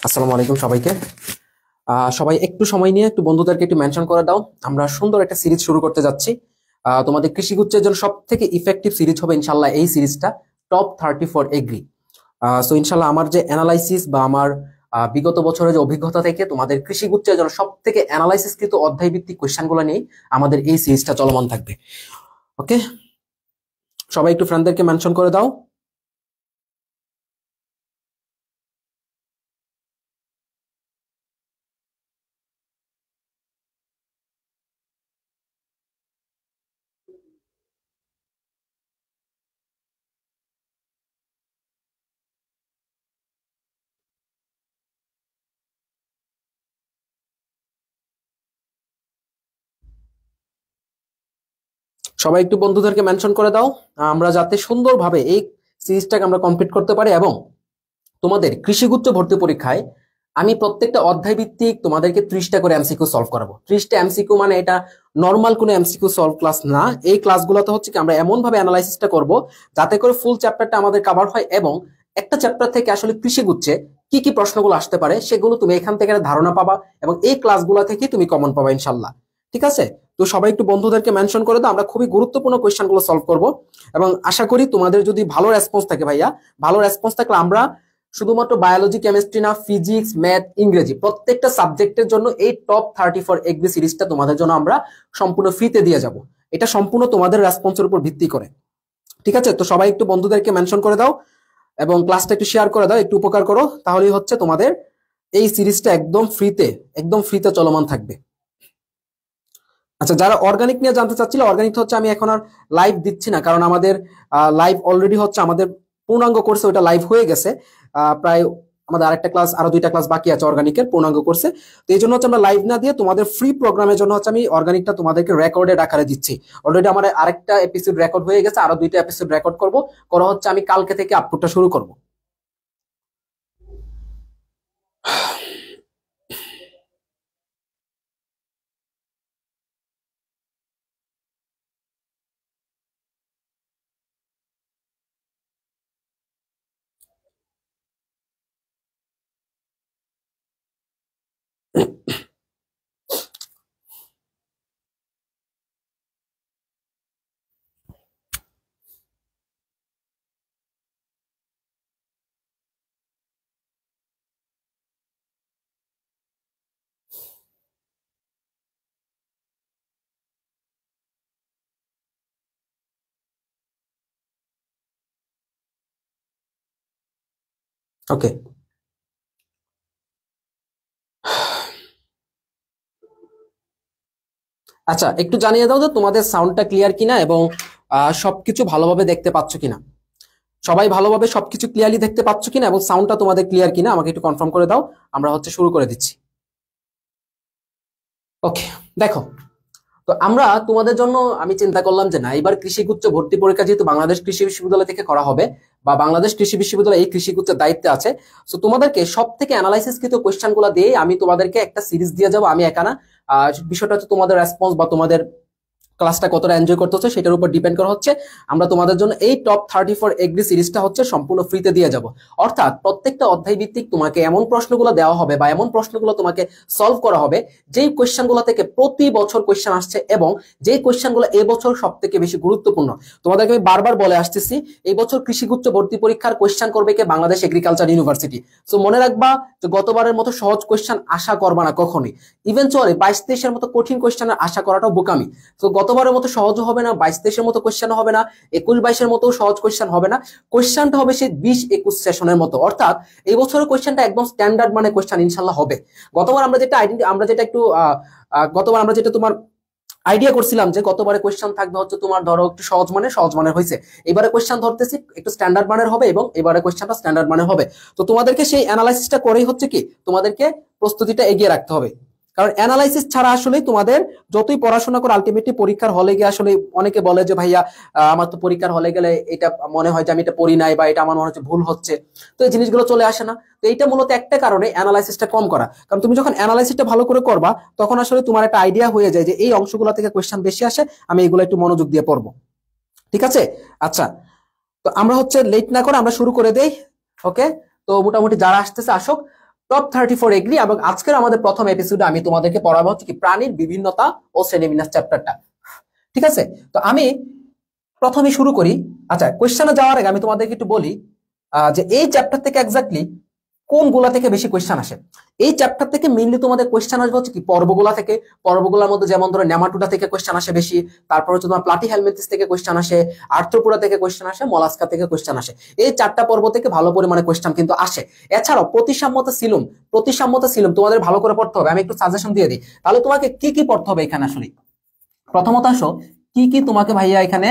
আসসালামু আলাইকুম সবাইকে। সবাই একটু সময় নিয়ে একটু বন্ধুদেরকে একটু মেনশন করে দাও। আমরা সুন্দর একটা সিরিজ শুরু করতে যাচ্ছি। তোমাদের কৃষিগুচ্ছের জন্য সব থেকে ইফেক্টিভ সিরিজ হবে ইনশাল্লাহ এই সিরিজটা, টপ 30 ফর এগ্রি। সো ইনশাল্লাহ আমার যে অ্যানালাইসিস বা আমার বিগত বছরের যে অভিজ্ঞতা থেকে তোমাদের কৃষিগুচ্ছের জন্য সব থেকে অ্যানালাইসিস কিন্তু অধ্যায় ভিত্তিক কোয়েশ্চেন গুলো নিয়ে আমাদের এই সিরিজটা চলমান থাকবে। ওকে, সবাই একটু ফ্রেন্ডদেরকে মেনশন করে দাও। সবাই একটু বন্ধুদেরকে মেনশন করে দাও, আমরা যাতে সুন্দরভাবে এই সিরিজটাকে আমরা কমপ্লিট করতে পারি। এবং তোমাদের কৃষিগুচ্ছ ভর্তি পরীক্ষায় আমি প্রত্যেকটা অধ্যায় ভিত্তিক তোমাদেরকে 30টা করে এমসিকিউ সলভ করাবো। 30টা এমসিকিউ মানে এটা নর্মাল কোনো এমসিকিউ সলভ ক্লাস না। এই ক্লাসগুলোতে হচ্ছে কি আমরা এমন ভাবে অ্যানালাইসিসটা করব যাতে করে ফুল চ্যাপ্টারটা আমাদের কভার হয়, এবং একটা চ্যাপ্টার থেকে আসলে কৃষিগুচ্ছে কি কি প্রশ্নগুলো আসতে পারে সেগুলো তুমি এখান থেকে একটা ধারণা পাবা, এবং এই ক্লাসগুলো থেকে তুমি কমন পাবা ইনশাল্লাহ। ঠিক আছে, তো সবাই একটু বন্ধুদেরকে মেনশন করে দাও। আমরা খুবই গুরুত্বপূর্ণ কোয়েশ্চেনগুলো সলভ করব, এবং আশা করি তোমাদের যদি ভালো রেসপন্স থাকে ভাইয়া, ভালো রেসপন্স থাকলে আমরা শুধুমাত্র বায়োলজি, কেমিস্ট্রি না, ফিজিক্স, ম্যাথ, ইংরেজি প্রত্যেকটা সাবজেক্টের জন্য এই টপ 30 ফর এগ্রি সিরিজটা তোমাদের জন্য আমরা সম্পূর্ণ ফ্রিতে দিয়ে যাব। এটা সম্পূর্ণ তোমাদের রেসপন্সের উপর ভিত্তি করে। ঠিক আছে, তো সবাই একটু বন্ধুদেরকে মেনশন করে দাও এবং ক্লাসটা একটু শেয়ার করে দাও, একটু উপকার করো, তাহলেই হচ্ছে তোমাদের এই সিরিজটা একদম ফ্রিতে চলমান থাকবে। আচ্ছা, যারা অর্গানিক নিয়ে জানতে চাচ্ছিল, অর্গানিক হচ্ছে আমি এখন আর লাইভ দিচ্ছি না, কারণ আমাদের লাইভ অলরেডি হচ্ছে আমাদের পূর্ণাঙ্গ কোর্সে ওটা লাইভ হয়ে গেছে। প্রায় আমাদের আরেকটা ক্লাস, আরো 2টা ক্লাস বাকি আছে অর্গানিকের পূর্ণাঙ্গ কোর্সে। তো এই জন্য হচ্ছে আমরা লাইভ না দিয়ে তোমাদের ফ্রি প্রোগ্রামের জন্য হচ্ছে আমি অর্গানিকটা তোমাদেরকে রেকর্ডেড আকারে দিচ্ছি। অলরেডি আমার আরেকটা এপিসোড রেকর্ড হয়ে গেছে, আরো 2টা এপিসোড রেকর্ড করা হচ্ছে, আমি কালকে থেকে আপলোডটা শুরু করব। ওকে, আচ্ছা একটু জানিয়ে দাও যে তোমাদের সাউন্ডটা ক্লিয়ার কিনা এবং সবকিছু ভালোভাবে দেখতে পাচ্ছ কিনা। সবাই ভালোভাবে সবকিছু ক্লিয়ারলি দেখতে পাচ্ছ কিনা এবং সাউন্ডটা তোমাদের ক্লিয়ার কিনা আমাকে একটু কনফার্ম করে দাও। আমরা হচ্ছে শুরু করে দিচ্ছি। ওকে, দেখো, তো আমরা তোমাদের জন্য আমি চিন্তা করলাম যে না, এবার কৃষিগুচ্ছ ভর্তি পরীক্ষা যেহেতু বাংলাদেশ কৃষি বিশ্ববিদ্যালয় থেকে করা হবে, বা বাংলাদেশ কৃষি বিশ্ববিদ্যালয় এই কৃষিগুচ্ছের দায়িত্বে আছে, তো তোমাদেরকে সব থেকে অ্যানালাইসিস কৃত কোয়েশ্চেন গুলো দিয়ে আমি তোমাদেরকে একটা সিরিজ দিয়ে যাবো আমি একানা। বিষয়টা হচ্ছে তোমাদের রেসপন্স বা তোমাদের ক্লাসটা কতটা এনজয় করতেছে সেটার উপর ডিপেন্ড করা হচ্ছে। আমরা তোমাদের জন্য এই টপ 30 ফর এগ্রি সিরিজটা হচ্ছে সম্পূর্ণ ফ্রিতে দিয়ে যাব। অর্থাৎ প্রত্যেকটা অধ্যায় ভিত্তিক তোমাকে এমন প্রশ্নগুলো দেওয়া হবে বা এমন প্রশ্নগুলো তোমাকে সলভ করা হবে যেই কোয়েশ্চেনগুলো থেকে প্রতি বছর কোয়েশ্চেন আসছে, এবং যেই কোয়েশ্চেনগুলো এবছর সব থেকে বেশি গুরুত্বপূর্ণ। তোমাদেরকে আমি বারবার বলে আসতেছি, এই বছর কৃষিগুচ্ছ ভর্তি পরীক্ষার কোয়েশ্চেন করবে কে? Bangladesh agriculture university. সো মনে রাখবা যে গতবারের মতো সহজ কোয়েশ্চেন আশা করবা না কখনোই। ইভেনচুয়ালি 22-23-এর মতো কঠিন কোয়েশ্চেনের আশা করাটাও বোকামি। তো গতবারের মতো সহজও হবে না, 22-23-এর মতো কোয়েশ্চেন হবে না, 21-22-এর মতো সহজ কোয়েশ্চেন হবে না। কোয়েশ্চেনটা হবে সেই 20-21 সেশনের মতো। অর্থাৎ এই বছরের কোয়েশ্চেনটা একদম স্ট্যান্ডার্ড মানে কোয়েশ্চেন ইনশাল্লাহ হবে। গতবার আমরা যেটা আমরা যেটা একটু গতবার আমরা যেটা তোমার আইডিয়া করছিলাম যে গতবারে কোয়েশ্চেন থাকবে হচ্ছে তোমার ধরো একটু সহজ মানের হয়েছে, এবারে কোয়েশ্চেন ধরতেছি একটু স্ট্যান্ডার্ড মানের হবে, এবং এবারে কোয়েশ্চেনটা স্ট্যান্ডার্ড মানের হবে। তো তোমাদেরকে সেই অ্যানালাইসিসটা করেই হচ্ছে কি তোমাদেরকে প্রস্তুতিটা এগিয়ে রাখতে হবে। কারণ অ্যানালাইসিস ছাড়া আসলে তোমাদের যতই পড়াশোনা করে আলটিমেটলি পরীক্ষার হলে গিয়ে আসলে অনেকে বলে যে ভাইয়া আমার তো পরীক্ষার হলে গেলে এটা মনে হয় যে আমি এটা পড়ি নাই, বা এটা আমার মনে হচ্ছে ভুল হচ্ছে। তো এই জিনিসগুলো চলে আসে না। তো এইটা মূলত একটা কারণে অ্যানালাইসিসটা কম করা। কারণ তুমি যখন অ্যানালাইসিসটা ভালো করে করবা তখন আসলে তোমার একটা আইডিয়া হয়ে যায় যে এই অংশগুলো থেকে কোয়েশ্চেন বেশি আসে, আমি এগুলো একটু মনোযোগ দিয়ে পড়বো। ঠিক আছে, আচ্ছা, তো আমরা হচ্ছে লেট না করে আমরা শুরু করে দেই। ওকে, তো মোটামুটি যারা আসতেছে আসুক। Top 34 agree. এবং আজকের আমাদের প্রথম এপিসোডে আমি তোমাদেরকে পড়াবো হচ্ছে কি প্রাণীর বিভিন্নতা ও শ্রেণীবিন্যাস চ্যাপ্টারটা। ঠিক আছে, তো আমি প্রথমে শুরু করি। আচ্ছা, কোয়েশ্চেনে যাওয়ার আগে আমি তোমাদেরকে একটু বলি যে এই চ্যাপ্টার থেকে এক্স্যাক্টলি কোনগুলা থেকে বেশি কোয়েশ্চেন আসে। এই চ্যাপ্টার থেকে মেইনলি তোমাদের কোয়েশ্চেন আসবে হচ্ছে কি পর্বগুলা থেকে। পর্বগুলোর মধ্যে যেমন ধরো নেমাটোডা থেকে কোয়েশ্চেন আসে বেশি, তারপর হচ্ছে তোমার প্লাটিহেলমিনথেস থেকে কোয়েশ্চেন আসে, আর্থ্রোপোডা থেকে কোয়েশ্চেন আসে, মলাস্কা থেকে কোয়েশ্চেন আসে। এই চারটা পর্ব থেকে ভালো পরিমাণে কোয়েশ্চেন কিন্তু আসে। এছাড়াও প্রতিসাম্যতা সিলুম তোমাদের ভালো করে পড়তে হবে। আমি একটু সাজেশন দিয়ে দিই, তাহলে তোমাকে কি কি পড়তে হবে এখানে। আসলে প্রথমত আসো, কি কি তোমাকে ভাইয়া এখানে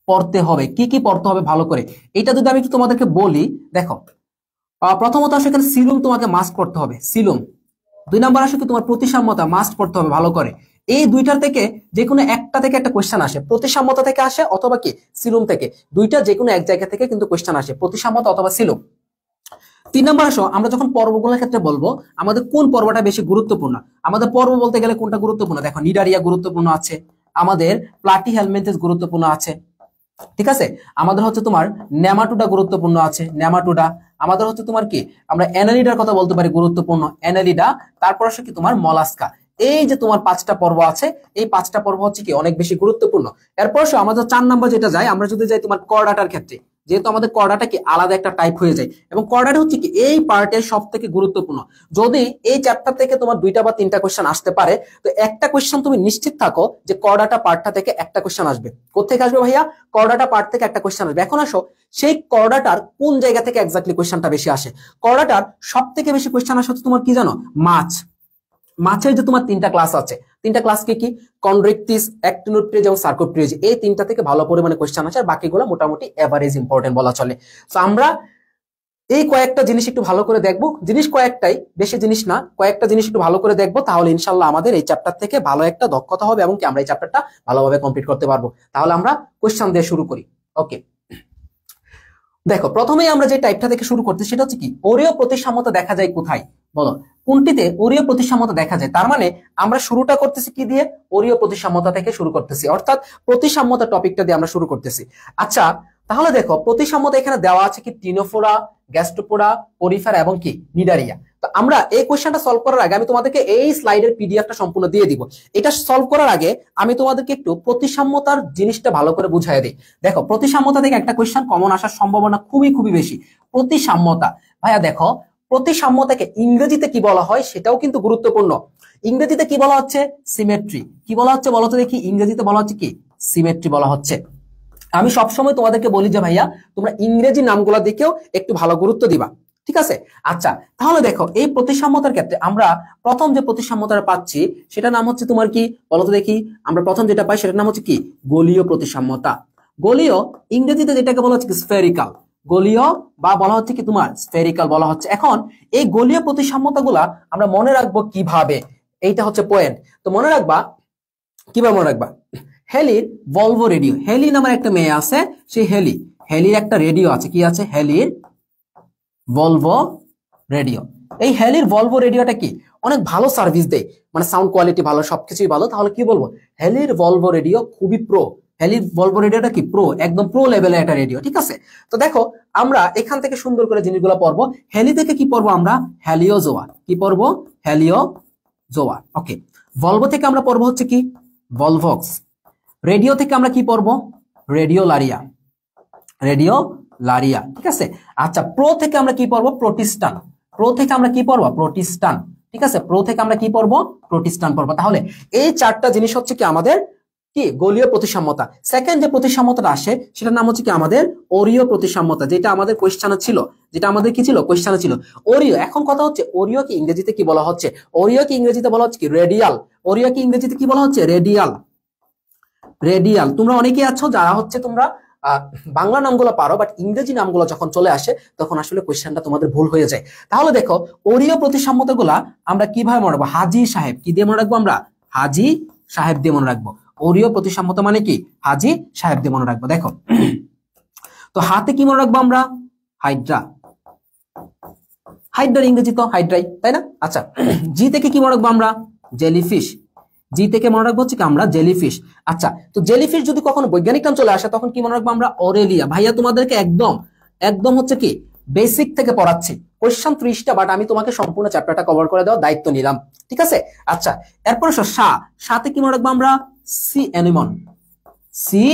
পড়তে হবে, কি কি পড়তে হবে ভালো করে, এটা যদি আমি একটু তোমাদেরকে বলি। দেখো, প্রথমত আসো এখানে সিলুম তোমাকে মাস্ট পড়তে হবে, সিলুম। 2 নম্বর আসো কি তোমার প্রতিসাম্যতা মাস্ট পড়তে হবে ভালো করে। এই দুইটার থেকে যে কোনো একটা থেকে একটা কোয়েশ্চেন আসে, প্রতিসাম্যতা থেকে আসে অথবা কি সিলুম থেকে, দুইটা যে কোনো এক জায়গা থেকে কিন্তু কোয়েশ্চেন আসে, প্রতিসাম্যতা অথবা সিলুম। 3 নম্বর আসো, আমরা যখন পর্বগুলোর ক্ষেত্রে বলবো আমাদের কোন পর্বটা বেশি গুরুত্বপূর্ণ। আমাদের পর্ব বলতে গেলে কোনটা গুরুত্বপূর্ণ, দেখো নিডারিয়া গুরুত্বপূর্ণ আছে, আমাদের প্লাটিহেলমিনথেস গুরুত্বপূর্ণ আছে, ঠিক আছে, আমাদের হচ্ছে তোমার নেমাটোডা গুরুত্বপূর্ণ আছে, নেমাটোডা, আমাদের হচ্ছে তোমার কি আমরা অ্যানালিডার কথা বলতে পারি গুরুত্বপূর্ণ, অ্যানালিডা, তারপর আসে কি তোমার মলাস্কা। এই যে তোমার 5টা পর্ব আছে, এই 5টা পর্ব হচ্ছে কি অনেক বেশি গুরুত্বপূর্ণ। এরপর আমাদের 4 নম্বর যেটা যায়, আমরা যদি যাই তোমার করডাটার ক্ষেত্রে, যেহেতু আমাদের করডাটা কি আলাদা একটা টাইপ হয়ে যায়, এবং করডাটা হচ্ছে কি এই পার্টের সব থেকে গুরুত্বপূর্ণ। যদি এই চ্যাপ্টার থেকে তোমার 2টা বা 3টা কোয়েশ্চেন আসতে পারে, তো একটা কোয়েশ্চেন তুমি নিশ্চিত থাকো যে করডাটা পার্টটা থেকে একটা কোয়েশ্চেন আসবে। কোথেকে আসবে ভাইয়া? করডাটা পার্ট থেকে একটা কোয়েশ্চেন আসবে। এখন আসো, সেই করডাটার কোন জায়গা থেকে এক্স্যাক্টলি কোয়েশ্চেনটা বেশি আসে। করডাটার সব থেকে বেশি কোয়েশ্চেন আসে হচ্ছে তোমার কি জানো, মাছের যে তোমার 3টা ক্লাস আছে, 3টা ক্লাস কি কন্ড্রিকটিস, অ্যাক্টিনোপ্টেরিজ এবং সার্কোপ্টেরিজ, এই 3টা থেকে ভালো পরিমাণে কোয়েশ্চেন আসে, আর বাকিগুলো মোটামুটি এভারেজ ইম্পর্টেন্ট বলা চলে। তো আমরা এই কয়েকটা জিনিস একটু ভালো করে দেখবো, জিনিস কয়েকটাই, বেশি জিনিস না, কয়েকটা জিনিস একটু ভালো করে দেখবো, তাহলে ইনশাল্লাহ আমাদের এই চ্যাপ্টার থেকে ভালো একটা দক্ষতা হবে এবং কি আমরা এই চ্যাপ্টারটা ভালোভাবে কমপ্লিট করতে পারবো। তাহলে আমরা কোয়েশ্চেন দিয়ে শুরু করি। ওকে, দেখো প্রথমেই আমরা যে টাইপটা থেকে শুরু করতে, সেটা হচ্ছে কি অরীয় প্রতিসাম্যতা দেখা যায় কোথায়, বলো কোনটিতে অরীয় প্রতিসাম্যতা দেখা যায়। তার মানে আমরা শুরুটা করতেছি কি দিয়ে, অরীয় প্রতিসাম্যতা থেকে শুরু করতেছি, অর্থাৎ প্রতিসাম্যতা টপিকটা দিয়ে আমরা শুরু করতেছি। আচ্ছা, তাহলে দেখো প্রতিসাম্যতা এখানে দেওয়া আছে কি টিনোফোরা, গ্যাস্ট্রোপোডা, পরিফেরা এবং কি নিডারিয়া। তো আমরা এই কোয়েশ্চেনটা সলভ করার আগে আমি তোমাদেরকে এই স্লাইডের পিডিএফটা সম্পূর্ণ দিয়ে দিব। এটা সলভ করার আগে আমি তোমাদেরকে একটু প্রতিসাম্যতার জিনিসটা ভালো করে বুঝাই দিই। দেখো, প্রতিসাম্যতা থেকে একটা কোয়েশ্চেন কমন আসার সম্ভাবনা খুবই খুবই বেশি। প্রতিসাম্যতা, ভাইয়া দেখো প্রতিসাম্যতাকে ইংরেজিতে কি বলা হয় সেটাও কিন্তু গুরুত্বপূর্ণ। ইংরেজিতে কি বলা হচ্ছে? সিমেট্রি। কি বলা হচ্ছে বলো তো দেখি, ইংরেজিতে বলা হচ্ছে কি সিমেট্রি বলা হচ্ছে। আমি সবসময় তোমাদেরকে বলি যে ভাইয়া তোমরা ইংরেজি নামগুলো দিকেও একটু ভালো গুরুত্ব দিবা, ঠিক আছে। আচ্ছা, তাহলে দেখো এই প্রতিসাম্যতার ক্ষেত্রে আমরা প্রথম যে প্রতিসাম্যতাটা পাচ্ছি সেটার নাম হচ্ছে তোমার কি বলতো দেখি, আমরা প্রথম যেটা পাই সেটার নাম হচ্ছে কি গোলীয় প্রতিসাম্যতা। গোলীয় ইংরেজিতে যেটাকে বলা হচ্ছে স্ফেরিক্যাল, গোলীয় বা বলা হচ্ছে কি তোমার স্ফেরিক্যাল বলা হচ্ছে। এখন এই গোলীয় প্রতিসাম্যতাগুলা আমরা মনে রাখবো কিভাবে, এইটা হচ্ছে পয়েন্ট। তো মনে রাখবা, কিভাবে মনে রাখবা, হেলির ভলভো রেডিও, হেলি নামের একটা মেয়ে আছে, সেই হেলির একটা রেডিও আছে, কি আছে, হেলির ভলভো রেডিও। এই হেলির ভলভো রেডিওটা কি অনেক ভালো সার্ভিস দেয়, মানে সাউন্ড কোয়ালিটি ভালো, সবকিছুই ভালো। তাহলে কি বলবো, হেলির ভলভো রেডিও খুবই প্রো, হেলির ভলভো রেডিওটা কি প্রো, একদম প্রো লেভেলের একটা রেডিও, ঠিক আছে। তো দেখো আমরা এখান থেকে সুন্দর করে জিনিসগুলো পড়বো। হেলি থেকে কি পড়বো আমরা, হ্যালিওজোয়া, কি পড়বো, হ্যালিওজোয়া। ওকে, ভলভো থেকে আমরা পড়বো হচ্ছে কি ভলভক্স। রেডিও থেকে আমরা কি পড়বো, রেডিওলারিয়া, ঠিক আছে। আচ্ছা, প্রো থেকে আমরা কি পড়বো, প্রোটিস্টান, প্রো থেকে আমরা কি পড়বো, প্রোটিস্টান, ঠিক আছে, প্রো থেকে আমরা কি পড়বো, প্রোটিস্টান পড়বো। তাহলে এই 4টা জিনিস হচ্ছে কি আমাদের কি গোলীয় প্রতিসাম্যতা। সেকেন্ড যে প্রতিসাম্যতাটা আসে সেটার নাম হচ্ছে কি আমাদের অরীয় প্রতিসাম্যতা, যেটা আমাদের কোয়েশ্চেনে ছিল, যেটা আমাদের কি ছিল, কোয়েশ্চেনে ছিল অরীয়। এখন কথা হচ্ছে অরীয় কি ইংরেজিতে কি বলা হচ্ছে, অরীয় কি ইংরেজিতে বলা হচ্ছে কি রেডিয়াল, অরীয় কি ইংরেজিতে কি বলা হচ্ছে, রেডিয়াল। তোমরা অনেকেই আছো যারা হচ্ছে তোমরা বাংলা নামগুলো পারো, বাট ইংরেজি নামগুলো যখন চলে আসে তখন আসলে কোয়েশ্চেনটা তোমাদের ভুল হয়ে যায়। তাহলে দেখো অরীয় প্রতিসাম্যতাগুলা আমরা কিভাবে মনে রাখবো, হাজী সাহেব, কি দিয়ে মনে রাখবো আমরা, হাজী সাহেব দিয়ে মনে রাখবো। অরীয় প্রতিসাম্যতা মানে কি, হাজী সাহেব দিয়ে মনে রাখবো। দেখো তো হাতে কি মনে রাখবো আমরা, হাইড্রা, হাইড্রার ইংরেজি তো হাইড্রাই, তাই না। আচ্ছা, জি থেকে কি মনে রাখবো আমরা, জেলিফিশ, জি থেকে মনে রাখবো হচ্ছে কি আমরা জেলিফিশ। আচ্ছা, তো জেলিফিশ যদি কখনো বৈজ্ঞানিক নাম চলে আসে তখন কি মনে রাখবো আমরা, অরেলিয়া। ভাইয়া তোমাদেরকে একদম একদম হচ্ছে কি বেসিক থেকে পড়াচ্ছি, কোয়েশ্চেন 30টা, বাট আমি তোমাকে সম্পূর্ণ চ্যাপ্টারটা কভার করে দেওয়ার দায়িত্ব নিলাম, ঠিক আছে। আচ্ছা, এরপর সাথে কি মনে রাখবো আমরা, সি অ্যানিমন, সি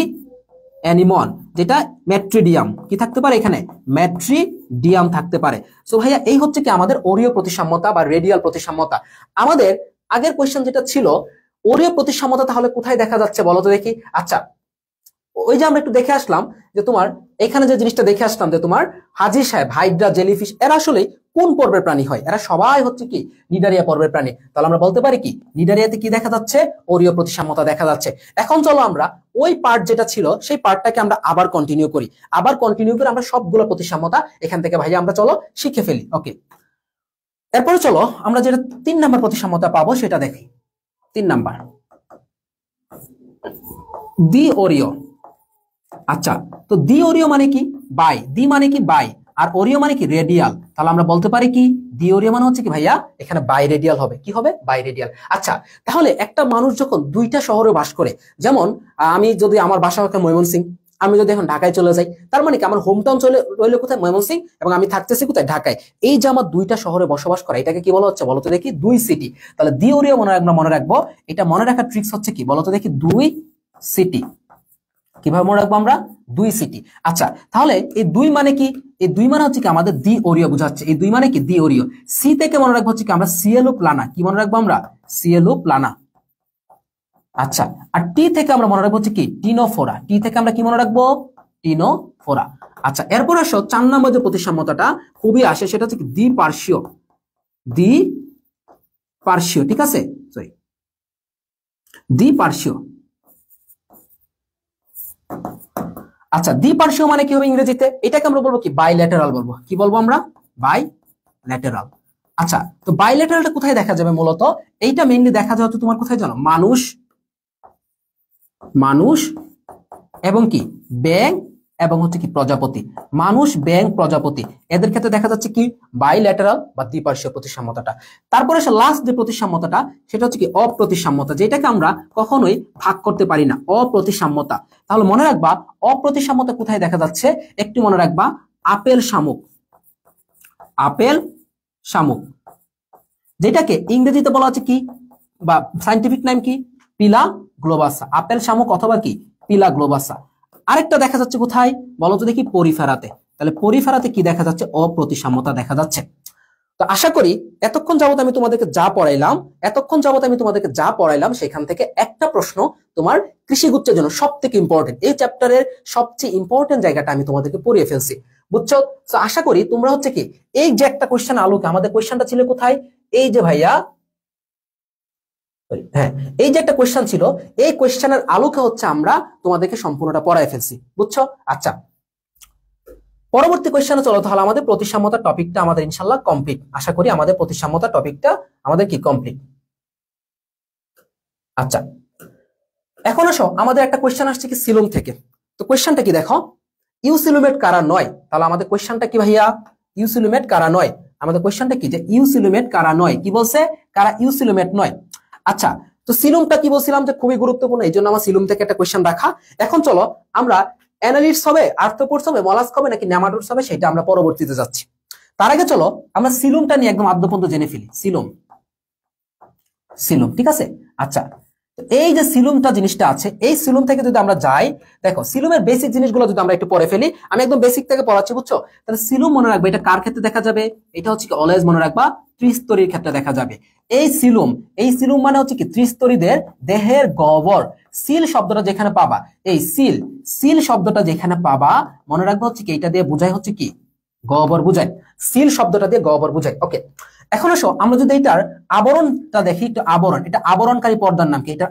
অ্যানিমন, যেটা ম্যাট্রিডিয়াম কি থাকতে পারে এখানে, ম্যাট্রিডিয়াম থাকতে পারে। সো ভাইয়া এই হচ্ছে কি আমাদের ওরিও প্রতিসাম্যতা বা রেডিয়াল প্রতিসাম্যতা। আমাদের আগের কোয়েশ্চেন যেটা ছিল ওরিও প্রতিসাম্যতা তাহলে কোথায় দেখা যাচ্ছে বলো তো দেখি। আচ্ছা, ওই যে আমরা একটু দেখে আসলাম যে তোমার এখানে যে জিনিসটা দেখে আসলাম যে তোমার হাজি সাহেব, হাইড্রা, জেলিফিশ, এরা আসলে কোন পর্বের প্রাণী হয়, এরা সবাই হচ্ছে কি নিডারিয়া পর্বের প্রাণী। তাহলে আমরা বলতে পারি কি নিডারিয়াতে কি দেখা যাচ্ছে, ওরিও প্রতিসাম্যতা দেখা যাচ্ছে। এখন চলো আমরা ওই পার্ট যেটা ছিল সেই পার্টটাকে আমরা আবার কন্টিনিউ করি, আমরা সবগুলো প্রতিসাম্যতা এখান থেকে ভাইয়া আমরা চলো শিখে ফেলি। ওকে, এরপরে চলো আমরা যেটা 3 নাম্বার প্রতিসাম্যতা পাবো সেটা দেখি। 3 নাম্বার দ্বি ওরিও। আচ্ছা, তো দ্বি ওরিও মানে কি, বাই, দ্বি মানে কি বাই, আর ওরিও মানে কি রেডিয়াল। তাহলে আমরা বলতে পারি কি দ্বি ওরিও মানে হচ্ছে কি ভাইয়া এখানে বাই রেডিয়াল হবে, কি হবে বাই রেডিয়াল। আচ্ছা, তাহলে একটা মানুষ যখন দুইটা শহরে বাস করে, যেমন আমি যদি আমার বাসা হয় ময়মনসিংহ, আমি যদি এখন ঢাকায় চলে যাই, তার মানে কি আমার হোম টাউন চলে রইলো কোথায়, ময়মনসিংহ, এবং আমি থাকতেছি কোথায়, ঢাকায়। এই যে আমার দুইটা শহরে বসবাস করা, এটাকে কি বলা হচ্ছে বলতো দেখি, দুই সিটি। তাহলে দ্বি ওরিও মনে রাখবো, এটা মনে রাখার ট্রিক্স হচ্ছে কি বলতো দেখি, দুই সিটি। কিভাবে মনে রাখবো আমরা, দুই সিটি। আচ্ছা, তাহলে এই দুই মানে কি, এই দুই মানে হচ্ছে কি আমাদের দ্বি ওরিও বোঝাচ্ছে, এই দুই মানে কি দ্বি ওরিও। সি থেকে মনে রাখবো হচ্ছে কি আমরা সিএলও প্লানা, কি মনে রাখবো আমরা, সিএলও প্লানা। আচ্ছা, আর টি থেকে আমরা মনে রাখবো হচ্ছে কি টিনোফোরা, টি থেকে আমরা কি মনে রাখবো, টিনোফোরা। আচ্ছা, এরপর আসো 4 নম্বর যে প্রতিসাম্যতাটা খুবই আসে, সেটা হচ্ছে কি দ্বিপার্শ্বীয়, দ্বিপার্শ্বীয়, ঠিক আছে, সরি, দ্বিপার্শ্বীয়। আচ্ছা, দ্বিপার্শ্বীয় মানে কি হবে ইংরেজিতে, এটাকে আমরা বলবো কি বাইল্যাটারাল বলবো, কি বলবো আমরা, বাইল্যাটারাল। আচ্ছা, তো বাইল্যাটারালটা কোথায় দেখা যাবে মূলত, এইটা মেইনলি দেখা যাবে তোমার কোথায় জানো, মানুষ এবং কি ব্যাঙ এবং হচ্ছে কি প্রজাপতি, মানুষ, ব্যাঙ, প্রজাপতি, এদের ক্ষেত্রে দেখা যাচ্ছে কি বাইল্যাটারাল বা দ্বিপার্শ্বীয় প্রতিসাম্যতাটা। তারপরে সে লাস্ট যে প্রতিসাম্যতাটা সেটা হচ্ছে কি অপ্রতিসাম্যতা, যেটাকে আমরা কখনোই ভাগ করতে পারি না, অপ্রতিসাম্যতা। তাহলে মনে রাখবা অপ্রতিসাম্যতা কোথায় দেখা যাচ্ছে, একটু মনে রাখবা আপেল শামুক, আপেল শামুক, যেটাকে ইংরেজিতে বলা হচ্ছে কি বা সায়েন্টিফিক নাম কি, পিলা গ্লোবাসা, আপেল শামুক অথবা কি পিলা গ্লোবাসা। আরেকটা দেখা যাচ্ছে কোথায় বলো তো দেখি, পরিফেরাতে। তাহলে পরিফেরাতে কি দেখা যাচ্ছে, অপ্রতিসাম্যতা দেখা যাচ্ছে। তো আশা করি এতক্ষণ যাবত আমি তোমাদেরকে যা পড়াইলাম সেখান থেকে একটা প্রশ্ন তোমার কৃষিগুচ্ছের জন্য সব থেকে ইম্পর্টেন্ট, এই চ্যাপ্টারের সবচেয়ে ইম্পর্টেন্ট জায়গাটা আমি তোমাদেরকে পড়িয়ে ফেলছি, বুঝছো। তো আশা করি তোমরা হচ্ছে কি এই যে একটা কোয়েশ্চেন আলোকে, আমাদের কোয়েশ্চেনটা ছিল কোথায়, এই যে ভাইয়া, হ্যাঁ, এই যে একটা কোয়েশ্চেন ছিল, এই কোয়েশ্চেনের আলোকে হচ্ছে আমরা তোমাদেরকে সম্পূর্ণটা পড়ায় ফেলছি, বুঝছো। আচ্ছা, পরবর্তী কোয়েশ্চেনে চলো, তাহলে আমাদের প্রতিসাম্যতা টপিকটা আমাদের ইনশাআল্লাহ কমপ্লিট। আশা করি আমাদের প্রতিসাম্যতা টপিকটা আমাদের কি কমপ্লিট। আচ্ছা, এখন আসো আমাদের একটা কোয়েশ্চেন আসছে কি সিলুম থেকে। তো কোয়েশ্চেনটা কি দেখো, ইউসিলুমেট কারা নয়। তাহলে আমাদের কোয়েশ্চেনটা কি ভাইয়া, ইউসিলুমেট কারা নয়। আমাদের কোয়েশ্চেনটা কি যে ইউসিলুমেট কারা নয়, কি বলছে, কারা ইউসিলুমেট নয়। আচ্ছা, তো সিলুমটা কি বলছিলাম যে খুবই গুরুত্বপূর্ণ, এই জন্য আমার সিলুম থেকে একটা কোয়েশ্চেন রাখা। এখন চলো আমরা অ্যানালিডস হবে, আর্থ্রোপোডস হবে, মলাস্ক হবে নাকি নেমাটোডস হবে, সেটা আমরা পরবর্তীতে যাচ্ছি। তার আগে চলো আমরা সিলুমটা নিয়ে একদম আদ্য পর্যন্ত জেনে ফেলি। সিলুম, ঠিক আছে। আচ্ছা, এই যে সিলুমটা জিনিসটা আছে, এই সিলুম থেকে যদি আমরা যাই, দেখো সিলুমের বেসিক জিনিসগুলো যদি আমরা একটু পড়ে ফেলি, আমি একদম বেসিক থেকে পড়াচ্ছি, বুঝছো। তাহলে সিলুম মনে রাখবে, এটা কার ক্ষেত্রে দেখা যাবে, এটা হচ্ছে কি অলওয়েজ মনে রাখবা ত্রিস্তরীর ক্ষেত্রে দেখা যাবে। এই সিলুম মানে হচ্ছে কি ত্রিস্তরীদের দেহের গহ্বর। সিল শব্দটা যেখানে পাবা, এই সিল শব্দটা যেখানে পাবা মনে রাখবা হচ্ছে কি এটা দিয়ে বোঝায় হচ্ছে কি গহ্বর বোঝায়, সিল শব্দটা দিয়ে গহ্বর বোঝায়। ওকে, এখন আসো আমরা যদি এটার আবরণটা দেখি, একটু আবরণ, এটা আবরণকারী পর্দার নাম কি, এটার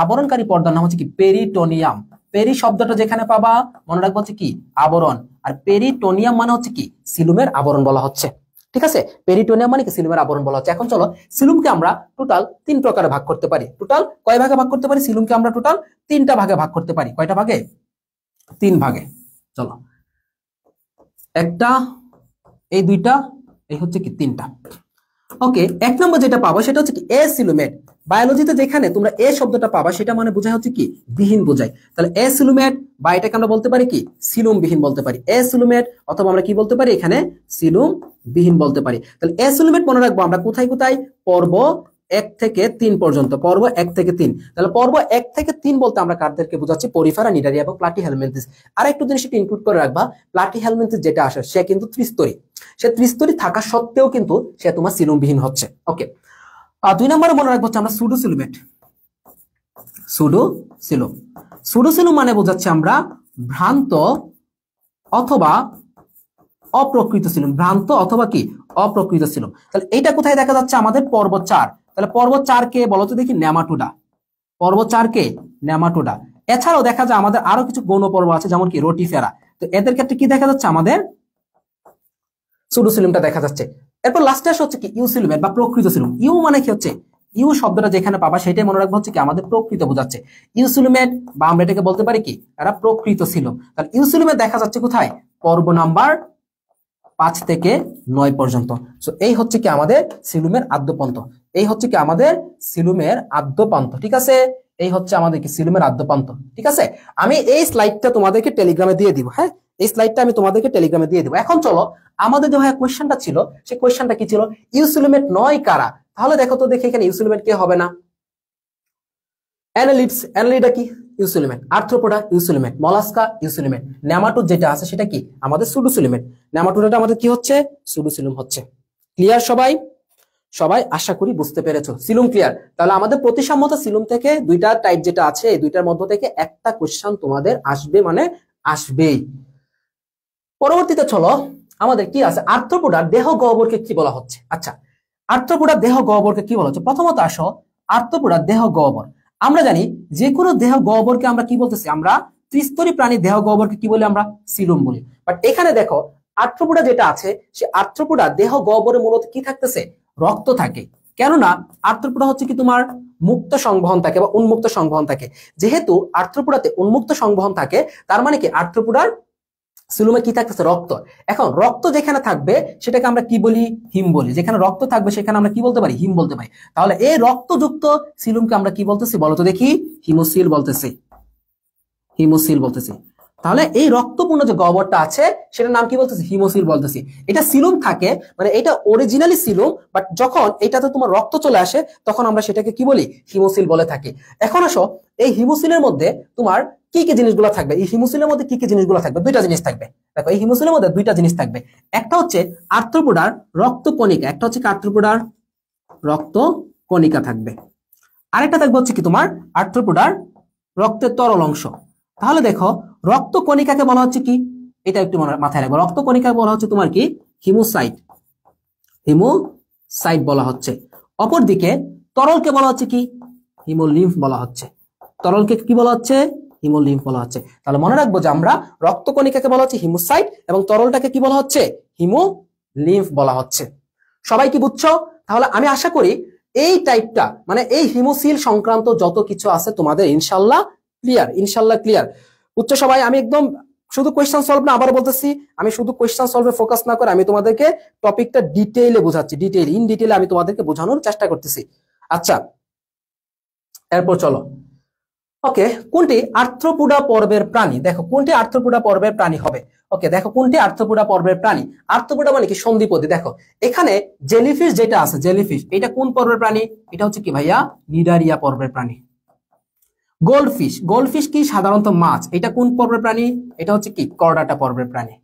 আবরণকারী পর্দার নাম হচ্ছে কি পেরিটোনিয়াম। পেরি শব্দটা যেখানে পাবা মনে রাখবো হচ্ছে কি আবরণ, আর পেরিটোনিয়াম মানে হচ্ছে কি সিলুমের আবরণ বলা হচ্ছে, ঠিক আছে। পেরিটোনিয়াম মানে কি সিলুমের আবরণ বলা হচ্ছে। এখন চলো সিলুমকে আমরা টোটাল 3 প্রকারে ভাগ করতে পারি। টোটাল কয় ভাগে ভাগ করতে পারি, সিলুমকে আমরা টোটাল 3টা ভাগে ভাগ করতে পারি। কয়টা ভাগে, 3 ভাগে। চলো, একটা, এই দুইটা, এই হচ্ছে কি 3টা। ওকে, 1 নম্বর যেটা পাবো সেটা হচ্ছে কি এসিলুমেট। বায়োলজিতে যেখানে তোমরা এ শব্দটা পাবা সেটা মানে বোঝায় হচ্ছে কি বিহীন বোঝায়। তাহলে এসিলুমেট বা এটাকে আমরা বলতে পারি কি সিলুম বিহীন বলতে পারি, এসিলুমেট, অথবা আমরা কি বলতে পারি এখানে সিলুম বিহীন বলতে পারি। তাহলে এসিলুমেট মনে রাখবো আমরা কোথায় কোথায়, পর্ব 1 থেকে 3 পর্যন্ত, পর্ব 1 থেকে 3। তাহলে পর্ব 1 থেকে 3 বলতে আমরা কাদেরকে বোঝাচ্ছি, পরিফেরা, নিডারিয়া এবং প্লাটিহেলমিনথেস। আর একটু জিনিস একটু ইনক্লুড করে রাখবা, প্লাটিহেলমিনথেস যেটা আসে সে কিন্তু ত্রিস্তরী, সে ত্রিস্তরী থাকা সত্ত্বেও কিন্তু সে তোমার সিলুমবিহীন হচ্ছে। ওকে, 2 নম্বরে মনে রাখবো হচ্ছে আমরা সুডোসিলুমেট, সুডোসিলুম। সুডোসিলুম মানে বোঝাচ্ছি আমরা ভ্রান্ত অথবা অপ্রকৃত সিলুম, ভ্রান্ত অথবা কি অপ্রকৃত সিলুম। তাহলে এটা কোথায় দেখা যাচ্ছে আমাদের পর্ব 4। তাহলে পর্ব 4 কে বলতো দেখি নেমাটোডা, পর্ব 4 কে নেমাটোডা। এছাড়াও দেখা যায় আমাদের আরো কিছু গৌণ পর্ব আছে যেমন কি রোটিফেরা। তো এদের ক্ষেত্রে কি দেখা যাচ্ছে আমাদের সুডোসিলুমটা দেখা যাচ্ছে। এরপর লাস্টে আসে হচ্ছে কি ইউসিলুমেট বা প্রকৃত সিলুম। ইউ মানে কি হচ্ছে, ইউ শব্দটা যেখানে পাবা সেটাই মনে রাখবো হচ্ছে কি আমাদের প্রকৃত বোঝাচ্ছে। ইউসিলুমেট বা আমরা এটাকে বলতে পারি কি এরা প্রকৃত সিলুম। তাহলে ইউসিলুমেট দেখা যাচ্ছে কোথায়, পর্ব নাম্বার 5 থেকে 9 পর্যন্ত। সো এই হচ্ছে কি আমাদের সিলুমের আদ্যপন্ত, এই হচ্ছে কি আমাদের সিলুমের আদ্যপান্ত। ঠিক আছে, এই হচ্ছে আমাদের কি সিলুমের আদ্যপান্ত। ঠিক আছে, আমি এই স্লাইডটা তোমাদেরকে টেলিগ্রামে দিয়ে দিব। হ্যাঁ, এই স্লাইডটা আমি তোমাদেরকে টেলিগ্রামে দিয়ে দিব। এখন চলো আমাদের যে ভাইয়া কোশ্চেনটা ছিল, সেই কোশ্চেনটা কি ছিল, ইউসিলুমেট নয় কারা। তাহলে দেখো তো দেখি এখানে ইউসিলুমেট কে হবে না, অ্যানালিডস, অ্যানালিডা কি ইউসিলুমেট, আর্থ্রোপোডা ইউসিলুমেট, মলাস্কা ইউসিলুমেট, নেমাটোড যেটা আছে সেটা কি আমাদের সুডোসিলুমেট, নেমাটোডাটা আমাদের কি হচ্ছে সুডোসিলুম হচ্ছে। ক্লিয়ার সবাই? সবাই আশা করি বুঝতে পেরেছো, সিলুম ক্লিয়ার। তাহলে আমাদের প্রতিসাম্যত সিলুম থেকে দুইটা টাইপ যেটা আছে এই দুইটার মধ্য থেকে একটা কোশ্চেন তোমাদের আসবে, মানে আসবেই। পরবর্তীতে চলো আমাদের কি আছে, আর্থ্রোপোডার দেহ গহ্বরকে কি বলা হচ্ছে। আচ্ছা, আর্থ্রোপোডার দেহ গহ্বরকে কি বলা হচ্ছে, প্রথমত আসো আর্থ্রোপোডার দেহ গহ্বর। আমরা জানি যে কোনো দেহ গহ্বরকে আমরা কি বলতেছি, আমরা ত্রিস্তরী প্রাণী দেহ গহ্বরকে কি বলি, আমরা সিলুম বলি। বাট এখানে দেখো আর্থ্রোপোডা যেটা আছে সে আর্থ্রোপোডা দেহ গহ্বরে মূলত কি থাকতেছে, রক্ত থাকে। কেননা আর্থ্রোপোডা হচ্ছে কি তোমার মুক্ত সংবহন থাকে বা উন্মুক্ত সংবহন থাকে। যেহেতু আর্থ্রোপোডাতে উন্মুক্ত সংবহন থাকে তার মানে কি আর্থ্রোপোডার সিলুমে কি থাকতেছে, রক্ত। এখন রক্ত যেখানে থাকবে সেটাকে আমরা কি বলি, হিম বলি। যেখানে রক্ত থাকবে সেখানে আমরা কি বলতে পারি, হিম বলতে পারি। তাহলে এই রক্তযুক্ত সিলুমকে আমরা কি বলতেছি বলতো দেখি, হিমোসিল বলতেছি, হিমোসিল বলতেছি। তাহলে এই রক্তপূর্ণ যে গহ্বরটা আছে সেটার নাম কি বলতেছি, হিমোসিল বলতেছি। এটা সিলুম থাকে, মানে এটা অরিজিনালি সিলুম, বাট যখন এটাতে তোমার রক্ত চলে আসে তখন আমরা সেটাকে কি বলি, হিমোসিল বলে থাকি। এখন আসো এই হিমোসিলের মধ্যে তোমার কি কি জিনিসগুলো থাকবে, এই হিমোসিলের মধ্যে কি কি জিনিসগুলো থাকবে, দুইটা জিনিস থাকবে। দেখো এই হিমোসিলের মধ্যে দুইটা জিনিস থাকবে, একটা হচ্ছে আর্থ্রোপোডার রক্তকণিকা, একটা হচ্ছে আর্থ্রোপোডার রক্তকণিকা থাকবে, আরেকটা থাকবে হচ্ছে কি তোমার আর্থ্রোপোডার রক্তের তরল অংশ। তাহলে দেখো রক্ত কণিকাকে বলা হচ্ছে কি, এটা একটু মাথায় রাখবো, রক্ত কণিকাকে বলা হচ্ছে তোমার কি হিমোসাইট, হিমোসাইট বলা হচ্ছে। অপরদিকে তরলকে বলা হচ্ছে কি হিমোলিম্ফ বলা হচ্ছে, তরলকে কি বলা হচ্ছে, হিমোলিম্ফ বলা হচ্ছে। তাহলে মনে রাখবো যে আমরা রক্ত কণিকাকে বলা হচ্ছে হিমোসাইট এবং তরলটাকে কি বলা হচ্ছে, হিমোলিম্ফ বলা হচ্ছে। সবাই কি বুঝছো? তাহলে আমি আশা করি এই টাইপটা মানে এই হিমোসিল সংক্রান্ত যত কিছু আছে তোমাদের ইনশাল্লাহ ক্লিয়ার, ইনশাল্লাহ ক্লিয়ার। বুঝছো সবাই? আমি একদম শুধু কোয়েশ্চেন সলভ না, আবার বলতেছি আমি শুধু কোয়েশ্চেন সলভে ফোকাস না করে আমি তোমাদেরকে টপিকটা ডিটেইলে বোঝাচ্ছি, ডিটেইল ইন ডিটেইলে আমি তোমাদেরকে বোঝানোর চেষ্টা করতেছি। আচ্ছা এরপর চলো, ওকে, কোনটি আর্থ্রোপোডা পর্বের প্রাণী, দেখো কোনটি আর্থ্রোপোডা পর্বের প্রাণী হবে। ওকে দেখো কোনটি আর্থ্রোপোডা পর্বের প্রাণী, আর্থ্রোপোডা মানে কি সন্ধিপদী। দেখো এখানে জেলিফিশ যেটা আছে, জেলিফিশ এটা কোন পর্বের প্রাণী, এটা হচ্ছে কি ভাইয়া নিডারিয়া পর্বের প্রাণী। গোল্ডফিশ, গোল্ডফিশ কি সাধারণত মাছ, এটা কোন পর্বের প্রাণী, এটা হচ্ছে কি করডাটা পর্বের প্রাণী।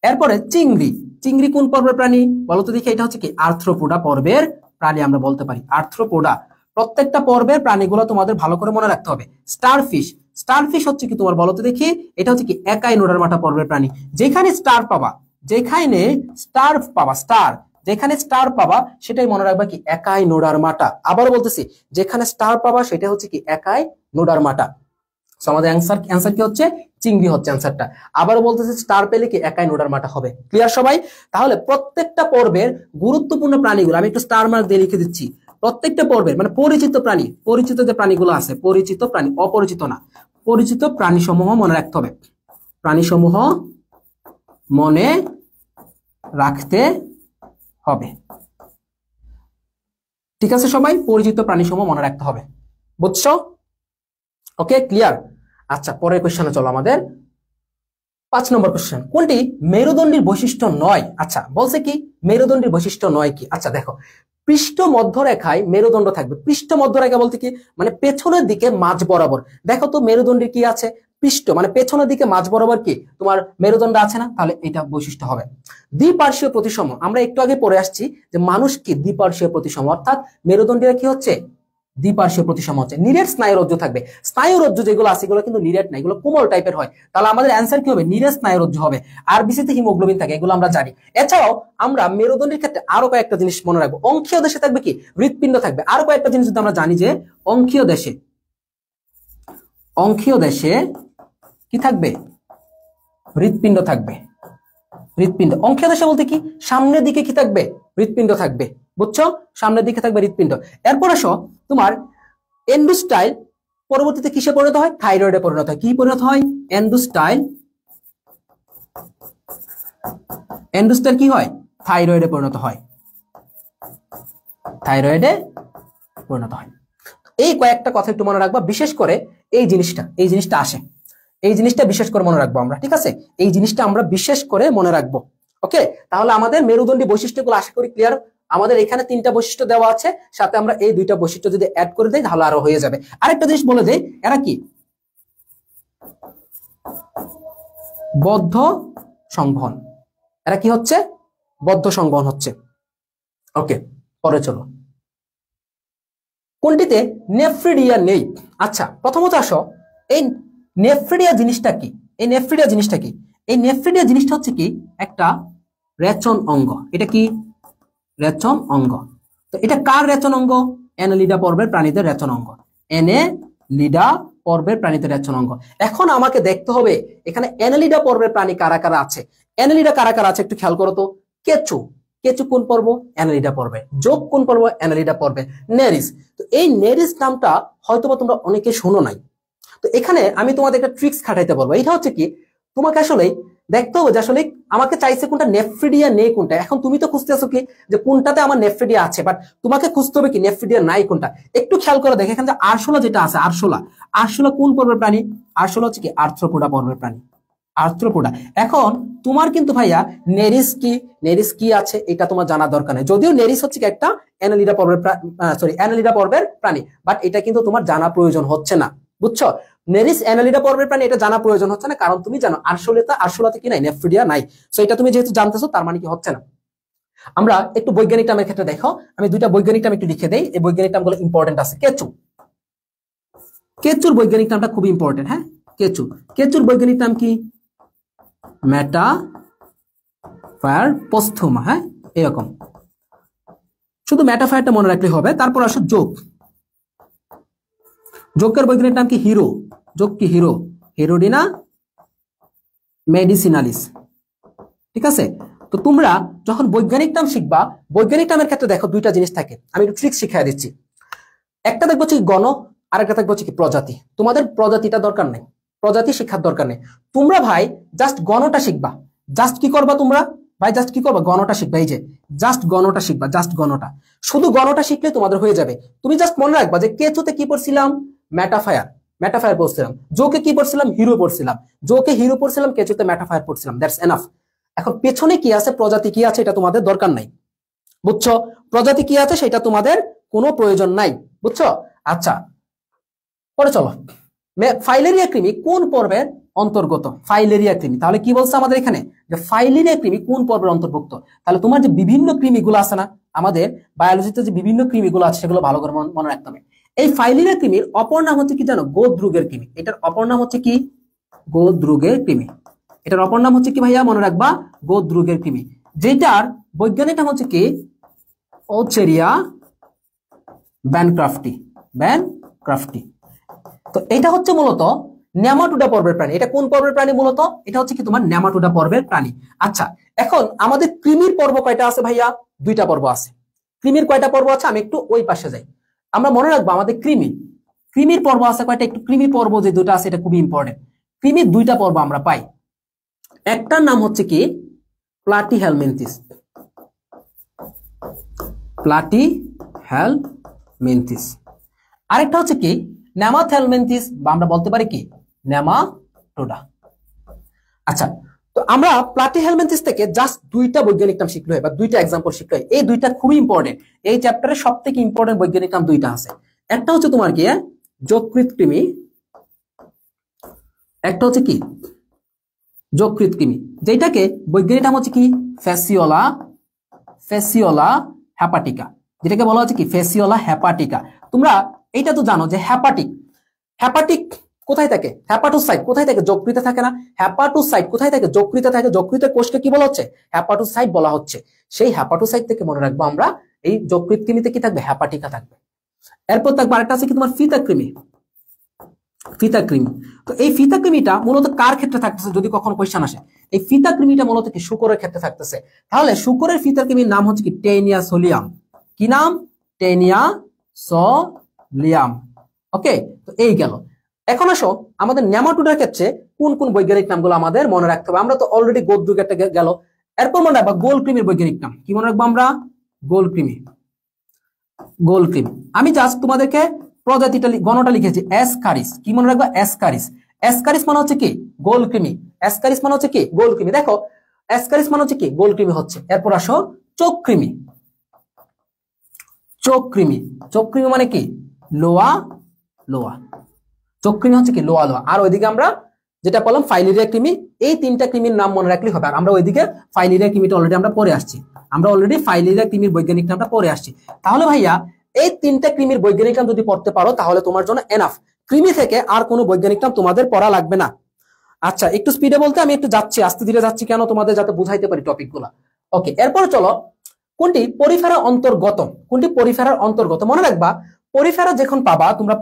এরপরে চিংড়ি, চিংড়ি কোন পর্বের প্রাণী বলতো দেখি, এটা হচ্ছে কি আর্থ্রোপোডা পর্বের প্রাণী আমরা বলতে পারি, আর্থ্রোপোডা। প্রত্যেকটা পর্বের প্রাণীগুলো তোমাদের ভালো করে মনে রাখতে হবে। স্টারফিশ, স্টারফিশ হচ্ছে কি তোমার বলতো দেখি, এটা হচ্ছে কি একাই নোডারমাটা পর্বের প্রাণী। যেখানে স্টার পাবা, যেখানে স্টার পাবা, স্টার যেখানে স্টার পাবা সেটাই মনে রাখবা কি একাই নোডারমাটা। আবারও বলতেছি যেখানে স্টার পাবা সেটা হচ্ছে কি একাই নোডারমাটা। সো আমাদের অ্যান্সার কি হচ্ছে, চিংড়ি হচ্ছে অ্যান্সারটা। আবারও বলতেছি স্টার পেলে কি একাই নোডারমাটা হবে। ক্লিয়ার সবাই? তাহলে প্রত্যেকটা পর্বের গুরুত্বপূর্ণ প্রাণীগুলো আমি একটু স্টার মার্ক দিয়ে লিখে দিচ্ছি। প্রত্যেকটা পর্বের মানে পরিচিত প্রাণী, পরিচিত যে প্রাণীগুলো আছে, পরিচিত প্রাণী, অপরিচিত না, পরিচিত প্রাণী সমূহ মনে রাখতে হবে, প্রাণী সমূহ মনে রাখতে হবে। ঠিক আছে সবাই, পরিচিত প্রাণীসমূহ মনে রাখতে হবে, বুঝছো? ওকে, ক্লিয়ার? আচ্ছা, পরের কোশ্চেনে চলো আমাদের। 5 নম্বর কোশ্চেন, কোনটি মেরুদণ্ডীর বৈশিষ্ট্য নয়? আচ্ছা, বলছে কি মেরুদণ্ডীর বৈশিষ্ট্য নয় কি? আচ্ছা দেখো, পৃষ্ঠ মধ্যরেখায় মেরুদণ্ড থাকবে। পৃষ্ঠ মধ্যরেখা বলতে কি, মানে পেছনের দিকে মাঝ বরাবর। দেখো তো মেরুদণ্ডের কি আছে, পৃষ্ঠ মানে পেছনের দিকে মাঝ বরাবর কি তোমার মেরুদণ্ড আছে না? তাহলে এটা বৈশিষ্ট্য হবে। দ্বিপার্শ্বীয় প্রতিসম, আমরা একটু আগে পড়ে আসছি যে মানুষ কি দ্বিপার্শ্বীয় প্রতিসম, অর্থাৎ মেরুদণ্ডীরা কি হচ্ছে দ্বিপার্শ্বীয় প্রতিসম হচ্ছে। নিরেট স্নায়ুরজ্জু থাকবে। স্নায়ুরজ্জু যেগুলো আছে এগুলো কিন্তু নিরেট না, এগুলো কোমল টাইপের হয়। তাহলে আমাদের অ্যান্সার কি হবে? নিরেট স্নায়ুরজ্জু হবে। আরবিসিতে হিমোগ্লোবিন থাকে, এগুলো আমরা জানি। এছাড়াও আমরা মেরুদণ্ডের ক্ষেত্রে আরো কয়েকটা জিনিস মনে রাখবো। অঙ্কীয় দেশে থাকবে কি হৃৎপিণ্ড থাকবে। আরো কয়েকটা জিনিস যদি আমরা জানি যে অঙ্কীয় দেশে কি থাকবে? হৃৎপিণ্ড থাকবে। হৃৎপিণ্ড অঙ্কীয় দেশে বলতে কি সামনের দিকে কি থাকবে? হৃৎপিণ্ড থাকবে, বুঝছো? সামনের দিকে থাকবে হৃৎপিণ্ড। এরপর আসো তোমার এন্ডোস্টাইল পরবর্তীতে কিসে পরিণত হয়? থাইরয়েডে পরিণত হয়। কি পরিণত হয়? এন্ডোস্টাইল কি হয়? থাইরয়েডে পরিণত হয়। থাইরয়েডে পরিণত হয়। এই কয়েকটা কথা একটু মনে রাখবা, বিশেষ করে এই জিনিসটা আসে, এই জিনিসটা বিশেষ করে মনে রাখবো আমরা, ঠিক আছে? এই জিনিসটা আমরা বিশেষ করে মনে রাখবো। ওকে, তাহলে আমাদের মেরুদণ্ডী বৈশিষ্ট্যগুলো আশা করি ক্লিয়ার। আমাদের এখানে 3টা বৈশিষ্ট্য দেওয়া আছে, সাথে আমরা এই 2টা বৈশিষ্ট্য যদি অ্যাড করে দেই তাহলে আরো হয়ে যাবে। আরেকটা জিনিস বলে দেই, এরা কি বদ্ধ সংবহন। এরা কি হচ্ছে? বদ্ধ সংবহন হচ্ছে। ওকে, পরে চলো। কোনটিতে নেফ্রিডিয়া নেই? আচ্ছা, প্রথমত আসো, এই নেফ্রিডিয়া জিনিসটা কি? এই নেফ্রিডিয়া জিনিসটা হচ্ছে কি একটা রেচন অঙ্গ। এটা কি রেচন অঙ্গ। তো এটা কার রেচন অঙ্গ? অ্যানালিডা পর্বের প্রাণীদের রেচন অঙ্গ। অ্যানালিডা পর্বের প্রাণীদের রেচন অঙ্গ। এখন আমাকে দেখতে হবে এখানে অ্যানালিডা পর্বের প্রাণী কারা কারা আছে। অ্যানালিডা কারা কারা আছে একটু খেয়াল করো তো। কেঁচু কোন পর্ব? অ্যানালিডা পর্বে। যোগ কোন পর্ব? অ্যানালিডা পর্বে। নেরিস, তো এই নেরিস নামটা হয়তোবা তোমরা অনেকে শোনো নাই। তো এখানে আমি তোমাদের একটা ট্রিক্স খাটাইতে পারবো। এটা হচ্ছে কি, তোমাকে আসলে দেখতে হবে যে আসলে আমাকে চাইছে কোনটা নেফ্রিডিয়া নেই কোনটা। এখন তুমি তো খুঁজতেছো কি যে কোনটাতে আমার নেফ্রিডিয়া আছে, বাট তোমাকে খুঁজতে হবে কি নেফ্রিডিয়া নাই কোনটা। একটু খেয়াল করে দেখো এখানে যে আরশোলা যেটা আছে, আরশোলা কোন পর্বের প্রাণী? আরশোলা হচ্ছে কি আর্থ্রোপোডা পর্বের প্রাণী। আর্থ্রোপোডা। এখন তোমার কিন্তু ভাইয়া নেরিস কি আছে এটা তোমার জানা দরকার নেই। যদিও নেরিস হচ্ছে কি একটা অ্যানালিডা পর্বের প্রাণী, বাট এটা কিন্তু তোমার জানা প্রয়োজন হচ্ছে না, বুঝছো? নেরিস অ্যানালিডা পর্বের প্রাণী, এটা জানা প্রয়োজন হচ্ছে না, কারণ তুমি জানো আরশোলাতে কি নাই? নেফ্রিডিয়া নাই। সো এটা তুমি যেহেতু জানতেছো তার মানে কি হচ্ছে না। আমরা একটু বৈজ্ঞানিক নামের ক্ষেত্রে দেখো, আমি 2টা বৈজ্ঞানিক নাম একটু লিখে দেই। এই বৈজ্ঞানিক নামগুলো ইম্পর্টেন্ট আছে। কেঁচুর বৈজ্ঞানিক নামটা খুবই ইম্পর্টেন্ট। হ্যাঁ, কেঁচুর বৈজ্ঞানিক নাম কি? মেটাফায়ার পোস্থুমা। হ্যাঁ, এরকম শুধু মেটাফায়ারটা মনে রাখলে হবে। তারপর আসো যোগের বৈজ্ঞানিক নাম কি? যোগ কি? হিরোডিনা মেডিসিনালিস। ঠিক আছে? তো তোমরা যখন বৈজ্ঞানিক নাম শিখবা, বৈজ্ঞানিক নামের ক্ষেত্রে দেখো 2টা জিনিস থাকে, আমি একটু ট্রিক শিখিয়ে দিচ্ছি। একটা দেখবো হচ্ছে গণ, আর একটা দেখবো হচ্ছে কি প্রজাতি। তোমাদের প্রজাতিটা দরকার নেই, প্রজাতি শিক্ষার দরকার নেই। তোমরা ভাই জাস্ট গণটা শিখবা। জাস্ট কি করবা তোমরা ভাই? জাস্ট কি করবা? গণটা শিখবা। এই যে জাস্ট গণটা শিখবা, জাস্ট গণটা। শুধু গণটা শিখলে তোমাদের হয়ে যাবে। তুমি জাস্ট মনে রাখবা যে কেঁচুতে কি পড়ছিলাম? মেটাফায়ার পড়ছিলাম। যোকে কি পড়ছিলাম? হিরো পড়ছিলাম। যোকে হিরো পড়ছিলাম, কেঁচুতে মেটাফায়ার পড়ছিলাম। That's enough. এখন পেছনে কি আছে, প্রজাতি কি আছে, এটা তোমাদের দরকার নাই, বুঝছো? প্রজাতি কি আছে সেটা তোমাদের কোনো প্রয়োজন নাই, বুঝছো? আচ্ছা, পরে চলো। ফাইলেরিয়া কৃমি কোন পর্বের অন্তর্গত? ফাইলেরিয়া কৃমি, তাহলে কি বলছে আমাদের এখানে যে ফাইলেরিয়া কৃমি কোন পর্বের অন্তর্ভুক্ত? তাহলে তোমার যে বিভিন্ন কৃমিগুলো আছে না, আমাদের বায়োলজিতে যে বিভিন্ন কৃমিগুলো আছে সেগুলো ভালো করে মনে রাখতে হবে। এই ফাইলেরিয়া কৃমির অপর নাম হচ্ছে কি জানো? গোদ্রুগের কৃমি। এটার অপর নাম হচ্ছে কি? গোদ্রুগের কৃমি। এটার অপর নাম হচ্ছে কি ভাইয়া? মনে রাখবা, গোদ্রুগের কৃমি। যেটার বৈজ্ঞানিক নাম হচ্ছে কি? ওচেরিয়া ব্যানক্রাফটি। তো এটা হচ্ছে মূলত নেমাটোডা পর্বের প্রাণী। এটা কোন পর্বের প্রাণী মূলত? এটা হচ্ছে কি তোমার নেমাটোডা পর্বের প্রাণী। আচ্ছা, এখন আমাদের কৃমির পর্ব কয়টা আছে ভাইয়া? 2টা পর্ব আছে। কৃমির কয়টা পর্ব আছে? আমি একটু ওই পাশে যাই। আমরা মনে রাখবো আমাদের কৃমির পর্ব আছে কয়টা? একটু কৃমি পর্ব যে 2টা আছে এটা খুবই ইম্পর্টেন্ট। কৃমির 2টা পর্ব আমরা পাই। একটার নাম হচ্ছে কি? প্লাটিহেলমিনথিস। হেলমিনথিস। আরেকটা হচ্ছে কি নেমাথেলমিনথিস, বা আমরা বলতে পারি কি নেমাটোডা। আচ্ছা, তো আমরা প্লাটিহেলমিনথিস থেকে জাস্ট দুইটা বৈজ্ঞানিক নাম শিখলো বা দুইটা এক্সাম্পল শিখলো। এই দুইটা খুবই ইম্পর্টেন্ট, এই চ্যাপ্টারে সব থেকে ইম্পর্টেন্ট বৈজ্ঞানিক নাম দুইটা আছে। একটা হচ্ছে তোমার কি যকৃৎকৃমি, একটা হচ্ছে কি যকৃৎকৃমি, যেটাকে বৈজ্ঞানিক নাম হচ্ছে কি ফেসিওলা হ্যাপাটিকা, যেটাকে বলা হচ্ছে কি ফেসিওলা হ্যাপাটিকা। তোমরা এইটা তো জানো যে হ্যাপাটিক কোথায় থাকে, হ্যাপাটোসাইট কোথায় থাকে, যকৃতে থাকে না। হ্যাপাটোসাইট কোথায় থাকে, যকৃতে থাকে। যকৃতের কোষকে কি বলা হচ্ছে, হ্যাপাটোসাইট বলা হচ্ছে। সেই হ্যাপাটোসাইট থেকে মনে রাখবো আমরা এই যকৃৎকৃমিতে কি থাকবে, হ্যাপাটিকা থাকবে। এরপর থাকবে আরেকটা আছে কি তোমার ফিতাকৃমি। তো এই ফিতাকৃমিটা মূলত কার ক্ষেত্রে থাকতেছে যদি কখনো কোয়েশ্চেন আসে, এই ফিতাকৃমিটা মূলত কি শুকরের ক্ষেত্রে থাকতেছে। তাহলে শুকরের ফিতাকৃমির নাম হচ্ছে কি টেনিয়া সোলিয়াম। কি নাম, টেনিয়া সোলিয়াম। ওকে, তো এই গেল। এখন আসো আমাদের নেমাটোডার ক্ষেত্রে কোন কোন বৈজ্ঞানিক নামগুলো আমাদের মনে রাখতে হবে। আমরা তো অলরেডি গোদ্রুকেটা গেল, এরপর মনে রাখবো গোলকৃমির বৈজ্ঞানিক নাম। কি মনে রাখবো আমরা, গোলকৃমি। আমি জাস্ট তোমাদেরকে প্রজাতিটা গণটা লিখেছি অ্যাসকারিস। কি মনে রাখবো, অ্যাসকারিস। অ্যাসকারিস মানে হচ্ছে কি গোলকৃমি। অ্যাসকারিস মানে হচ্ছে কি গোলকৃমি। দেখো অ্যাসকারিস মানে হচ্ছে কি গোলকৃমি হচ্ছে। এরপর আসো চোখকৃমি। চোখকৃমি মানে কি লোয়া। চোখকৃমি হচ্ছে কি লোয়া। আর ওইদিকে আমরা যেটা বললাম ফাইলেরিয়া কৃমি। এই তিনটা কৃমির নাম মনে রাখলেই হবে। আর আমরা ওইদিকে ফাইলেরিয়া কৃমিটা অলরেডি আমরা পড়ে আসছি। ফাইলেরিয়া কৃমির বৈজ্ঞানিক নামটা পড়ে আসছি। তাহলে ভাইয়া এই তিনটা কৃমির বৈজ্ঞানিক নাম যদি পড়তে পারো তাহলে তোমার জন্য এনাফ। কৃমি থেকে আর কোনো বৈজ্ঞানিক নাম তোমাদের পড়া লাগবে না। আচ্ছা, একটু স্পিডে বলতে আমি একটু যাচ্ছি, আস্তে ধীরে যাচ্ছি কেন, তোমাদের যাতে বুঝাইতে পারি টপিকগুলো। ওকে, এরপরে চলো কোনটি পরিফেরা অন্তর্গত। মনে রাখবা পরিফেরা যখন পাবা তোমরা,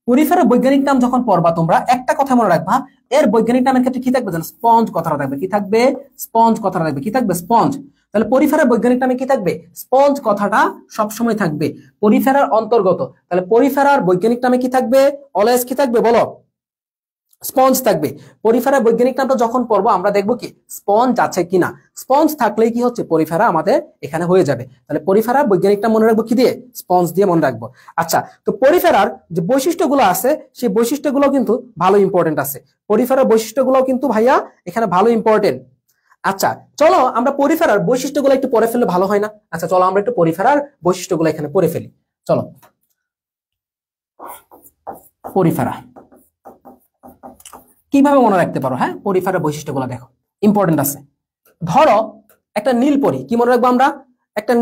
পরিফেরা বৈজ্ঞানিক নাম যখন পড়বা তোমরা একটা কথা মনে রাখবা, এর বৈজ্ঞানিক নামের ক্ষেত্রে কি থাকবে জানো, স্পঞ্জ কথাটা থাকবে। কি থাকবে, স্পঞ্জ কথাটা থাকবে। কি থাকবে, স্পঞ্জ। তাহলে পরিফেরার বৈজ্ঞানিক নামে কি থাকবে, স্পঞ্জ কথাটা সবসময় থাকবে। পরিফেরার অন্তর্গত, তাহলে পরিফেরার বৈজ্ঞানিক নামে কি থাকবে, অলওয়েজ কি থাকবে বলো, স্পঞ্জ থাকবে। পরিফেরার বৈজ্ঞানিক নামটা যখন পড়বো আমরা দেখবো কি স্পঞ্জ আছে কিনা। স্পঞ্জ থাকলেই কি হচ্ছে পরিফেরা আমাদের এখানে হয়ে যাবে। তাহলে পরিফেরার বৈজ্ঞানিক নাম মনে রাখবো কি দিয়ে, স্পঞ্জ দিয়ে মনে রাখবো। আচ্ছা, তো পরিফেরার যে বৈশিষ্ট্যগুলো আছে সেই বৈশিষ্ট্যগুলো কিন্তু ভালো ইম্পর্টেন্ট আছে। পরিফেরার বৈশিষ্ট্যগুলো কিন্তু ভাইয়া এখানে ভালো ইম্পর্টেন্ট। আচ্ছা চলো আমরা পরিফেরার বৈশিষ্ট্যগুলো একটু পড়ে ফেললে ভালো হয় না। আচ্ছা চলো আমরা একটু পরিফেরার বৈশিষ্ট্যগুলো এখানে পড়ে ফেলি। চলো, পরিফেরা কিভাবে মনে রাখতে পারো, হ্যাঁ পরিফেরার বৈশিষ্ট্যগুলো দেখো ইম্পর্টেন্ট আছে। ধরো একটা নীলপরি, কি মনে রাখবো আমরা, একটা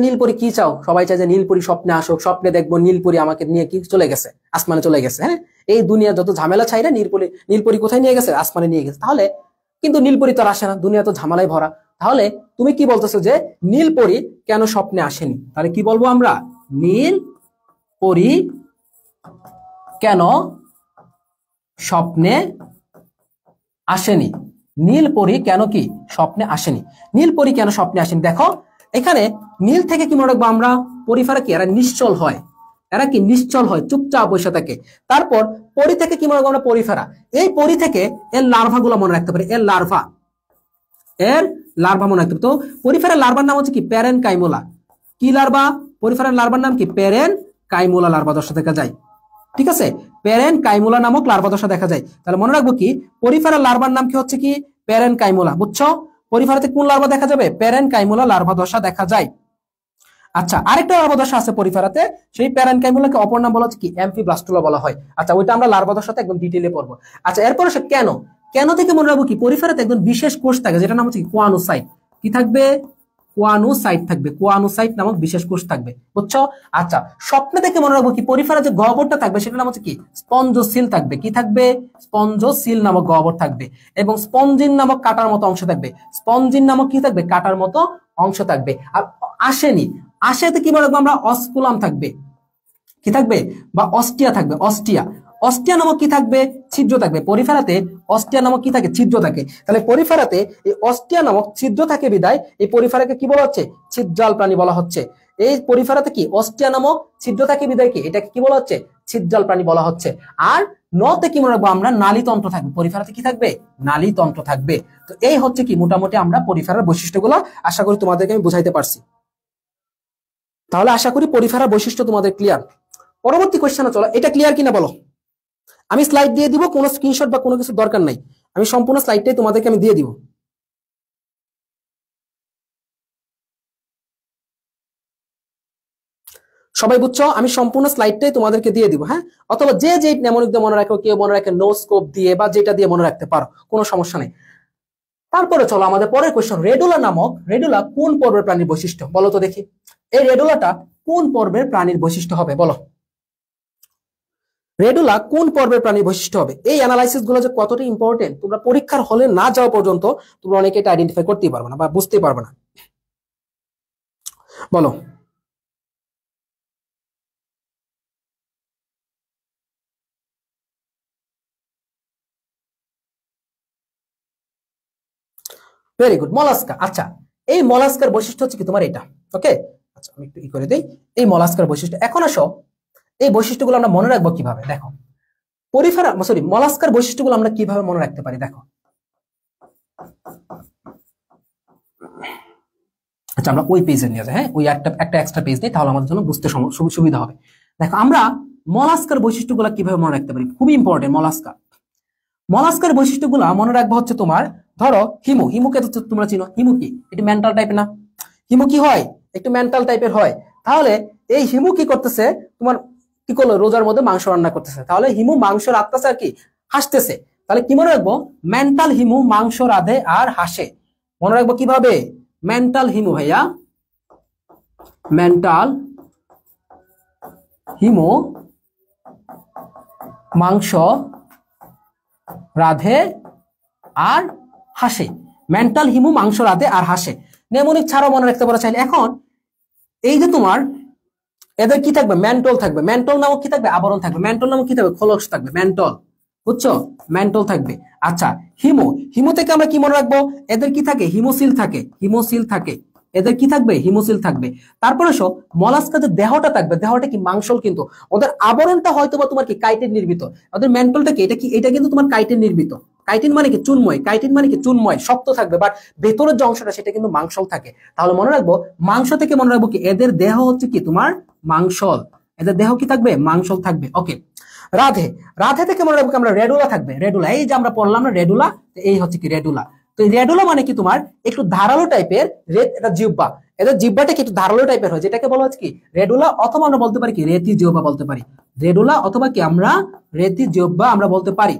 নীলপরি কি চাও, সবাই চায় যে নীলপরি স্বপ্নে আসুক, স্বপ্নে দেখবো নীলপরি আমাকে নিয়ে কি চলে গেছে, আসমানে চলে গেছে। হ্যাঁ, এই দুনিয়া যত ঝামেলা ছাইরা নীলপরি কোথায় নিয়ে গেছে, আসমানে নিয়ে গেছে। তাহলে কিন্তু নীলপরি তো আর আসে না, দুনিয়া তো ঝামেলায় ভরা। তাহলে তুমি কি বলতেছো যে নীলপরি কেন স্বপ্নে আসেনি, তাহলে কি বলবো আমরা, নীলপরি কেন স্বপ্নে আসেনি। নীলপরি কেন কি স্বপ্নে আসেনি, নীলপরি কেন স্বপ্নে আসেনি। দেখো এখানে নীল থেকে কি মনে রাখবো আমরা, পরিফেরা কি এরা নিশ্চল হয়, চুপচাপ বসে থাকে। তারপর পরি থেকে কি মনে রাখবো আমরা, পরিফেরা। এই পরি থেকে এর লার্ভা গুলো মনে রাখতে পারি, এর লার্ভা মনে রাখতে পারি। তো পরিফেরার লার্ভার নাম হচ্ছে কি প্যারেনকাইমোলা। কি লার্ভা, পরিফেরার লার্ভার নাম কি প্যারেনকাইমোলা লার্ভা দশা দেখা যায়। ঠিক আছে, প্যারেনকাইমোলা নামক লার্ভা দশা দেখা যায়। তাহলে মনে রাখবো কি পরিফেরার লার্ভার নাম কি হচ্ছে কি প্যারেনকাইমোলা। বুঝছো, পরিফেরাতে কোন লার্ভা দেখা যাবে, প্যারেনকাইমোলা লার্ভা দশা দেখা যায়। আচ্ছা, আরেকটা লার্ভা দশা আছে পরিফেরাতে, সেই প্যারেনকাইমোলাকে অপর নাম বলা হচ্ছে কি অ্যাম্ফিব্লাস্টুলা বলা হয়। আচ্ছা, ওইটা আমরা লার্ভা দশাতে একদম ডিটেইলে পড়বো। আচ্ছা, এরপর সে কেন থেকে মনে রাখবো কি পরিফেরাতে একদম বিশেষ কোষ থাকে যেটা নাম হচ্ছে কোয়ানোসাইট। কি থাকবে, কোয়ানোসাইট থাকবে, কোয়ানোসাইট নামক বিশেষ কোষ থাকবে। বুঝছো। আচ্ছা, স্বপ্নে থেকে মনে রাখবো কি পরিফেরা যে গহ্বরটা থাকবে সেটা নাম হচ্ছে কি স্পঞ্জোসিল থাকবে। কি থাকবে, স্পঞ্জোসিল নামক গহ্বর থাকবে। এবং স্পঞ্জিন নামক কাটার মতো অংশ থাকবে। স্পঞ্জিন নামক কি থাকবে, কাটার মতো অংশ থাকবে। আর আশেতে কি মনে রাখবো আমরা, অস্কুলাম থাকবে। কি থাকবে, বা অস্টিয়া থাকবে, অস্টিয়া নামক কি থাকবে, ছিদ্র থাকবে। পরিফেরাতে অস্টিয়া নামক কি থাকে, ছিদ্র থাকে। তাহলে পরিফেরাতে এই অস্টিয়া নামক ছিদ্র থাকে বিদায় এই পরিফেরাকে কি বলা হচ্ছে, ছিদ্রাল প্রাণী বলা হচ্ছে। এই পরিফেরাতে কি অস্টিয়া নামক ছিদ্র থাকে বিদায় কি এটাকে কি বলা হচ্ছে, ছিদ্রাল প্রাণী বলা হচ্ছে। আর নতে কি মনে রাখবো আমরা, নালীতন্ত্র থাকবে। পরিফেরাতে কি থাকবে, নালীতন্ত্র থাকবে। তো এই হচ্ছে কি মোটামুটি আমরা পরিফেরার বৈশিষ্ট্যগুলো, আশা করি তোমাদেরকে আমি বুঝাইতে পারছি। তাহলে আশা করি পরিফেরার বৈশিষ্ট্য তোমাদের ক্লিয়ার। পরবর্তী কোশ্চেনে চলো, এটা ক্লিয়ার কিনা বলো। আমি স্লাইড দিয়ে দিব, কোনো স্ক্রিনশট বা কোনো কিছু দরকার নাই, আমি সম্পূর্ণ স্লাইডটাই তোমাদেরকে আমি দিয়ে দিব। সবাই বুঝছো? আমি সম্পূর্ণ স্লাইডটাই তোমাদেরকে দিয়ে দিব, হ্যাঁ। অথবা যে যে নেমোনিক দিয়ে মনে রাখো, কেউ মনে রাখে নো স্কোপ দিয়ে বা যেটা দিয়ে মনে রাখতে পারো, কোনো সমস্যা নেই। তারপরে চলো আমাদের পরের কোশ্চেন, রেডুলা নামক, রেডুলা কোন পর্বের প্রাণীর বৈশিষ্ট্য বলো তো দেখি। এই রেডুলাটা কোন পর্বের প্রাণীর বৈশিষ্ট্য হবে বলো। রেডুলা কোন পর্বের প্রাণীর বৈশিষ্ট্য হবে? এই অ্যানালাইসিস গুলো যে কতটা ইম্পর্টেন্ট, তোমরা পরীক্ষার হলে না যাওয়া পর্যন্ত তোমরা অনেকে এটা আইডেন্টিফাই করতেই পারবে না বা বুঝতেই পারবে না। বলো। Very good, mollusca. আচ্ছা, এই মলাস্কার বৈশিষ্ট্য হচ্ছে কি তোমার এটা, ওকে। আচ্ছা, আমি একটু করে দিই এই মলাস্কার বৈশিষ্ট্য। এখন আসো, এই বৈশিষ্ট্যগুলো আমরা মনে রাখবো কিভাবে দেখো। পরিফেরা সরি মলাস্কার বৈশিষ্ট্যগুলো আমরা কিভাবে মনে রাখতে পারি দেখো। আচ্ছা, আমরা ওই পেজে নিয়ে যাই, হ্যাঁ, ওই একটা এক্সট্রা পেজ নেই, তাহলে আমাদের জন্য বুঝতে সুবিধা হবে। দেখো, আমরা মলাস্কার বৈশিষ্ট্যগুলো কিভাবে মনে রাখতে পারি, খুবই ইম্পর্টেন্ট। মলাস্কার বৈশিষ্ট্যগুলো মনে রাখবো হচ্ছে তোমার, ধরো হিমুকে তো তোমরা চিনো, হিমু কি একটু মেন্টাল টাইপের না? হিমু কি হয়, একটু মেন্টাল টাইপের হয়। তাহলে এই হিমু কি করতেছে, তোমার কি করলো, রোজার মধ্যে মাংস রান্না করতেছে, তাহলে হিমু মাংস রাখতেছে আর কি হাসতেছে। তাহলে কি মনে রাখবো, মেন্টাল হিমু মাংস রাধে আর হাসে। মনে রাখবো কিভাবে, মেন্টাল হিমু ভাইয়া, মেন্টাল হিমু মাংস রাধে আর হাসে। মেন্টাল হিমু মাংস রাধে আর হাসে। নেমোনিক ছাড়াও মনে রাখতে পারো চাইলে। এখন এই যে তোমার এদের কি থাকবে, মেন্টল থাকবে, মেন্টল নামক কি থাকবে, আবরণ থাকবে, মেন্টল নামক কি থাকবে, খোলস থাকবে, মেন্টল, বুঝছো, মেন্টল থাকবে। আচ্ছা, হিমো থেকে আমরা কি মনে রাখবো, এদের কি থাকে, হিমোসিল থাকে, হিমোসিল থাকে, এদের কি থাকবে, হিমোসিল থাকবে। তারপরে সব মলাস্কাদের দেহটা থাকবে, দেহটা কি মাংসল, কিন্তু ওদের আবরণটা হয়তো বা তোমার কি কাইটের নির্মিত। ওদের মেন্টলটা কি, এটা কিন্তু তোমার কাইটের নির্মিত। কাইটিন মানে কি, চুনময়, কাইটিন মানে কি চুনময়, শক্ত থাকবে, বাট ভেতরের যে অংশটা সেটা কিন্তু মাংসল থাকে। তাহলে মনে রাখবো, মাংস থেকে মনে রাখবো কি, এদের দেহ হচ্ছে কি তোমার মাংসল, এদের দেহ কি থাকবে, মাংসল থাকবে। ওকে, রাধে থেকে মনে রাখবো আমরা রেডুলা থাকবে, রেডুলা, এই যে আমরা পড়লাম না রেডুলা, এই হচ্ছে কি রেডুলা। তো এই রেডুলা মানে কি তোমার একটু ধারালো টাইপের, এটা জিহ্বা, এদের জিহ্বাটা কি একটু ধারালো টাইপের হয়, যেটাকে বলা হচ্ছে কি রেডুলা, অথবা আমরা বলতে পারি কি রেতি জিহ্বা বলতে পারি, রেডুলা অথবা কি আমরা রেতি জিহ্বা আমরা বলতে পারি।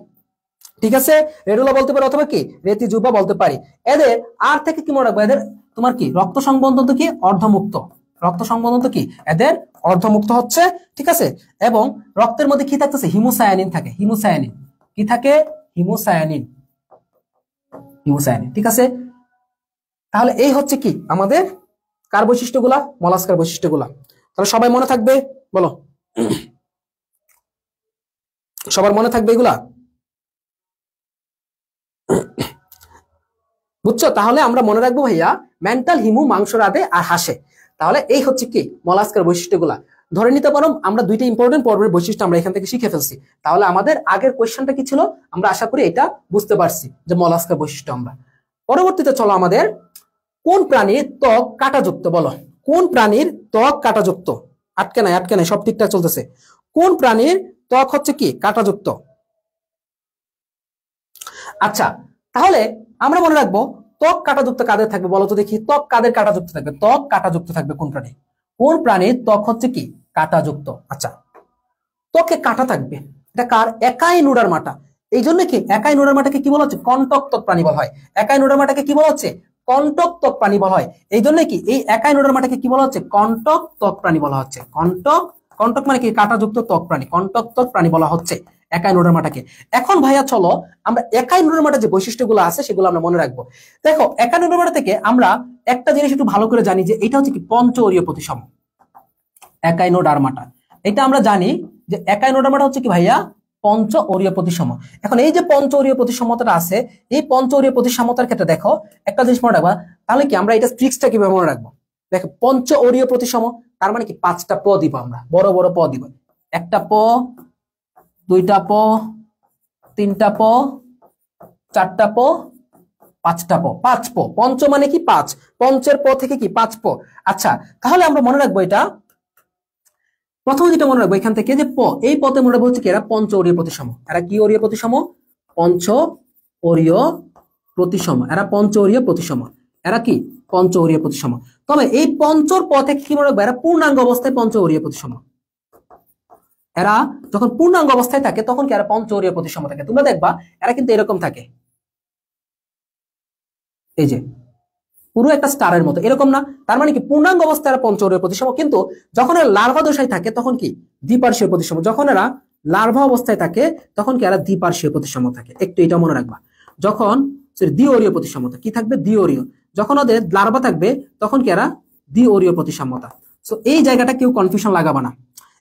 ঠিক আছে, রেডুলা বলতে পারি অথবা কি রেতি জিহ্বা বলতে পারি। এদের আর থেকে কি মনে রাখবো, এদের তোমার কি রক্ত সংবন্ধন তো কি অর্ধমুক্ত, রক্ত সংবন্ধন তো কি এদের অর্ধমুক্ত হচ্ছে, ঠিক আছে। এবং রক্তের মধ্যে কি থাকতেছে, হিমোসায়ানিন থাকে, হিমোসায়ানিন কি থাকে, হিমোসায়ানিন, হিমোসায়ানিন, ঠিক আছে। তাহলে এই হচ্ছে কি আমাদের কার বৈশিষ্ট্যগুলা, মলাস্কার বৈশিষ্ট্যগুলা। তাহলে সবাই মনে থাকবে বলো, সবার মনে থাকবে এগুলা, বুঝছো? তাহলে আমরা মনে রাখবো ভাইয়া, মেন্টাল হিমু মাংস রাধে আর হাসে। তাহলে এই হচ্ছে কি মলাস্কার বৈশিষ্ট্যগুলা। ধরে নিতে পারো আমরা দুইটা ইম্পর্টেন্ট পর্বের বৈশিষ্ট্য আমরা এখান থেকে শিখে ফেলছি। তাহলে আমাদের আগের কোয়েশ্চেনটা কি ছিল, আমরা আশা করি এটা বুঝতে পারছি যে মলাস্কার বৈশিষ্ট্য আমরা। পরবর্তীতে চলো, আমাদের কোন প্রাণীর ত্বক কাঁটাযুক্ত বলো, কোন প্রাণীর ত্বক কাঁটাযুক্ত? আটকে নাই, সব ঠিকঠাক চলতেছে। কোন প্রাণীর ত্বক হচ্ছে কি কাঁটাযুক্ত? আচ্ছা, তাহলে আমরা মনে রাখবো ত্বক কাঁটাযুক্ত কাদের থাকবে বলো তো দেখি, ত্বক কাদের কাঁটাযুক্ত থাকবে, ত্বক কাঁটাযুক্ত থাকবে কোন প্রাণী, কোন প্রাণীর ত্বক হচ্ছে কি কাঁটাযুক্ত? আচ্ছা, ত্বকে কাঁটা থাকবে, এটা কার, একাই নুডার মাটা। এই জন্য কি একাই নুডার মাটাকে কি বলা হচ্ছে, কন্টক ত্বক প্রাণী বলা হয়। একাই নুডার মাটাকে কি বলা হচ্ছে, কন্টক ত্বক প্রাণী বলা হয়। এই জন্য কি এই একাই নুডার মাটাকে কি বলা হচ্ছে, কন্টক ত্বক প্রাণী বলা হচ্ছে। কন্টক মানে কি কাঁটাযুক্ত ত্বক প্রাণী, কন্টক ত্বক প্রাণী বলা হচ্ছে একাইনোডার্মাটাকে। এখন ভাইয়া চলো আমরা একাইনোডার্মাটার যে বৈশিষ্ট্যগুলো আছে সেগুলো আমরা মনে রাখবো। দেখো, একাইনোডার্মাটা থেকে আমরা একটা জিনিস একটু ভালো করে জানি যে এটা হচ্ছে কি পঞ্চঅরীয় প্রতিসম। একাইনোডার্মাটা এটা আমরা জানি যে একাইনোডার্মাটা হচ্ছে কি ভাইয়া পঞ্চঅরীয় প্রতিসম। এখন এই যে পঞ্চঅরীয় প্রতিসমতাটা আছে, এই পঞ্চঅরীয় প্রতিসমতার ক্ষেত্রে দেখো একটা জিনিস মনে রাখবা, তাহলে কি আমরা এটা ট্রিক্সটা কিভাবে মনে রাখবো। দেখো, পঞ্চঅরীয় প্রতিসম তার মানে কি পাঁচটা প দিব, আমরা বড় বড় প দিব, একটা প, দুইটা প, তিনটা প, চারটা প, পাঁচটা প, পাঁচ প, পঞ্চ মানে কি পাঁচ, পঞ্চের প থেকে কি পাঁচ প। আচ্ছা তাহলে আমরা মনে রাখবো এটা, প্রথমে যেটা মনে রাখবো এখান থেকে যে প, এই পথে মনে রাখবো হচ্ছে কি এরা পঞ্চ অরীয় প্রতিসম। এরা কি অরীয় প্রতিসম? পঞ্চ অরীয় প্রতিসম। এরা পঞ্চ অরীয় প্রতিসম। এরা কি পঞ্চ অরীয় প্রতিসম। তবে এই পঞ্চর প থেকে কি মনে রাখবো, এরা পূর্ণাঙ্গ অবস্থায় পঞ্চ অরীয় প্রতিসম। এরা যখন পূর্ণাঙ্গ অবস্থায় থাকে তখন কি এরা পঞ্চ অরীয় প্রতিসম থাকে। তোমরা দেখবা এরা কিন্তু এরকম থাকে, এই যে পুরো একটা স্টারের মতো, এরকম না? তার মানে কি পূর্ণাঙ্গ অবস্থায় এরা পঞ্চ অরীয় প্রতিসম, কিন্তু যখন এরা লার্ভা দশায় থাকে তখন কি দ্বিপার্শ্বীয় প্রতিসম। যখন এরা লার্ভা অবস্থায় থাকে তখন কি এরা দ্বিপার্শ্বীয় প্রতিসম থাকে। একটু এটা মনে রাখবা। যখন দ্বিঅরীয় প্রতিসমতা কি থাকবে, দ্বিঅরীয়। যখন ওদের লার্ভা থাকবে তখন কি এরা দ্বিঅরীয় প্রতিসমতা। সো এই জায়গাটা কেউ কনফিউশন লাগাবা না,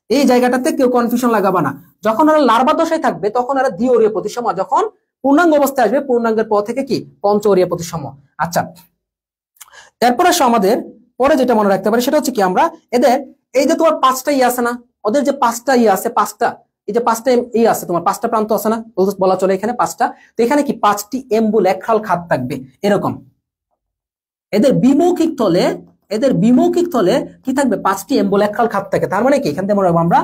এই জায়গাটাতে কেউ কনফিউশন লাগাবা না। যখন ওরা লার্ভা দশায় থাকবে তখন এরা দ্বিঅরীয় প্রতিসম, যখন পূর্ণাঙ্গ অবস্থায় আসবে পূর্ণাঙ্গের প থেকে কি পঞ্চ অরীয় প্রতিসম। আচ্ছা এরপর আসো আমাদের পরে যেটা মনে রাখতে পারি সেটা হচ্ছে কি, আমরা এদের এই যে তোমার পাঁচটা ইয়ে আছে না, ওদের যে পাঁচটা ইয়ে আছে, পাঁচটা এই যে পাঁচটা ইয়ে আছে, তোমার পাঁচটা প্রান্ত আছে না, বলা চলে এখানে পাঁচটা। তো এখানে কি পাঁচটি এম্বুলেক্রাল খাত থাকবে এরকম। এদের বিমৌখিক তলে, এদের বিমৌখিক তলে কি থাকবে, পাঁচটি এম্বুলেক্রাল খাত থাকে। তার মানে কি এখান থেকে মনে রাখবো আমরা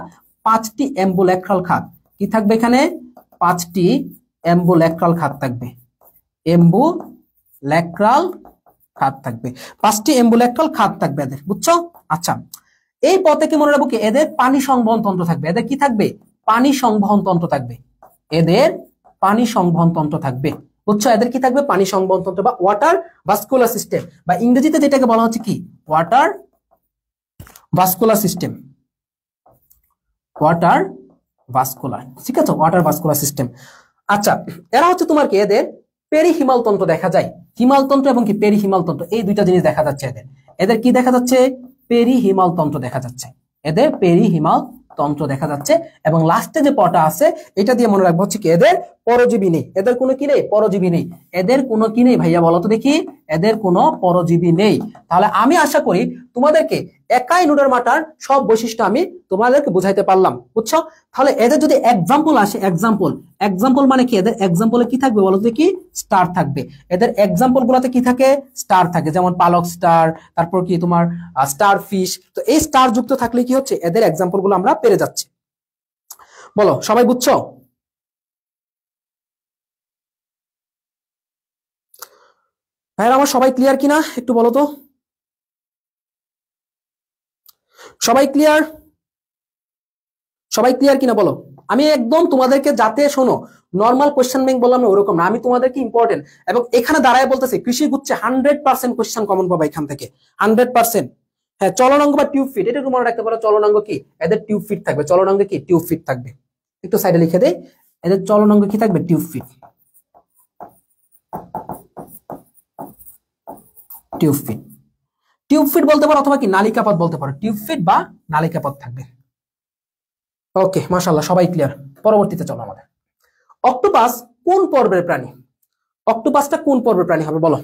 পাঁচটি এম্বুলেক্রাল খাত কি থাকবে, এখানে পাঁচটি এম্বুলেক্রাল খাত থাকবে। এম্বুলেক্রাল খাত থাকবে, পাঁচটি এম্বুলেক্রাল খাত থাকবে এদের, বুঝছো? আচ্ছা এই পথে কি মনে রাখবো কি এদের পানি সংবহন তন্ত্র থাকবে। এদের কি থাকবে, পানি সংবহন তন্ত্র থাকবে। এদের পানি সংবহন তন্ত্র থাকবে, বুঝছো? এদের কি থাকবে, পানি সংবহন তন্ত্র বা ওয়াটার ভাস্কুলার সিস্টেম, বা ইংরেজিতে যেটাকে বলা হচ্ছে কি water vascular system. Water vascular, ঠিক আছে, ওয়াটার ভাস্কুলার সিস্টেম। আচ্ছা এরা হচ্ছে তোমার কি এদের পেরিহিমাল তন্ত্র দেখা যায়। হিমাল তন্ত্র এবং কি পেরিহিমাল তন্ত্র, এই দুইটা জিনিস দেখা যাচ্ছে এদের। এদের কি দেখা যাচ্ছে, পেরিহিমাল তন্ত্র দেখা যাচ্ছে। এদের পেরিহিমাল তন্ত্র দেখা যাচ্ছে। এবং লাস্টে যে পটা আছে এটা দিয়ে মনে রাখবো হচ্ছে কি এদের পরজীবী নেই। এদের কোনো কি নেই, পরজীবী নেই। এদের কোনো কি নেই ভাইয়া বলো তো দেখি, এদের কোনো পরজীবী নেই। তাহলে আমি আশা করি তোমাদেরকে একাই নুডার মাটার সব বৈশিষ্ট্য আমি তোমাদেরকে বুঝাইতে পারলাম, বুঝছো? তাহলে এদের যদি এক্সাম্পল আসে, এক্সাম্পল মানে কি, এদের এক্সাম্পলে কি থাকবে বলো তো কি, স্টার থাকবে। এদের এক্সাম্পল গুলাতে কি থাকে, স্টার থাকে, যেমন পালক স্টার, তারপর কি তোমার স্টার ফিশ। তো এই স্টার যুক্ত থাকলে কি হচ্ছে, এদের এক্সাম্পল গুলো আমরা পেরে যাচ্ছি। বলো সবাই বুঝছো? ভাইরা আমার সবাই ক্লিয়ার কিনা একটু বলো তো, সবাই ক্লিয়ার? সবাই ক্লিয়ার কিনা বলো। আমি একদম তোমাদেরকে যাতে শোনো নর্মাল কোশ্চেন ব্যাংক বললাম না ওরকম না, আমি তোমাদেরকে ইম্পর্টেন্ট এবং এখানে দাঁড়ায় বলতেছি কৃষি গুচ্ছে 100% কোশ্চেন কমন পাবা এখান থেকে 100%। হ্যাঁ চলনাঙ্গ বা টিউব ফিট, এটা একটু মনে রাখতে পারো। চলনাঙ্গ কি, এদের টিউব ফিট থাকবে। চলনাঙ্গ কি, টিউব ফিট থাকবে। একটু সাইডে লিখে দেই, এদের চলনাঙ্গ কি থাকবে, tube feet. Tube feet, tube feet বলতে পারো অথবা কি নালিকাপথ বলতে পারো। টিউব ফিট বা নালিকাপথ থাকবে। ওকে মাশাআল্লাহ সবাই ক্লিয়ার। পরবর্তীতে চলো আমাদের, অক্টোপাস কোন পর্বের প্রাণী? অক্টোপাসটা কোন পর্বের প্রাণী হবে বলো,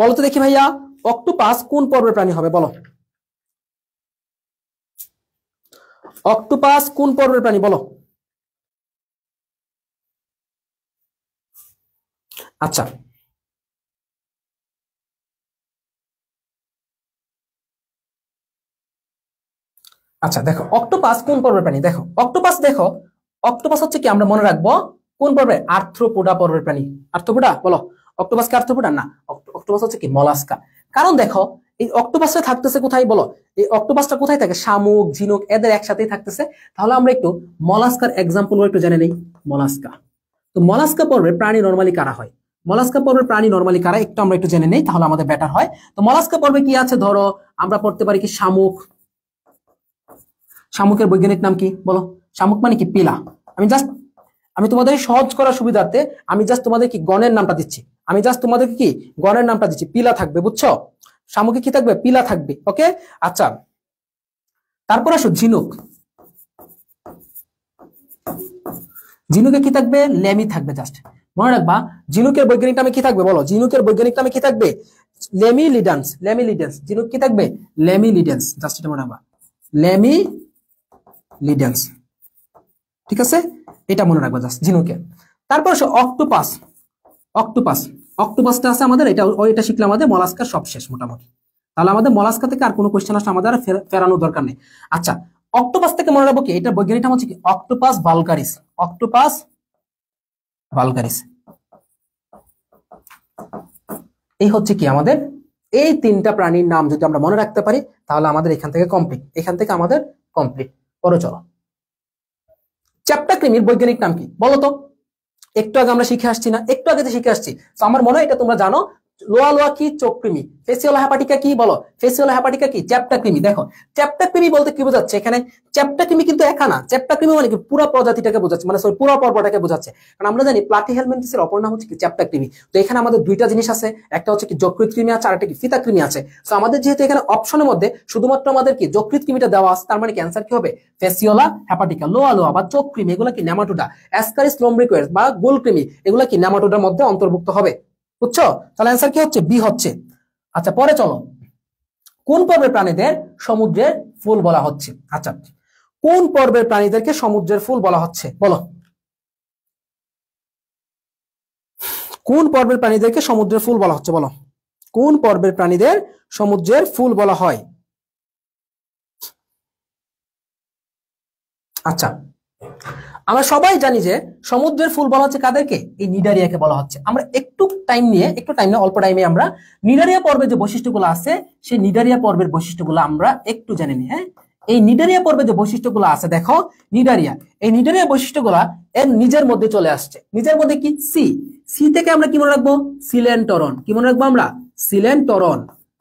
বলো তো দেখি ভাইয়া, অক্টোপাস কোন পর্বের প্রাণী হবে বলো। অক্টোপাস কোন পর্বের প্রাণী বলো। আচ্ছা আচ্ছা দেখো অক্টোপাস কোন পর্বের প্রাণী, দেখো অক্টোপাস, দেখো অক্টোপাস হচ্ছে কি, আমরা মনে রাখবো কোন পর্বে, আর্থ্রোপোডা পর্বের প্রাণী। আর্থ্রোপোডা বলো, অক্টোপাস কি আর্থ্রোপোডা না, অক্টোপাস হচ্ছে কি মলাস্কা। কারণ দেখো এই অক্টোপাসটা থাকতেছে কোথায় বলো, এই অক্টোপাসটা কোথায় থাকে, শামুক ঝিনুক এদের একসাথেই থাকতেছে। তাহলে আমরা একটু মলাস্কার এক্সাম্পল একটু জেনে নেই। মলাস্কা, তো মলাস্কা পর্বের প্রাণী নরমালি কারা হয়, মলাস্কা পর্বের প্রাণী নরমালি কারা একটু আমরা একটু জেনে নেই, তাহলে আমাদের বেটার হয়। তো মলাস্কা পর্বে কি আছে, ধরো আমরা পড়তে পারি কি শামুক। শামুকের বৈজ্ঞানিক নাম কি বলো, শামুক মানে কি পিলা। আমি তোমাদের সহজ করার সুবিধার্থে আমি জাস্ট তোমাদের কি গণের নামটা দিচ্ছি, আমি জাস্ট তোমাদেরকে কি গণের নামটা দিচ্ছি, পিলা থাকবে, বুঝছো? শামুকে কি থাকবে, পিলা থাকবে। ওকে আচ্ছা তারপর আসো ঝিনুক, ঝিনুকে কি থাকবে, লেমি থাকবে। জাস্ট মনে রাখবা ঝিনুকের বৈজ্ঞানিক নামে কি থাকবে বলো, ঝিনুকের বৈজ্ঞানিক নামে কি থাকবে, লেমিলিডেন্স। লেমিলিডেন্স, ঝিনুক কি থাকবে, লেমিলিডেন্স। জাস্ট এটা মনে রাখবা, লেমিলিডেন্স, ঠিক আছে, এটা মনে রাখবা জাস্ট ঝিনুকে। তারপর আসো অক্টোপাস, অক্টোপাস, অক্টোপাসটা আছে আমাদের, এটা শিখলে আমাদের মলাস্কার সব শেষ মোটামুটি। তাহলে আমাদের মলাস্কা থেকে আর কোনো কোশ্চেন আসলে আমাদের আর ফেরানোর দরকার নেই। আচ্ছা, অক্টোপাস থেকে মনে রাখবো কি, এটা বৈজ্ঞানিক নাম হচ্ছে কি অক্টোপাস ভালগারিস, অক্টোপাস ভালগারিস। এই হচ্ছে কি আমাদের এই তিনটা প্রাণীর নাম যদি আমরা মনে রাখতে পারি তাহলে আমাদের এখান থেকে কমপ্লিট, এখান থেকে আমাদের কমপ্লিট। পরে চলো, চ্যাপ্টা কৃমির বৈজ্ঞানিক নাম কি বলো তো? একটু আগে আমরা শিখে আসছি না, একটু আগে শিখে আসছি, তো আমার মনে হয় এটা তোমরা জানো। লোয়া লোয়া কি চোখ কৃমি, ফেসিওলা হ্যাপাটিকা কি বলো? ফেসিওলা হ্যাপাটিকা কি চ্যাপ্টা কৃমি। দেখো চ্যাপ্টা কৃমি বলতে কি বোঝাচ্ছে এখানে? চ্যাপ্টা কৃমি কিন্তু একা না, চ্যাপ্টা কৃমি মানে কি পুরো প্রজাতিটাকে বোঝাচ্ছে, মানে সরি পুরো পর্বটাকে বোঝাচ্ছে। কারণ আমরা জানি প্লাটিহেলমিনথেসের অপর নাম হচ্ছে কি চ্যাপ্টা কৃমি। তো এখানে আমাদের দুইটা জিনিস আছে, একটা হচ্ছে কি যকৃৎ কৃমি আছে, আর একটা কি ফিতা কৃমি আছে। তো আমাদের যেহেতু এখানে অপশনের মধ্যে শুধুমাত্র আমাদের কি যকৃৎ কৃমিটা দেওয়া আছে, তার মানে কি অ্যান্সার কি হবে? ফেসিওলা হ্যাপাটিকা। লোয়া লোয়া বা চোখ কৃমি এগুলা কি নেমাটোডা। অ্যাসকারিস লম্ব্রিকোয়েস বা গোল কৃমি এগুলা কি নেমাটোডার মধ্যে অন্তর্ভুক্ত হবে। বুঝছো? তাহলে অ্যান্সার কি হচ্ছে? বি হচ্ছে। আচ্ছা পরে চলো, কোন পর্বের প্রাণীদের সমুদ্রের ফুল বলা হচ্ছে? আচ্ছা, কোন পর্বের প্রাণীদেরকে সমুদ্রের ফুল বলা হচ্ছে বলো? কোন পর্বের প্রাণীদেরকে সমুদ্রের ফুল বলা হচ্ছে বলো? কোন পর্বের প্রাণীদের সমুদ্রের ফুল বলা হয়? আচ্ছা, আমরা সবাই জানি যে সমুদ্রের ফুল বলা হচ্ছে কাদেরকে? এই নিডারিয়াকে বলা হচ্ছে। আমরা একটু টাইম নিয়ে অল্প টাইমে আমরা নিডারিয়া পর্বের যে বৈশিষ্ট্যগুলো আছে সেই নিডারিয়া পর্বের বৈশিষ্ট্যগুলো আমরা একটু জেনে নিই। হ্যাঁ, এই নিডারিয়া পর্বের যে বৈশিষ্ট্যগুলো আছে, দেখো নিডারিয়া, এই নিডারিয়া বৈশিষ্ট্যগুলা এর নিজের মধ্যে চলে আসছে। নিজের মধ্যে কি? সি, সি থেকে আমরা কি মনে রাখবো? সিলেন্টরন। কি মনে রাখবো আমরা? সিলেন্টরন।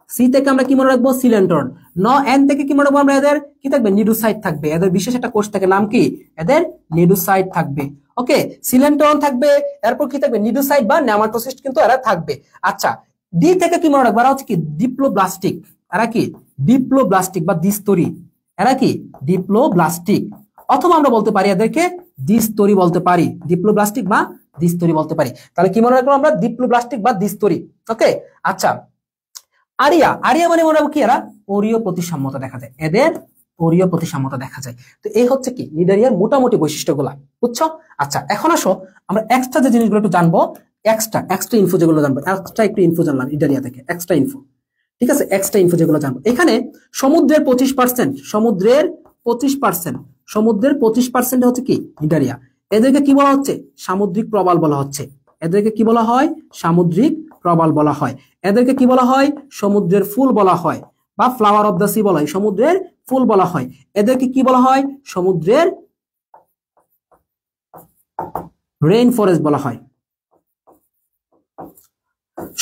সি থেকে আমরা কি মনে রাখবো? সিলেন্টরন। ন এন থেকে কি মনে রাখবো আমরা? এদের কি থাকবে? নিডোসাইট থাকবে। এদের বিশেষ একটা কোষ থাকে, নাম কি? এদের নিডোসাইট থাকবে। ওকে, সিলেন্টরন থাকবে, এরপর কি থাকবে? নিডোসাইট বা নেমাটোসিস্ট কিন্তু এরা থাকবে। আচ্ছা, ডি থেকে কি মনে রাখবো? এরা হচ্ছে কি ডিপ্লোব্লাস্টিক। এরা কি ডিপ্লোব্লাস্টিক বা দ্বিস্তরী। এরা কি ডিপ্লোব্লাস্টিক, অথবা আমরা বলতে পারি এদেরকে দ্বিস্তরী বলতে পারি, ডিপ্লোব্লাস্টিক বা দ্বিস্তরী বলতে পারি। তাহলে কি মনে রাখবো আমরা? ডিপ্লোব্লাস্টিক বা দ্বিস্তরী। ওকে, আচ্ছা আরিয়া, আরিয়া মানে মনে রাখবো কি? এরা অরীয় প্রতিসাম্যতা দেখা যায়, এদের অরীয় প্রতিসাম্যতা দেখা যায়। তো এই হচ্ছে কি নিডারিয়ার মোটামুটি বৈশিষ্ট্যগুলা। বুঝছো? আচ্ছা এখন আসো আমরা এক্সট্রা যে জিনিসগুলো একটু জানবো, এক্সট্রা ইনফো যেগুলো জানবো, এক্সট্রা একটু ইনফো জানলাম নিডারিয়া থেকে, এক্সট্রা ইনফো। ঠিক আছে, এক্সট্রা ইনফো যেগুলো জানবো, এখানে সমুদ্রের 25%, সমুদ্রের 25%, সমুদ্রের 25% হচ্ছে কি নিডারিয়া। এদেরকে কি বলা হচ্ছে? সামুদ্রিক প্রবাল বলা হচ্ছে। এদেরকে কি বলা হয়? সামুদ্রিক প্রবাল বলা হয়। এদেরকে কি বলা হয়? সমুদ্রের ফুল বলা হয়, বা ফ্লাওয়ার অফ দ্য সি বলা হয়, সমুদ্রের ফুল বলা হয়। এদেরকে কি বলা হয়? সমুদ্রের রেইন ফরেস্ট বলা হয়,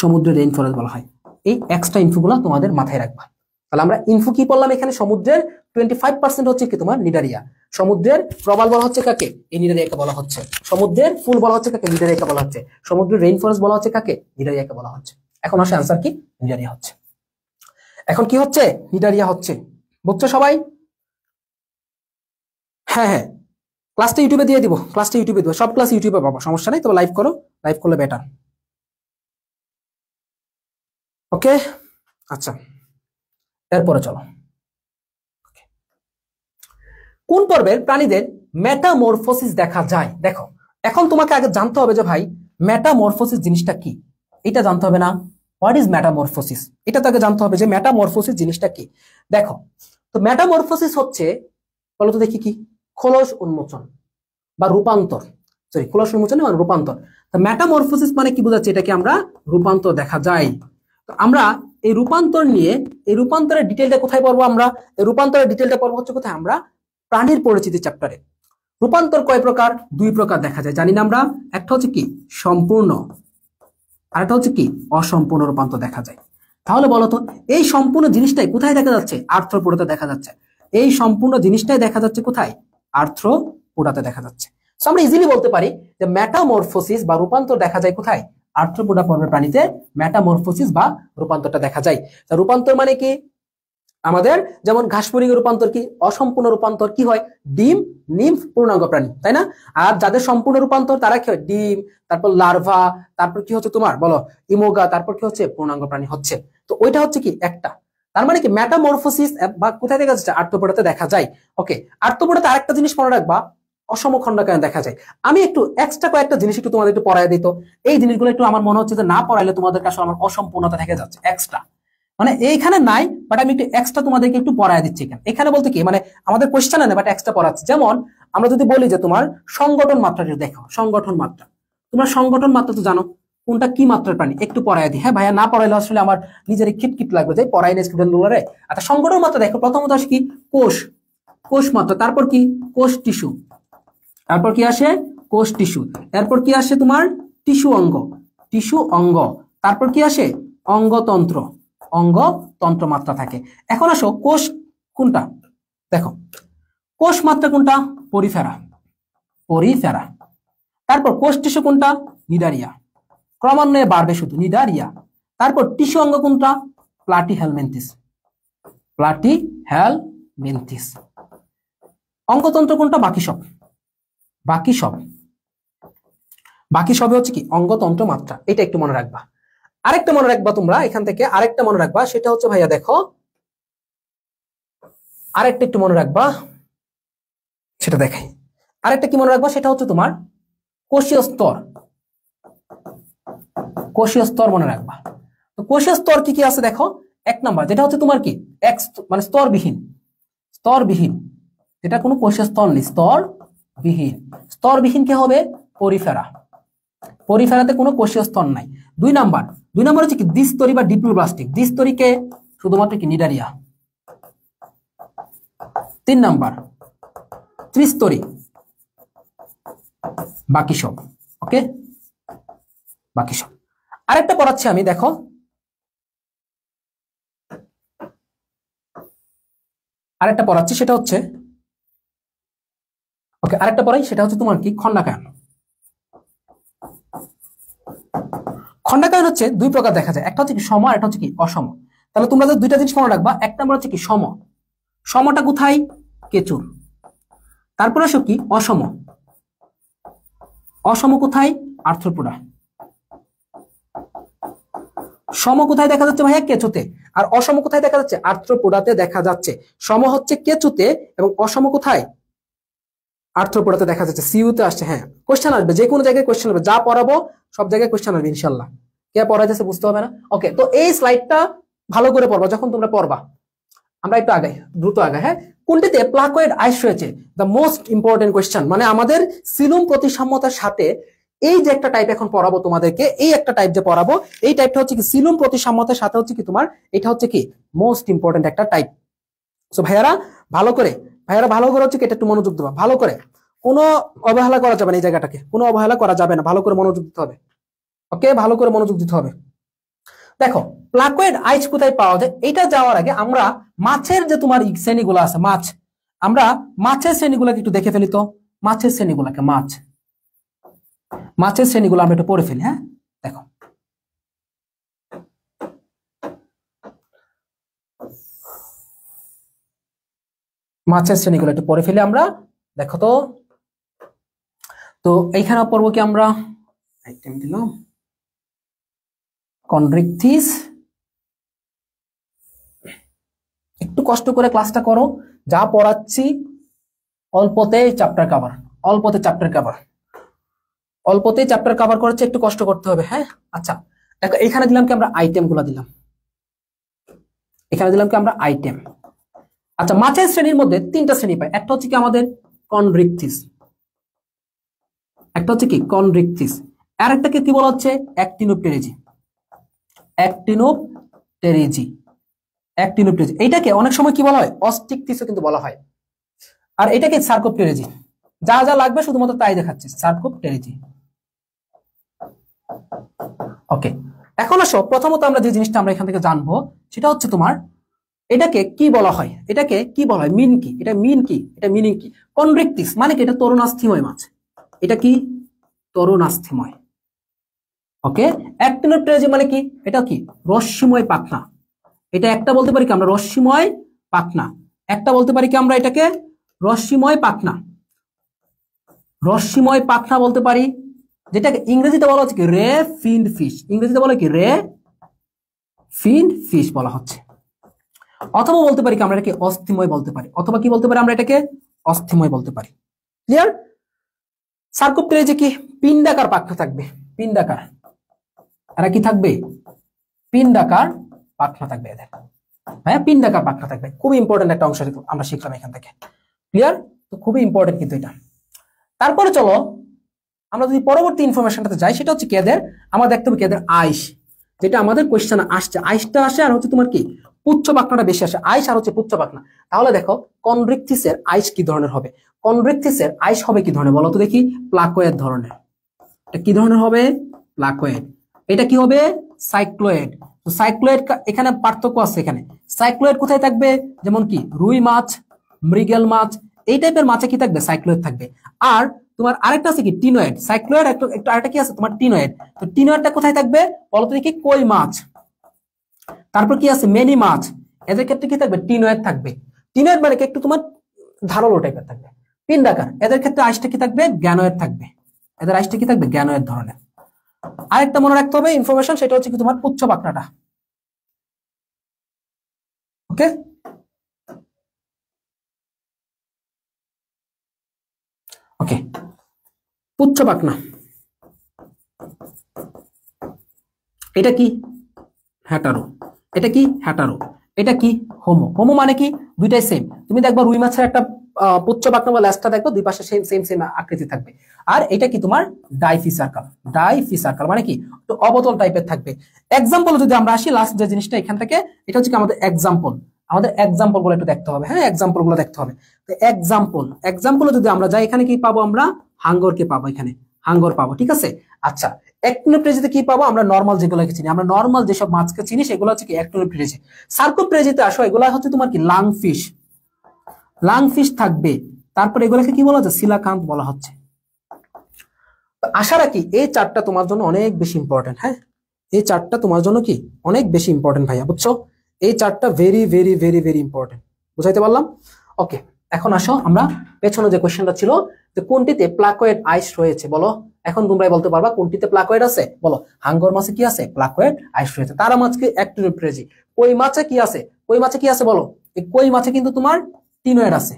সমুদ্রের রেইন ফরেস্ট বলা হয়। এই এক্সট্রা ইনফোগুলো তোমাদের মাথায় রাখবা। তাহলে আমরা ইনফো কি পড়লাম এখানে? সমুদ্রের 25% হচ্ছে কি তোমার নিডারিয়া। সমুদ্রের প্রবাল বলা হচ্ছে কাকে? এই নিডারিয়াকে বলা হচ্ছে। সমুদ্রের ফুল বলা হচ্ছে কাকে? নিডারিয়াকে বলা হচ্ছে। সমুদ্রের রেইন ফরেস্ট বলা হচ্ছে কাকে? নিডারিয়াকে বলা হচ্ছে। এখন আসে আনসার কি? নিডারিয়া হচ্ছে। এখন কি হচ্ছে? নিডারিয়া হচ্ছে। বুঝছো সবাই? হ্যাঁ হ্যাঁ, ক্লাসটা ইউটিউবে দিয়ে দিব, ক্লাসটা ইউটিউবে দিব, সব ক্লাস ইউটিউবে পাবো, সমস্যা নেই। তবে লাইভ করো, লাইভ করলে বেটার। ওকে, আচ্ছা এরপরে চলো, কোন পর্বের প্রাণীদের মেটামরফোসিস দেখা যায়? দেখো এখন তোমাকে আগে জানতে হবে যে ভাই মেটামরফোসিস জিনিসটা কি, এটা জানতে হবে না? হোয়াট ইজ মেটামরফোসিস, এটা তো আগে জানতে হবে যে মেটামরফোসিস জিনিসটা কি। দেখো তো মেটামরফোসিস হচ্ছে, বলো তো দেখি কি? খোলস উন্মোচন বা রূপান্তর, সরি খোলস উন্মোচন মানে রূপান্তর। তো মেটামরফোসিস মানে কি বোঝাচ্ছে? এটাকে আমরা রূপান্তর দেখা যায়। তো আমরা এই রূপান্তর নিয়ে, এই রূপান্তরের ডিটেলটা কোথায় পড়বো? আমরা এই রূপান্তরের ডিটেলটা পড়বো হচ্ছে কোথায়? আমরা প্রাণীর পরিচিতি চ্যাপ্টারে। রূপান্তর কয় প্রকার? 2 প্রকার দেখা যায়, জানি না আমরা? একটা হচ্ছে কি সম্পূর্ণ, আর একটা হচ্ছে কি অসম্পূর্ণ রূপান্তর দেখা যায়। তাহলে বলতো এই সম্পূর্ণ জিনিসটাই কোথায় দেখা যাচ্ছে? আর্থ্রোপোডাতে দেখা যাচ্ছে। এই সম্পূর্ণ জিনিসটাই দেখা যাচ্ছে কোথায়? আর্থ্রোপোডাতে দেখা যাচ্ছে। সো আমরা ইজিলি বলতে পারি যে মেটামরফোসিস বা রূপান্তর দেখা যায় কোথায়? আর্থ্রোপোডা পর্বের প্রাণীতে মেটামরফোসিস বা রূপান্তরটা দেখা যায়। রূপান্তর মানে কি? আমাদের যেমন ঘাসফড়িং রূপান্তর কি? অসম্পূর্ণ রূপান্তর কি হয়? ডিম, নিম্ফ, পূর্ণাঙ্গ প্রাণী, তাই না? আর যাদের সম্পূর্ণ রূপান্তর তারা কি হয়? ডিম, তারপর লার্ভা, তারপর কি হচ্ছে তোমার বলো ইমোগা, তারপর কি হচ্ছে? পূর্ণাঙ্গ প্রাণী হচ্ছে। তো ওইটা হচ্ছে কি একটা। তার মানে কি মেটামরফোসিস বা কোথায় দেখা যাচ্ছে? আর্থ্রোপোডাতে দেখা যায়। ওকে, আর্থ্রোপোডাতে আরেকটা জিনিস মনে রাখবা, অসম খণ্ডাকায়ন দেখা যায়। আমি একটু এক্সট্রা কয়েকটা জিনিস একটু তোমাদের একটু পড়ায় দিত, এই জিনিসগুলো একটু আমার মনে হচ্ছে যে না পড়াইলে তোমাদের কাছে আমার অসম্পূর্ণতা থেকে যাচ্ছে। এক্সট্রা মানে এইখানে নাই, বাট আমি একটু এক্সট্রা তোমাদেরকে একটু পড়ায় দিচ্ছি। এখানে বলতে কি মানে আমাদের কোশ্চেনে নেই, বাট এক্সট্রা পড়াচ্ছি। যেমন আমরা যদি বলি যে তোমার সংগঠন মাত্রাটা দেখো, সংগঠন মাত্রা, তোমরা সংগঠন মাত্রা তো জানো কোনটা কি মাত্রার প্রাণী, একটু পড়ায় দিই। হ্যাঁ ভাইয়া, না পড়াইলে আসলে আমার নিজেরই খিটখিট লাগবে যে পড়াই না স্টুডেন্ট গুলোরে। আচ্ছা, সংগঠন মাত্রা দেখো, প্রথমত আসে কি কোষ, কোষ মাত্রা, তারপর কি কোষ টিস্যু, তারপর কি আসে কোষ টিস্যু, এরপর কি আসে তোমার টিস্যু অঙ্গ, টিস্যু অঙ্গ, তারপর কি আসে অঙ্গতন্ত্র, অঙ্গতন্ত্র মাত্রা থাকে। এখন আসো কোষ কোনটা, দেখো কোষ মাত্রা কোনটা, পরিফেরা, পরিফেরা। তারপর কোষ টিস্যু কোনটা, নিডারিয়া, ক্রমান্বয়ে বাড়বে শুধু নিডারিয়া। তারপর টিস্যু অঙ্গ কোনটা, প্লাটিহেলমিনথিস, প্লাটিহেলমিনথিস। অঙ্গতন্ত্র কোনটা, বাকি সব, বাকি সব, বাকি সবে হচ্ছে কি অঙ্গতন্ত্র মাত্রা। এটা একটু মনে রাখবা। আরেকটা মনে রাখবা তোমরা এখান থেকে, আরেকটা মনে রাখবা, সেটা হচ্ছে ভাইয়া দেখো আরেকটা একটু মনে রাখবা, সেটা দেখাই। আরেকটা কি মনে রাখবা, সেটা হচ্ছে তোমার কোষীয় স্তর, কোষীয় স্তর মনে রাখবা। তো কোষীয় স্তর কি কি আছে দেখো, এক নাম্বার যেটা হচ্ছে তোমার কি এক্স মানে স্তরবিহীন, স্তরবিহীন, যেটা কোনো কোষীয় স্তর নেই, স্তরবিহীন। স্তরবিহীন কি হবে, পরিফেরা, পরিফেরাতে কোনো কোষীয় স্তর নাই। দুই নাম্বার হচ্ছে কি দ্বিস্তরী বা ডিপ্লোব্লাস্টিক, দ্বিস্তরীকে শুধুমাত্র কি নিডারিয়া। তিন নাম্বার ত্রিস্তরী, বাকি সব। ওকে, বাকি সব। আরেকটা পড়াচ্ছি আমি, দেখো আরেকটা পড়াচ্ছি, সেটা হচ্ছে ওকে আরেকটা পড়াই, সেটা হচ্ছে তোমার কি খণ্ডাকায়ন। খণ্ডাকায়ন হচ্ছে দুই প্রকার দেখা যায়, একটা হচ্ছে কি সম, একটা হচ্ছে কি অসম। তাহলে তোমরা যে দুইটা জিনিস মনে রাখবা, এক নম্বর হচ্ছে কি সম, সমটা কোথায়, কেচুর। তারপরে আসো কি অসম, অসম কোথায়, আর্থ্রোপোডা। সম কোথায় দেখা যাচ্ছে ভাইয়া, কেঁচুতে। আর অসম কোথায় দেখা যাচ্ছে, আর্থ্রোপোডাতে দেখা যাচ্ছে। সম হচ্ছে কেঁচুতে এবং অসম কোথায়, আর্থ্রোপোডাতে দেখা যাচ্ছে। সিইউতে আসছে, হ্যাঁ কোশ্চেন আসবে, যে কোনো জায়গায় কোশ্চেন আসবে, যা পড়াবো সব জায়গায় কোশ্চেন আসবে ইনশাল্লাহ। কে পড়াইতেছে বুঝতে হবে না। ওকে, তো এই স্লাইডটা ভালো করে পড়বা যখন তোমরা পড়বা। আমরা একটু আগাই, দ্রুত আগাই। হ্যাঁ, কোনটিতে প্লাকয়েড আইস রয়েছে, দ্য মোস্ট ইম্পর্টেন্ট কোশ্চেন। মানে আমাদের সিলুম প্রতিসাম্যতার সাথে এই যে একটা টাইপ এখন পড়াবো তোমাদেরকে, এই একটা টাইপ যে পড়াবো, এই টাইপটা হচ্ছে কি সিলুম প্রতিসাম্যতার সাথে হচ্ছে কি তোমার, এটা হচ্ছে কি মোস্ট ইম্পর্টেন্ট একটা টাইপ। সো ভাইয়ারা ভালো করে, হচ্ছে কি এটা একটু মনোযোগ দেবা ভালো করে, কোনো অবহেলা করা যাবে না, এই জায়গাটাকে কোনো অবহেলা করা যাবে না, ভালো করে মনোযোগ দিতে হবে। ওকে, ভালো করে মনোযোগ দিতে হবে। দেখো প্লাকয়েড আইস কোথায় পাওয়া যায়, এটা যাওয়ার আগে আমরা মাছের যে তোমার শ্রেণীগুলো আছে, মাছ, আমরা মাছের শ্রেণীগুলোকে একটু দেখে ফেলি। তো মাছের শ্রেণীগুলোকে, মাছের শ্রেণীগুলো আমরা একটু পড়ে ফেলি। হ্যাঁ, দেখো মাছের শ্রেণীগুলো একটু পড়ে ফেলি আমরা। দেখো তো এইখানে পড়বো কি আমরা, আইটেম দিলাম কন্ড্রিকথিস। একটু কষ্ট করে ক্লাসটা করো, যা পড়াচ্ছি অল্পতে চ্যাপ্টার কভার, অল্পতে চ্যাপ্টার কভার, অল্পতে চ্যাপ্টার কভার করেছে, একটু কষ্ট করতে হবে। হ্যাঁ, আচ্ছা দেখো এখানে দিলাম কি আমরা আইটেম গুলা দিলাম, এখানে দিলাম কি আমরা আইটেম। আচ্ছা, মাছের শ্রেণীর মধ্যে তিনটা শ্রেণী পাই, একটা হচ্ছে কি আমাদের কন্ড্রিকথিস, একটা হচ্ছে কি কন্ড্রিকথিস, আর একটাকে কি বলা হচ্ছে অ্যাক্টিনোপটেরিজি, অ্যাক্টিনোপটেরিজি, অ্যাক্টিনোপটেরিজি। এটাকে অনেক সময় কি বলা হয়, অস্টিকথিসও কিন্তু বলা হয়। আর এটাকে সার্কোপটেরিজি, যা যা লাগবে শুধুমাত্র তাই দেখাচ্ছে, সার্কোপটেরিজি। ওকে, এখন আসো প্রথমত আমরা যে জিনিসটা আমরা এখান থেকে জানবো সেটা হচ্ছে তোমার এটাকে কি বলা হয়, এটাকে কি বলা হয়, মিন কি, এটা মিন কি, এটা মিনিং কি। কন্ড্রিকথিস মানে কি, এটা তরুণাস্থিময় মাছ, এটা কি তরুণাস্থিময়। ওকে, অ্যাক্টিনোপটেরিজি মানে কি, এটা কি রশ্মিময় পাখনা। এটা একটা বলতে পারি কি আমরা রশ্মিময় পাখনা, একটা বলতে পারি কি আমরা এটাকে রশ্মিময় পাখনা, রশ্মিময় পাখনা বলতে পারি, যেটাকে ইংরেজিতে বলা হচ্ছে কি রে ফিন্ড ফিশ, ইংরেজিতে বলে কি রে ফিন্ড ফিশ বলা হচ্ছে। অথবা বলতে পারি কি আমরা এটাকে অস্থিময় বলতে পারি, অথবা কি বলতে পারি আমরা এটাকে অস্থিময় বলতে পারি। ক্লিয়ার? সার্কোপ্টেরিজে কি পিণ্ডাকার পাখনা থাকবে, পিণ্ডাকার, এরা কি থাকবে, পিণ্ডাকার পাখনা থাকবে এদের। হ্যাঁ, পিণ্ডাকার পাখনা থাকবে, খুবই ইম্পর্টেন্ট একটা অংশ আমরা শিখলাম এখান থেকে। ক্লিয়ার? তো খুবই ইম্পর্টেন্ট কিন্তু এটা। তারপরে চলো আমরা যদি পরবর্তী ইনফরমেশনটাতে যাই, সেটা হচ্ছে কি এদের, আমরা দেখতে হবে কি এদের আইস, যেটা আমাদের কোয়েশ্চেনে আসছে, আইসটা আসে আর হচ্ছে তোমার কি পুচ্ছ পাখনাটা বেশি আসে, আইস আর হচ্ছে পুচ্ছ পাখনা। তাহলে দেখো কনড্রিকথিসের আইস কি ধরনের হবে, কনড্রিকথিসের আইস হবে কি ধরনের বলো তো দেখি, প্লাকোয়েড ধরনের। এটা কি ধরনের হবে, প্লাকোয়েড। এটা কি হবে, সাইক্লোয়েড। তো সাইক্লোয়েড এখানে পার্থক্য আছে, এখানে সাইক্লোয়েড কোথায় থাকবে, যেমন কি রুই মাছ, মৃগেল মাছ, এই টাইপের মাছে কি থাকবে, সাইক্লোয়েড থাকবে। আর তোমার আরেকটা আছে কি টিনোয়েড, সাইক্লোয়েড একটু আরেকটা কি আছে তোমার টিনোয়েড। তো টিনোয়েডটা কোথায় থাকবে বলো তো দেখি, কই মাছ। তারপর কি আছে, মেনি মাছ, এদের ক্ষেত্রে কি থাকবে, টিনোয়েড থাকবে। টিনোয়েড মানে কি একটু তোমার ধারালো টাইপের থাকবে। পিন্ডাকার, এদের ক্ষেত্রে আইসটা কি থাকবে, গ্যানোয়েড থাকবে, এদের আইসটা কি থাকবে, গ্যানোয়েড ধরনের। আরেকটা মনে রাখতে হবে ইনফরমেশন, সেটা হচ্ছে কি তোমার পুচ্ছ পাখনাটা। ওকে, ওকে, পুচ্ছ পাখনা এটা কি, হ্যাটারো, এটা কি হ্যাটারো, এটা কি হোমো। হোমো মানে কি দুইটাই সেম। তুমি দেখবা রুই মাছের একটা পুচ্ছ পাখনা বা ল্যাজটা দেখো, দুই পাশে সেম সেম সেম আকৃতি থাকবে। আর এটা কি তোমার ডাইফিসার্কাল, ডাইফিসার্কাল মানে কি একটু অবতল টাইপের থাকবে। এক্সাম্পল যদি আমরা আসি, লাস্ট যে জিনিসটা এখান থেকে, এটা হচ্ছে কি আমাদের এক্সাম্পল, আমাদের এক্সাম্পল গুলো একটু দেখতে হবে। হ্যাঁ, এক্সাম্পল গুলো দেখতে হবে। তো এক্সাম্পল যদি আমরা যাই, এখানে কি পাবো আমরা, হাঙ্গরকে পাবো, এখানে হাঙ্গর পাবো। ঠিক আছে, আচ্ছা অ্যাক্টিনোপ্রেজিতে কি পাবো আমরা, নরমাল যেগুলোকে চিনি, আমরা নরমাল যেসব মাছকে চিনি সেগুলো হচ্ছে কি অ্যাক্টিনোপ্রেজি। সার্কোপ্রেজিতে আসো, এগুলো হচ্ছে তোমার কি লাংফিশ, লাংফিশ থাকবে। তারপর এগুলোকে কি বলা হচ্ছে, সিলাকান্ত বলা হচ্ছে। তো আশা রাখি এই চারটা তোমার জন্য অনেক বেশি ইম্পর্টেন্ট। হ্যাঁ, এই চারটা তোমার জন্য কি অনেক বেশি ইম্পর্টেন্ট ভাইয়া, বুঝছো? এই চারটা very very very very important, বুঝাইতে পারলাম? ওকে, এখন আসো আমরা পেছনে যে কোশ্চেনটা ছিল, যে কোনটিতে প্লাকোয়েড আইস রয়েছে বলো। এখন তোমরাই বলতে পারবা কোনটিতে প্লাকোয়েড আছে, বলো। হাঙ্গর মাছে কি আছে, প্লাকোয়েড আইস রয়েছে। তারা মাছকে অ্যাক্টিনোপ্রেজি। কই মাছে কি আছে, কই মাছে কি আছে বলো, এই কই মাছে কিন্তু তোমার টিনোয়েড আছে।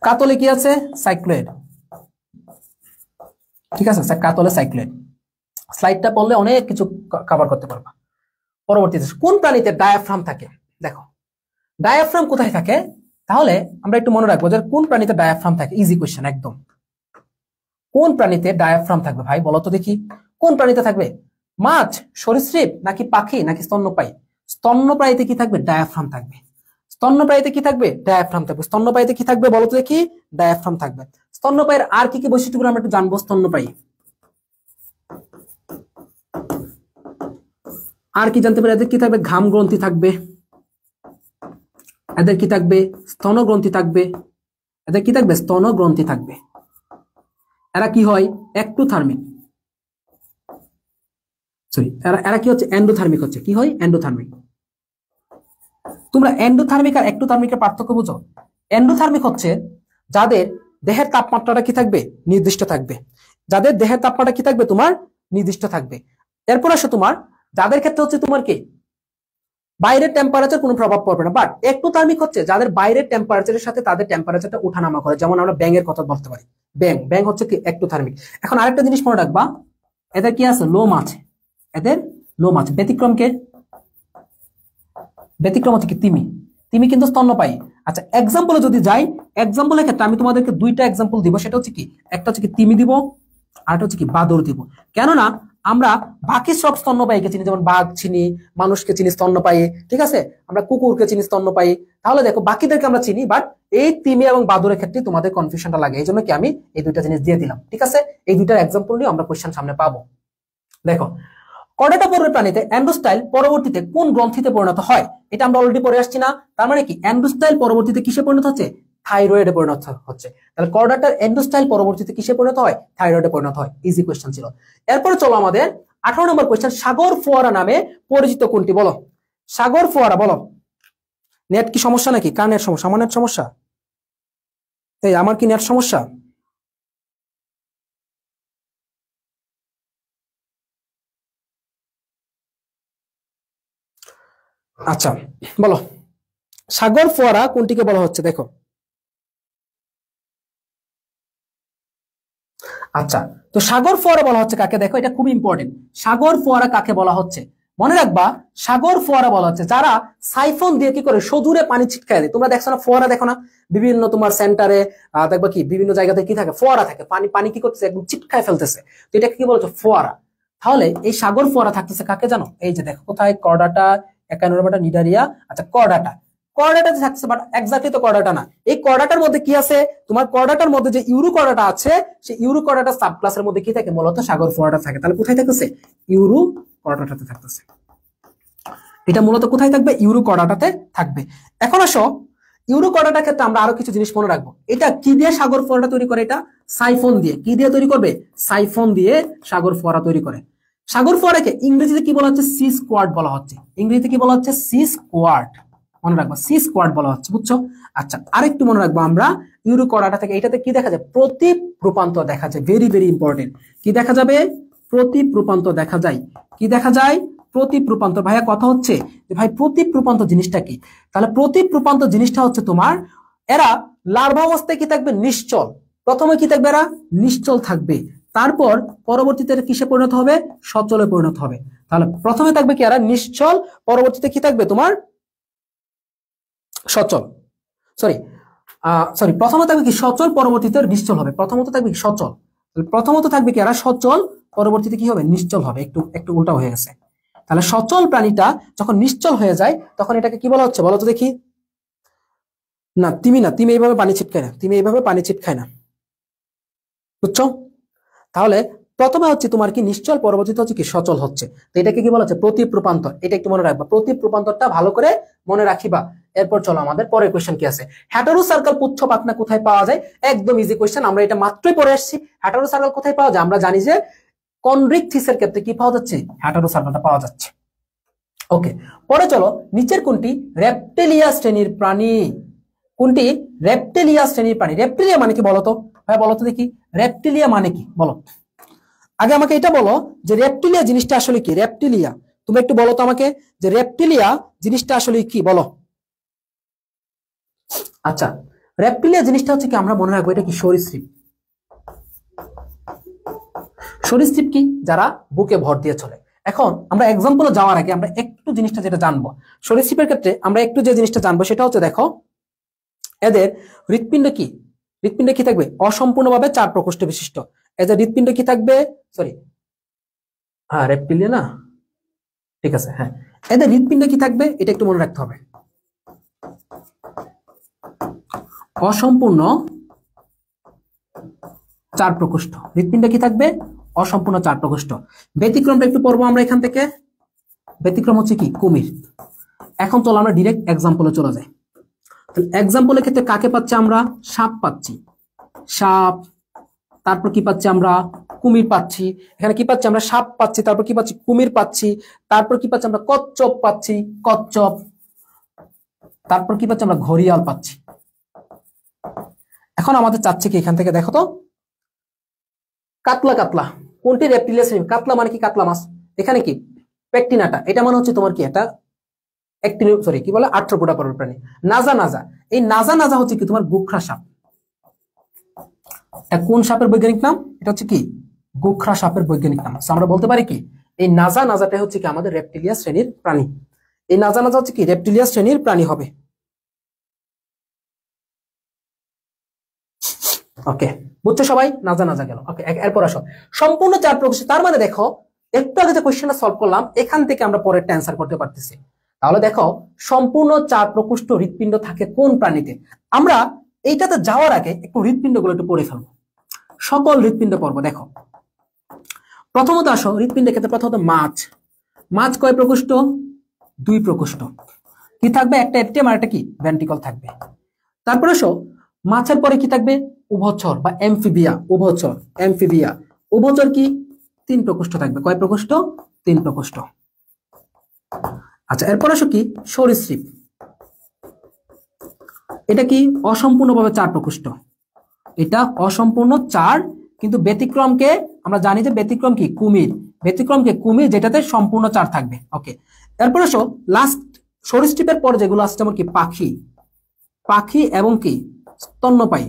কাতলে কি আছে, সাইক্লোয়েড। ঠিক আছে, কাতলে সাইক্লোয়েড। স্লাইডটা পড়লে অনেক কিছু কভার করতে পারবা। পরবর্তীতে কোন প্রাণীতে ডায়াফ্রাম থাকে, দেখো ডায়াফ্রাম কোথায় থাকে, তাহলে আমরা একটু মনে রাখবো যে কোন প্রাণীতে ডায়াফ্রাম থাকে। ইজি কোয়েশ্চেন একদম। কোন প্রাণীতে ডায়াফ্রাম থাকবে ভাই বলো তো দেখি, কোন প্রাণীতে থাকবে, মাছ, সরীসৃপ, নাকি পাখি, নাকি স্তন্যপায়ী? স্তন্যপায়ীতে কি থাকবে, ডায়াফ্রাম থাকবে। স্তন্যপায়ীতে কি থাকবে, ডায়াফ্রাম থাকবে। স্তন্যপায়ীতে কি থাকবে বলো তো দেখি, ডায়াফ্রাম থাকবে। স্তন্যপায়ীর আর কি কি বৈশিষ্ট্যগুলো আমরা একটু জানবো। স্তন্যপায়ী আর কি জানতে পারি, এদের কি থাকবে, ঘাম গ্রন্থি থাকবে, এদের কি থাকবে, স্তন গ্রন্থি থাকবে, এদের কি থাকবে, স্তন গ্রন্থি থাকবে। এরা কি হয়, একটোথার্মিক, সরি এরা কি হচ্ছে, এন্ডোথার্মিক হচ্ছে, কি হয়, এন্ডোথার্মিক। তোমরা এন্ডোথার্মিক আর একটোথার্মিকের পার্থক্য বুঝো। এন্ডোথার্মিক হচ্ছে যাদের দেহের তাপমাত্রাটা কি থাকবে, নির্দিষ্ট থাকবে। যাদের দেহের তাপমাত্রা কি থাকবে, তোমার নির্দিষ্ট থাকবে। এরপর আসো তোমার, যাদের ক্ষেত্রে হচ্ছে তোমার কি বাইরের টেম্পারেচার কোনো প্রভাব পড়বে না। বাট একটোথার্মিক হচ্ছে যাদের বাইরের টেম্পারেচারের সাথে তাদের টেম্পারেচারটা ওঠানামা করে, যেমন আমরা ব্যাঙের কথা বলতে পারি। ব্যাঙ হচ্ছে কি একটোথার্মিক। এখন আরেকটা জিনিস মনে রাখবা, এদের কি আছে, লোম আছে, এদের লোম আছে। ব্যতিক্রম হচ্ছে কি তিমি, তিমি কিন্তু স্তন্যপায়ী। আচ্ছা এক্সাম্পলে যদি যাই, এক্সাম্পলের ক্ষেত্রে আমি তোমাদেরকে দুইটা এক্সাম্পল দিব। সেটা হচ্ছে কি, একটা হচ্ছে কি তিমি দিব, আর একটা হচ্ছে কি বাদর দিব। কেননা আমরা বাকি সব স্তন্যপায়ীকে চিনি, যেমন বাঘ চিনি, মানুষকে চিনি স্তন্যপায়ী, ঠিক আছে, আমরা কুকুরকে চিনি স্তন্যপায়ী। তাহলে দেখো বাকিদেরকে আমরা চিনি, বাট এই তিমি এবং বাদরের ক্ষেত্রে তোমাদের কনফিউশনটা লাগে। এই জন্য কি আমি এই দুইটা জিনিস দিয়ে দিলাম। ঠিক আছে, এই দুইটার এক্সাম্পল নিয়ে আমরা কোশ্চেন সামনে পাবো। দেখো কর্ডেটা পর্বের প্রাণীতে এন্ডোস্টাইল পরবর্তীতে কোন গ্রন্থিতে পরিণত হয়, এটা আমরা অলরেডি পড়ে আসছি না। তার মানে কি এন্ডোস্টাইল পরবর্তীতে কিসে পরিণত হচ্ছে, থাইরয়েডে পরিণত হচ্ছে। তাহলে কর্ডাটার এন্ডোস্টাইল পরবর্তীতে কিসে পরিণত হয়, থাইরয়েডে পরিণত হয়। ইজি কোয়েশ্চেন ছিল। এরপরে চলো আমাদের 18 নম্বর কোয়েশ্চেন, সাগর ফোয়ারা নামে পরিচিত কোনটি বলো। সাগর ফোয়ারা বলো। নেট কি সমস্যা নাকি, কার নেট সমস্যা, আমার নেট সমস্যা, এই আমার কি নেট সমস্যা? আচ্ছা বলো, সাগর ফোয়ারা কোনটিকে বলা হচ্ছে, দেখো আচ্ছা, তো সাগর ফোয়ারা বলা হচ্ছে কাকে, দেখো এটা খুব ইম্পর্টেন্ট। সাগর ফোয়ারা কাকে বলা হচ্ছে মনে রাখবা, সাগর ফোয়ারা বলা হচ্ছে যারা সাইফন দিয়ে কি করে সজুরে পানি ছিটকায় দেয়। তোমরা দেখছো না ফোয়ারা, দেখো না বিভিন্ন তোমার সেন্টারে দেখবা কি বিভিন্ন জায়গাতে কি থাকে, ফোয়ারা থাকে, পানি পানি কি করতেছে একদম চিটকায় ফেলতেছে, তো এটাকে কি বলছো ফোয়ারা। তাহলে এই সাগর ফোয়ারা থাকতেছে কাকে জানো, এই যে দেখো কোথায়, করডাটা, একানোরবাটা, নিডারিয়া, আচ্ছা করডাটা, করডাটাতে থাকছে, বাট এক্স্যাক্টলি তো করডাটা না। এই করডাটার মধ্যে কি আছে, তোমার করডাটার মধ্যে যে ইউরো করডাটা আছে, সেই ইউরো করডাটা সাব ক্লাসের মধ্যে কি থাকে মূলত সাগর ফোয়ারাটা থাকে। তাহলে কোথায় থাকতেছে, ইউরো করডাটাতে থাকতেছে। এটা মূলত কোথায় থাকবে, ইউরো করডাটাতে থাকবে। এখন আসো ইউরো করডাটার ক্ষেত্রে আমরা আরো কিছু জিনিস মনে রাখবো। এটা কি দিয়ে সাগর ফোয়ারা তৈরি করে, এটা সাইফন দিয়ে। কি দিয়ে তৈরি করবে, সাইফন দিয়ে সাগর ফোয়ারা তৈরি করে। সাগর ফোয়ারাকে ইংরেজিতে কি বলা হচ্ছে, সি স্কোয়াড বলা হচ্ছে। ইংরেজিতে কি বলা হচ্ছে, সি স্কোয়াড, মনে রাখবা সি স্কোয়াড বলা হচ্ছে, বুঝছো। আচ্ছা আরেকটু মনে রাখবো আমরা, ইউরো করডাটা থেকে এটাতে কি দেখা যায়, প্রতীপ রূপান্তর দেখা যায়। ভেরি ভেরি ইম্পর্টেন্ট, কি দেখা যাবে, প্রতীপ রূপান্তর দেখা যায়। কি দেখা যায়, প্রতীপ রূপান্তর। ভাইয়া কথা হচ্ছে যে ভাই প্রতীপ রূপান্তর জিনিসটা কি, তাহলে প্রতীপ রূপান্তর জিনিসটা হচ্ছে তোমার, এরা লার্ভা অবস্থায় কি থাকবে, নিশ্চল। প্রথমে কি থাকবে, এরা নিশ্চল থাকবে, তারপর পরবর্তীতে কিসে পরিণত হবে, সচলে পরিণত হবে। তাহলে প্রথমে থাকবে কি, এরা নিশ্চল, পরবর্তীতে কি থাকবে তোমার সচল, সরি সরি প্রথমত থাকবে কি সচল, পরবর্তীতে নিশ্চল হবে। প্রথমত থাকবে কি সচল, প্রথমত থাকবে কি এরা সচল, পরবর্তীতে কি হবে, নিশ্চল হবে। একটু একটু উল্টা হয়ে গেছে। তাহলে সচল প্রাণীটা যখন নিশ্চল হয়ে যায় তখন এটাকে কি বলা হচ্ছে বলো তো দেখি, না তিমি না, তিমি এইভাবে পানি ছিটকায় না, তিমি এইভাবে পানি ছিটকায় না, বুঝছো। তাহলে প্রথমে হচ্ছে তোমার কি নিশ্চল, পরবর্তীতে হচ্ছে কি সচল হচ্ছে। তো এটাকে কি বলা হচ্ছে, প্রতীপ রূপান্তর। এটা একটু মনে রাখবা, প্রতীপ রূপান্তরটা ভালো করে মনে রাখিবা। এরপর চলো আমাদের পরের কোয়েশ্চেন কি আছে, হ্যাটারো সার্কেল পুচ্ছ পাখনা কোথায় পাওয়া যায়। একদম ইজি কোয়েশ্চেন, আমরা এটা মাত্রই পড়ে আসছি। হ্যাটারো সার্কেল কোথায় পাওয়া যায়, আমরা জানি যে কনড্রিকথিসের ক্ষেত্রে কি পাওয়া যাচ্ছে, হ্যাটারো সার্কেলটা পাওয়া যাচ্ছে। ওকে, পরে চলো নিচের কোনটি রেপ্টিলিয়া শ্রেণীর প্রাণী, কোনটি রেপ্টিলিয়া শ্রেণীর প্রাণী। রেপ্টিলিয়া মানে কি বলতো, ভাই বলতো দেখি, রেপ্টিলিয়া মানে কি বলো। আগে আমাকে এটা বলো যে রেপ্টিলিয়া জিনিসটা আসলে কি, রেপ্টিলিয়া তুমি একটু বলো তো আমাকে যে রেপ্টিলিয়া জিনিসটা আসলে কি বলো। আচ্ছা, রেপ্টিলিয়া জিনিসটা হচ্ছে কি, আমরা মনে রাখবো এটা কি সরীসৃপ। সরীসৃপ কি, যারা বুকে ভর দিয়ে চলে। এখন আমরা এক্সাম্পলে যাওয়ার আগে আমরা একটু জিনিসটা যেটা জানবো সরীসৃপের ক্ষেত্রে, আমরা একটু যে জিনিসটা জানবো সেটা হচ্ছে দেখো এদের হৃৎপিণ্ড কি, হৃৎপিণ্ড কি থাকবে, অসম্পূর্ণভাবে 4 প্রকোষ্ঠ বিশিষ্ট। এদের হৃৎপিণ্ড কি থাকবে, সরি হ্যাঁ রেপ্টিলিয়া না, ঠিক আছে হ্যাঁ, এদের হৃৎপিণ্ড কি থাকবে এটা একটু মনে রাখতে হবে, অসম্পূর্ণ 4 প্রকোষ্ঠ। হৃৎপিণ্ড কি থাকবে, অসম্পূর্ণ 4 প্রকোষ্ঠ। ব্যতিক্রমটা একটু পড়বো আমরা এখান থেকে, ব্যতিক্রম হচ্ছে কি কুমির। এখন চলো আমরা ডিরেক্ট এক্সাম্পলে চলে যাই। এক্সাম্পলের ক্ষেত্রে কাকে পাচ্ছি আমরা, সাপ পাচ্ছি, সাপ, তারপর কি পাচ্ছি আমরা, কুমির পাচ্ছি। এখানে কি পাচ্ছি আমরা, সাপ পাচ্ছি, তারপর কি পাচ্ছি, কুমির পাচ্ছি, তারপর কি পাচ্ছি আমরা, কচ্ছপ পাচ্ছি, কচ্ছপ, তারপর কি পাচ্ছি আমরা, ঘড়িয়াল পাচ্ছি। এখন আমাদের চাচ্ছে কি এখান থেকে দেখো তো, কাতলা, কাতলা কোনটি রেপ্টিলিয়া শ্রেণী, কাতলা মানে কি, কাতলা মাছ। এখানে কি পেকটিনাটা, এটা মানে হচ্ছে তোমার কি এটা সরি কি বলে, আর্থ্রোপোডা পর্বের প্রাণী। নাজা, নাজা, এই নাজা নাজা হচ্ছে কি তোমার গোখরা সাপ। কোন সাপের বৈজ্ঞানিক নাম, এটা হচ্ছে কি গোখরা সাপের বৈজ্ঞানিক নাম। আমরা বলতে পারি কি এই নাজা নাজাটা হচ্ছে কি আমাদের রেপ্টিলিয়া শ্রেণীর প্রাণী। এই নাজা নাজা হচ্ছে কি রেপ্টিলিয়া শ্রেণীর প্রাণী হবে। ওকে, বুঝছো সবাই, নাজা নাজা গেল। ওকে, এরপর আসো সম্পূর্ণ 4 প্রকোষ্ঠ। তার মানে দেখো একটু আগে যে কোশ্চেনটা সলভ করলাম এখান থেকে আমরা পরের অ্যান্সার করতে পারতেছি। তাহলে দেখো সম্পূর্ণ 4 প্রকোষ্ঠ হৃৎপিণ্ড থাকে কোন প্রাণীতে। আমরা এইটাতে যাওয়ার আগে একটু হৃৎপিণ্ডগুলো একটু পড়ে ফেলবো, সকল হৃৎপিণ্ড পড়বো। দেখো প্রথমত আসো হৃৎপিণ্ডের ক্ষেত্রে, প্রথমত মাছ। মাছ কয় প্রকোষ্ঠ, 2 প্রকোষ্ঠ। কি থাকবে, একটা এপটেম আর একটা কি ভেন্ট্রিকল থাকবে। তারপর আসো মাছের পরে কি থাকবে, উভচর বা অ্যামফিবিয়া, উভচর, অ্যামফিবিয়া। উভচর কি 3 প্রকোষ্ঠ থাকবে, কয় প্রকোষ্ঠ, 3 প্রকোষ্ঠ। আচ্ছা এরপর আসো কি সরীসৃপ, এটা কি অসম্পূর্ণভাবে 4 প্রকোষ্ঠ, এটা অসম্পূর্ণ 4, কিন্তু ব্যতিক্রমকে আমরা জানি যে ব্যতিক্রম কি কুমির, ব্যতিক্রমকে কুমির যেটাতে সম্পূর্ণ 4 থাকবে। ওকে, এরপর আসো লাস্ট সরীসৃপের পর যেগুলো আছে যেমন কি পাখি, পাখি এবং কি স্তন্যপায়ী।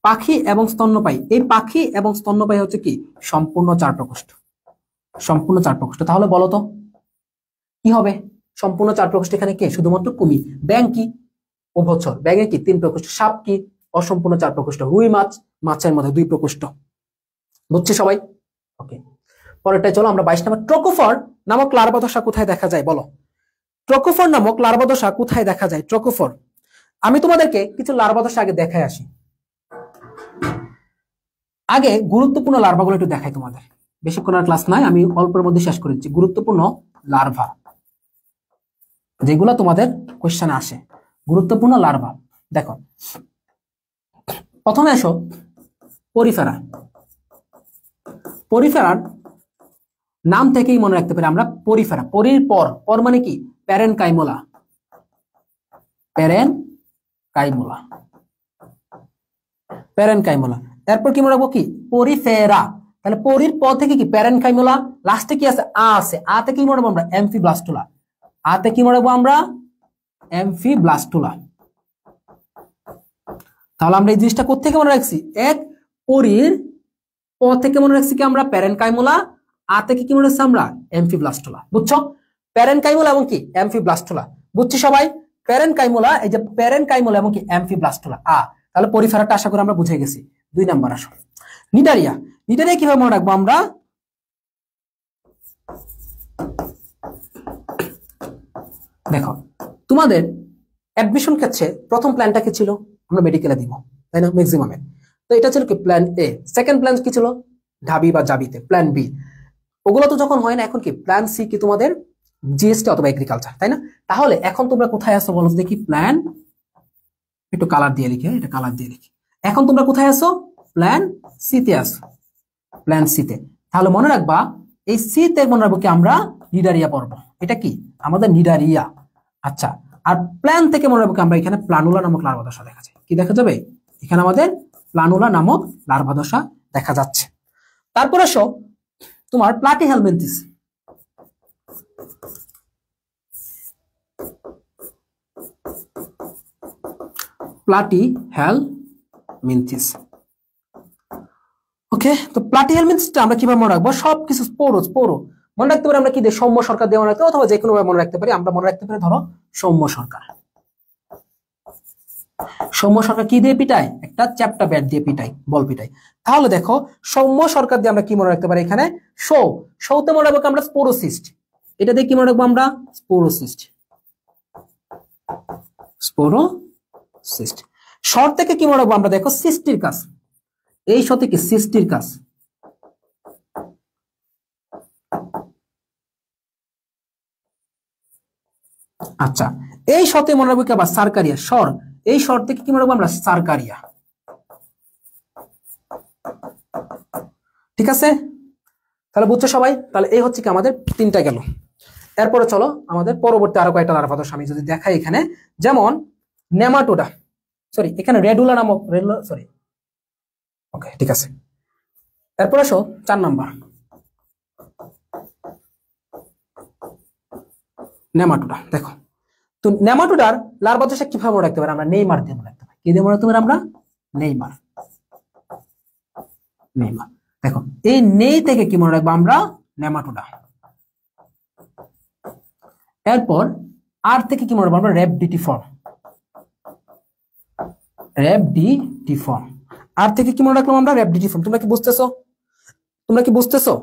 পাখি এবং স্তন্যপায়ী, এই পাখি এবং স্তন্যপায়ী হচ্ছে কি সম্পূর্ণ চার প্রকোষ্ঠ, সম্পূর্ণ চার প্রকোষ্ঠ। তাহলে বলো তো কি হবে? সম্পূর্ণ চার প্রকোষ্ঠ এখানে কে? শুধুমাত্র কুমির। ব্যাঙ কি? উভচর। ব্যাঙে কি? তিন প্রকোষ্ঠ। সাপ কি? অসম্পূর্ণ চার প্রকোষ্ঠ। রুই মাছ, মাছের মধ্যে দুই প্রকোষ্ঠ। বুঝছি সবাই? ওকে, পরেরটাই চলো আমরা 22 নম্বর। ট্রোকোফর নামক লার্ভা দশা কোথায় দেখা যায় বলো? ট্রোকোফর নামক লার্ভা দশা কোথায় দেখা যায়? ট্রোকোফর, আমি তোমাদেরকে কিছু লার্ভা দশা আগে দেখাই আসি। আগে গুরুত্বপূর্ণ লার্ভাগুলো একটু দেখাই তোমাদের, বেশিক্ষণ আর ক্লাস নাই, আমি অল্পের মধ্যে শেষ করে দিচ্ছি। গুরুত্বপূর্ণ লার্ভা যেগুলো তোমাদের কোশ্চেনে আসে, গুরুত্বপূর্ণ লার্ভা দেখো। প্রথমে আসো পরিফেরা। পরিফেরার নাম থেকেই মনে রাখতে পারি আমরা পরিফেরা। পরির পর, পর মানে কি? প্যারেনকাইমোলা, প্যারেনকাইমোলা, প্যারেনকাইমোলা। এরপর কি মনে রাখবো? কি? পরিফেরা। তাহলে পরির পর থেকে কি? প্যারেনকাইমোলা। লাস্টে কি আছে? আ আছে। আ থেকে কি মনে রাখবো আমরা? অ্যামফিব্লাস্টুলা। আতে কি মনে রাখবো আমরা? অ্যামফিব্লাস্টুলা। তাহলে আমরা এই জিনিসটা কোত্থেকে মনে রাখছি? এক, পরির পর থেকে মনে রাখছি কি আমরা? প্যারেনকাইমোলা। আ থেকে কি মনে রাখছি আমরা? অ্যামফিব্লাস্টুলা। বুঝছো? প্যারেনকাইমোলা এবং কি? অ্যামফিব্লাস্টুলা। বুঝছি সবাই? প্যারেনকাইমোলা, এই যে প্যারেনকাইমোলা এবং কি? অ্যামফিব্লাস্টুলা। আ, তাহলে পরিফেরাটা আশা করি আমরা বুঝে গেছি। 2 নাম্বার আসো নিডারিয়া। নিডারিয়া কিভাবে মনে রাখবো আমরা? দেখো, তোমাদের অ্যাডমিশন ক্ষেত্রে প্রথম প্ল্যানটা কি ছিল? আমরা মেডিকেলে দিব, তাই না? ম্যাক্সিমামে। তো এটা ছিল কি? প্ল্যান এ। সেকেন্ড প্ল্যান কি ছিল? ঢাবি বা জাবিতে। Plan B. ওগুলো তো যখন হয় না, এখন কি? প্ল্যান সি কি তোমাদের? জিএসটি অথবা এগ্রিকালচার, তাই না? তাহলে এখন তোমরা কোথায় আসো বলো দেখি? প্ল্যান, একটু কালার দিয়ে লিখে, এটা কালার দিয়ে লিখি। এখন তোমরা কোথায় আসো? প্ল্যান সি তে আসো, প্ল্যান সি তে। তাহলে মনে রাখবা এই সি তে মনে রাখবো কি আমরা? নিডারিয়া পড়বো। এটা কি? আমাদের নিডারিয়া। আচ্ছা, আর প্ল্যান থেকে মনে রাখবো কি আমরা? এখানে প্লানুলা নামক লার্ভা দশা দেখা যায়। কি দেখা যাবে? এখানে আমাদের প্লানুলা নামক লার্ভা দশা দেখা যাচ্ছে। তারপর আসো তোমার প্লাটিহেলমিনথিস। প্লাটিহেলমিনথিস। ওকে, তো প্লাটিহেলমিনথিসটা আমরা কিভাবে মনে রাখবো? সবকিছু স্পোরো, স্পোরো মনে রাখতে পারি আমরা কি দিয়ে? সৌম্য সরকার দিয়ে মনে রাখতে, অথবা যে কোনো ভাবে মনে রাখতে পারি। আমরা মনে রাখতে পারি ধরো সৌম্য সরকার। সৌম্য সরকার কি দিয়ে পিটায়? একটা চ্যাপ্টা ব্যাট দিয়ে পিটায়, বল পিটায়। তাহলে দেখো সৌম্য সরকার দিয়ে আমরা কি মনে রাখতে পারি? এখানে সৌতে মনে রাখবো আমরা স্পোরোসিস্ট। এটা দিয়ে কি মনে রাখবো আমরা? স্পোরোসিস্ট, স্পোরোসিস্ট। সর থেকে কি মনে রাখবো আমরা? দেখো সিস্টির কাজ। এই স থেকে সিস্টির কাজ। আচ্ছা, এই সতে মনে রাখবো কি আবার? সার্কারিয়া। সর, এই সর থেকে কি মনে রাখবো আমরা? সার্কারিয়া। ঠিক আছে? তাহলে বুঝছো সবাই? তাহলে এই হচ্ছে কি আমাদের 3টা গেল। এরপরে চলো আমাদের পরবর্তী আরো কয়েকটা লার্ভা দশা আমি যদি দেখাই এখানে, যেমন নেমাটোডা, সরি এখানে রেডুলা নামক, সরি, ওকে ঠিক আছে। এরপর আসো 4 নাম্বার, নেমাটোডা। দেখো তো নেমাটোডার লার্ভা দশা কিভাবে মনে রাখতে পারি আমরা? নেইমার দিয়ে মনে রাখতে পারি। কি দিয়ে মনে রাখতে পারি আমরা? Neymar, Neymar. দেখো এই নেই থেকে কি মনে রাখবো আমরা? নেমাটোডা। এরপর আর থেকে কি মনে রাখবো আমরা? র্যাবডিটিফর্ম, র্যাবডিটিফর্ম। আর থেকে কি মনে রাখলাম আমরা? র্যাবডিটিফর্ম। তোমরা কি বুঝতেছো? তোমরা কি বুঝতেছো?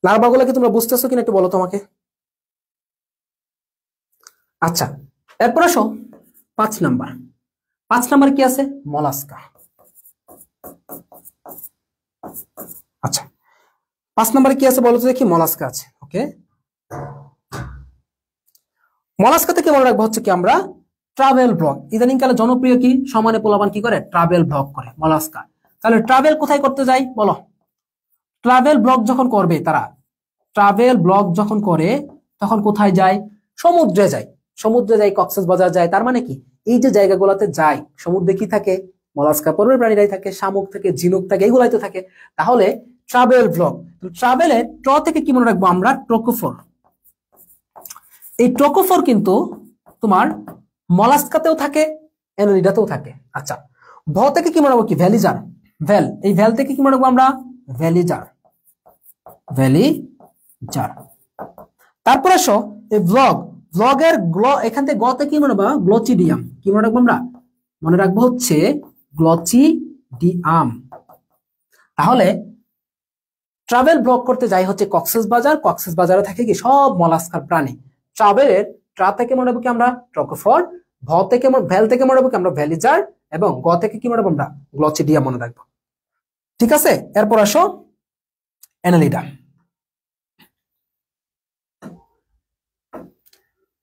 লার্ভাগুলো কি তোমরা বুঝতেছো কিনা একটু বলো তোমাকে। আচ্ছা, এরপর আসো 5 নাম্বার। 5 নাম্বার কি আছে? মলাস্কা। আচ্ছা, 5 নাম্বারে কি আছে বলো তো দেখি? মলাস্কা আছে। ওকে, মলাস্কা থেকে মনে রাখবো হচ্ছে কি আমরা? Travel blog. ইদানিং কালে জনপ্রিয় কি? সমানে পোলাপান কি করে? ট্রাভেল ব্লগ করে, মলাস্কা। তাহলে ট্রাভেল কোথায় করতে যাই বলো? ট্রাভেল ব্লগ যখন করবে তারা, ট্রাভেল ব্লগ যখন করে তখন কোথায় যায়? সমুদ্রে যায়। সমুদ্রে যায়, কক্সবাজার যায়। তার মানে কি? এই যে জায়গাগুলোতে যায়, সমুদ্রে কি থাকে? মলাস্কা পর্বের প্রাণীরাই থাকে, শামুক থাকে, ঝিনুক থাকে, এগুলাই তো থাকে। তাহলে ট্রাভেল ব্লগ। ট্রাভেলের ট্র থেকে কি মনে রাখবো আমরা? ট্রোকোফোর। এই ট্রোকোফোর কিন্তু তোমার মলাস্কাতেও থাকে, অ্যানালিডাতেও থাকে। আচ্ছা, ভ থেকে কি মনে রাখবো? কি ভ্যালিজার, ভ্যাল, এই ভ্যাল থেকে কি মনে রাখবো আমরা? ভ্যালিজার, ভ্যালিজার। তারপর আসো এই ব্লগ, ব্লগের এখান থেকে গ থেকে কি মনে রাখবো? গ্লোচিডিয়াম। কি মনে রাখবো আমরা? মনে রাখবো হচ্ছে গ্লোচিডিয়াম। তাহলে ট্রাভেল ব্লগ করতে যাই হচ্ছে কক্সবাজার, কক্সবাজারে থাকে কি সব মলাস্কার প্রাণী। ট্রাভেলের ট্রা থেকে মনে রাখবো কি আমরা? ট্রকোফর। ভ থেকে ভ্যাল থেকে মনে রাখবো কি আমরা? ভ্যালিজার। এবং গ থেকে কি মনে রাখবো আমরা? গ্লোচিডিয়াম মনে রাখবো। ঠিক আছে, এরপর আসো অ্যানালিডা।